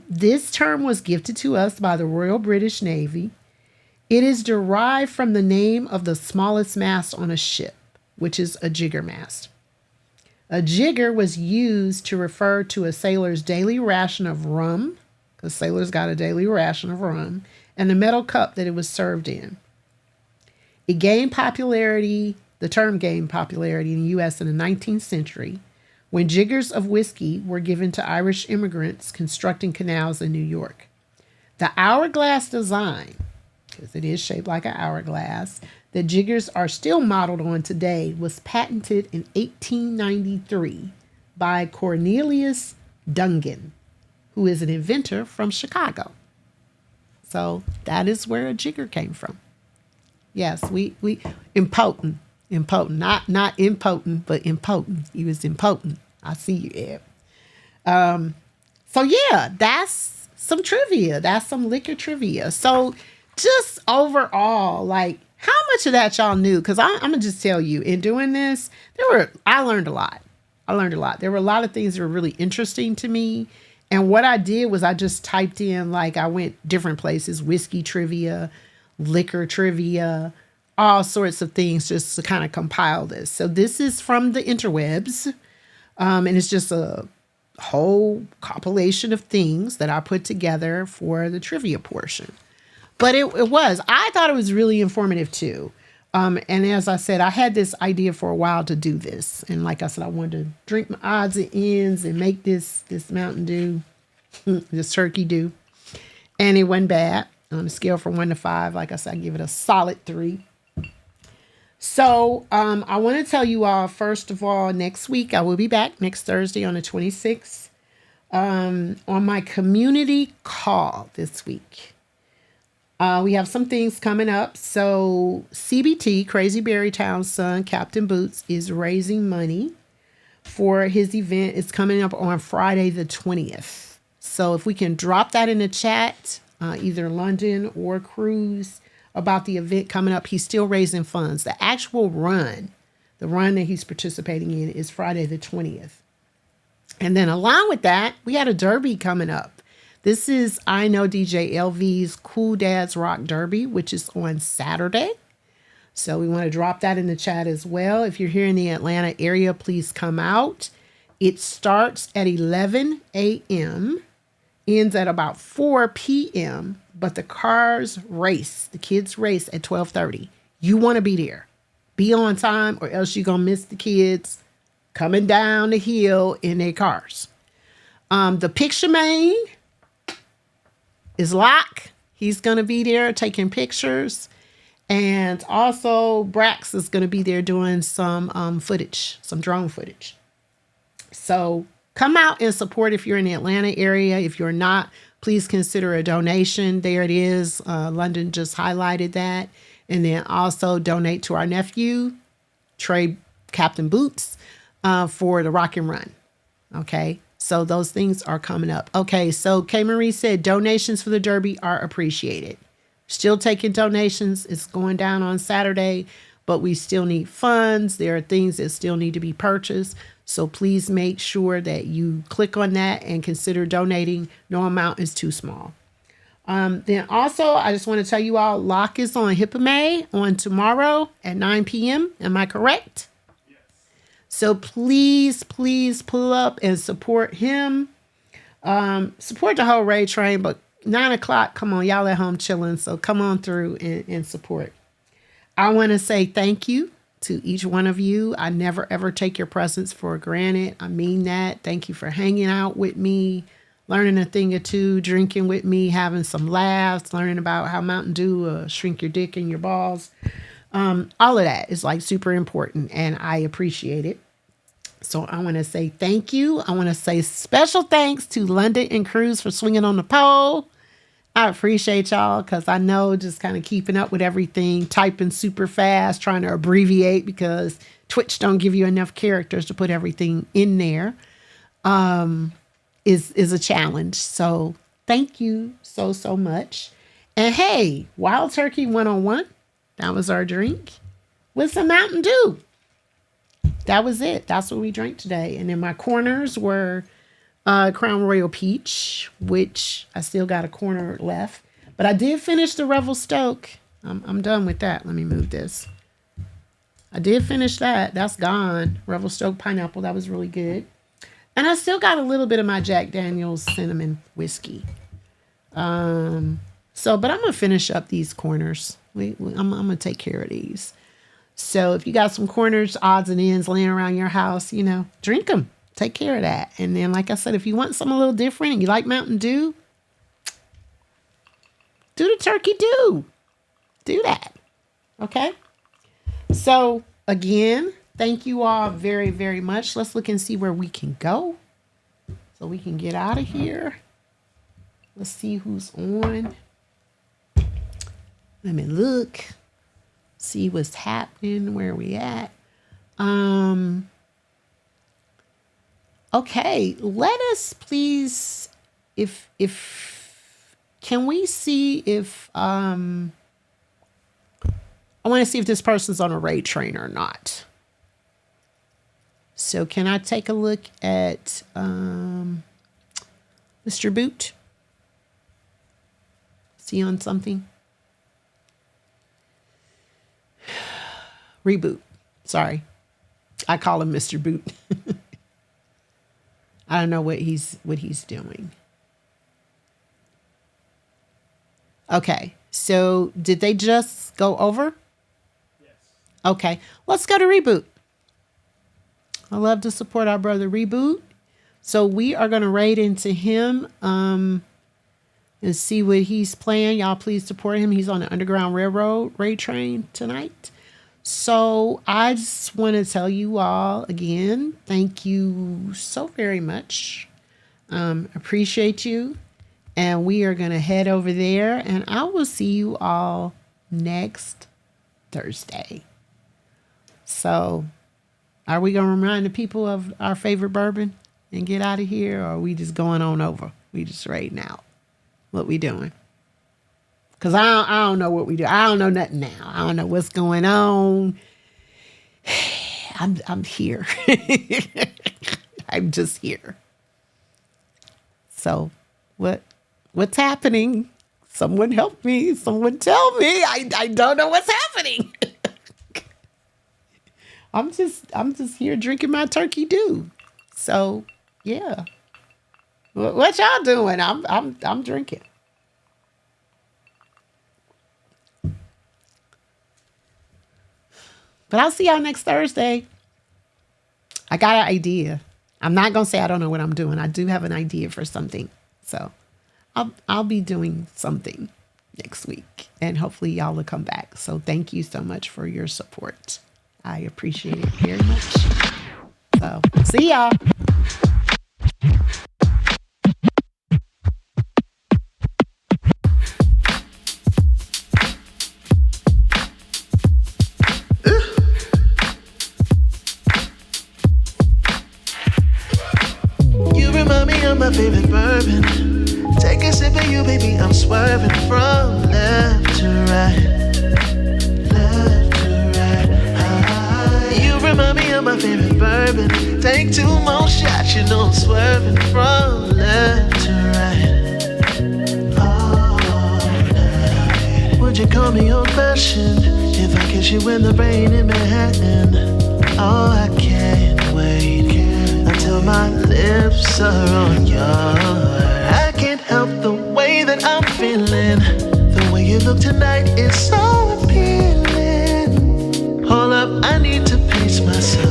Speaker 3: This term was gifted to us by the Royal British Navy. It is derived from the name of the smallest mast on a ship, which is a jigger mast. A jigger was used to refer to a sailor's daily ration of rum, because sailors got a daily ration of rum, and the metal cup that it was served in. It gained popularity, the term gained popularity in the U.S. in the 19th century when jiggers of whiskey were given to Irish immigrants constructing canals in New York. The hourglass design, because it is shaped like an hourglass, that jiggers are still modeled on today, was patented in 1893 by Cornelius Dungan, who is an inventor from Chicago. So that is where a jigger came from. Yes, we impotent, not impotent, but impotent. He was impotent. I see you, Ed. So yeah, that's some trivia. That's some liquor trivia. So just overall, like, how much of that y'all knew? Because I'm gonna just tell you, in doing this, I learned a lot. There were a lot of things that were really interesting to me. And what I did was I just typed in, like, I went different places, whiskey trivia, liquor trivia, all sorts of things, just to kind of compile this. So this is from the interwebs. And it's just a whole compilation of things that I put together for the trivia portion. But I thought it was really informative too. And as I said, I had this idea for a while to do this. And like I said, I wanted to drink my odds and ends and make this Mountain Dew, this Turkey Dew. And it wasn't bad. On a scale from 1 to 5, like I said, I give it a solid 3. So I want to tell you all, first of all, next week, I will be back next Thursday on the 26th on my community call this week. We have some things coming up. So CBT, Crazy Berrytown's son, Captain Boots, is raising money for his event. It's coming up on Friday the 20th. So if we can drop that in the chat, either London or Cruz, about the event coming up. He's still raising funds. The actual run, the run that he's participating in, is Friday the 20th. And then along with that, we had a derby coming up. This is I Know DJ LV's Cool Dads Rock Derby, which is on Saturday. So we want to drop that in the chat as well. If you're here in the Atlanta area, please come out. It starts at 11 a.m., ends at about 4 p.m., but the kids race at 12:30. You want to be there. Be on time, or else you're going to miss the kids coming down the hill in their cars. The picture man is Locke. He's going to be there taking pictures. And also Brax is going to be there doing some footage, some drone footage. So come out and support if you're in the Atlanta area. If you're not, please consider a donation. There it is. London just highlighted that. And then also donate to our nephew, Trey Captain Boots, for the Rock and Run. Okay. So those things are coming up. Okay. So K. Marie said donations for the Derby are appreciated. Still taking donations. It's going down on Saturday, but we still need funds. There are things that still need to be purchased. So please make sure that you click on that and consider donating. No amount is too small. Then also, I just want to tell you all, Locke is on Hippomay on tomorrow at 9 p.m. Am I correct? Yes. So please pull up and support him. Support the whole Ray Train, but 9 o'clock, come on, y'all at home chilling. So come on through and support. I want to say thank you to each one of you. I never, ever take your presence for granted. I mean that. Thank you for hanging out with me, learning a thing or two, drinking with me, having some laughs, learning about how Mountain Dew shrink your dick and your balls. All of that is like super important, and I appreciate it. So I want to say thank you. I want to say special thanks to London and Cruz for swinging on the pole. I appreciate y'all, because I know just kind of keeping up with everything, typing super fast, trying to abbreviate because Twitch don't give you enough characters to put everything in there. is a challenge. So thank you so much. And hey, Wild Turkey 101, that was our drink with some Mountain Dew. That was it. That's what we drank today. And then my corners were Crown Royal Peach, which I still got a corner left. But I did finish the Revel Stoke. I'm done with that. Let me move this. I did finish that. That's gone. Revel Stoke Pineapple. That was really good. And I still got a little bit of my Jack Daniel's Cinnamon Whiskey. But I'm going to finish up these corners. I'm going to take care of these. So if you got some corners, odds and ends laying around your house, drink them. Take care of that. And then, like I said, if you want something a little different and you like Mountain Dew, do the Turkey Dew. Do that. Okay? So, again, thank you all very, very much. Let's look and see where we can go so we can get out of here. Let's see who's on. Let me look. See what's happening, where we at. Okay, let us please, can we see if, I want to see if this person's on a raid train or not. So can I take a look at Mr. Boot? Is he on something? Reboot. Sorry. I call him Mr. Boot. I don't know what he's doing. Okay. So did they just go over? Yes. Okay. Let's go to Reboot. I love to support our brother Reboot. So we are going to raid into him and see what he's playing. Y'all please support him. He's on the Underground Railroad raid train tonight. So I just want to tell you all again, thank you so very much. Appreciate you. And we are going to head over there and I will see you all next Thursday. So are we going to remind the people of our favorite bourbon and get out of here? Or are we just going on over? We just raiding out. What we doing? Because I don't know what we do. I don't know nothing now. I don't know what's going on. I'm here. I'm just here. So what's happening? Someone help me. Someone tell me. I don't know what's happening. I'm just here drinking my Turkey Dew. So yeah. What y'all doing? I'm drinking. But I'll see y'all next Thursday. I got an idea. I'm not going to say I don't know what I'm doing. I do have an idea for something. So I'll be doing something next week. And hopefully y'all will come back. So thank you so much for your support. I appreciate it very much. So see y'all.
Speaker 1: My favorite bourbon. Take a sip of you, baby. I'm swerving from left to right, left to right. You remind me of my favorite bourbon. Take 2 more shots, you know I'm swerving from left to right. All night. Would you call me old-fashioned if I kiss you in the rain in Manhattan? Oh, I can't wait until my lips are on yours. I can't help the way that I'm feeling. The way you look tonight is so appealing. Hold up, I need to pace myself.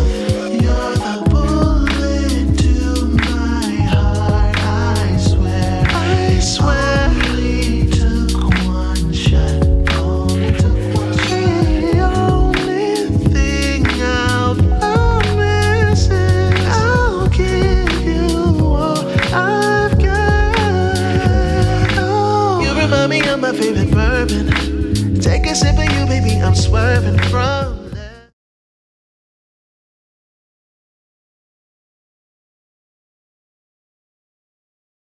Speaker 1: You're the bullet to my heart, I swear. I swear. Only took one shot. Only took one shot. The only thing I'll promise is I'll give you all I've got. Oh, you remind me of my favorite bourbon. Take a sip of you, baby, I'm swerving from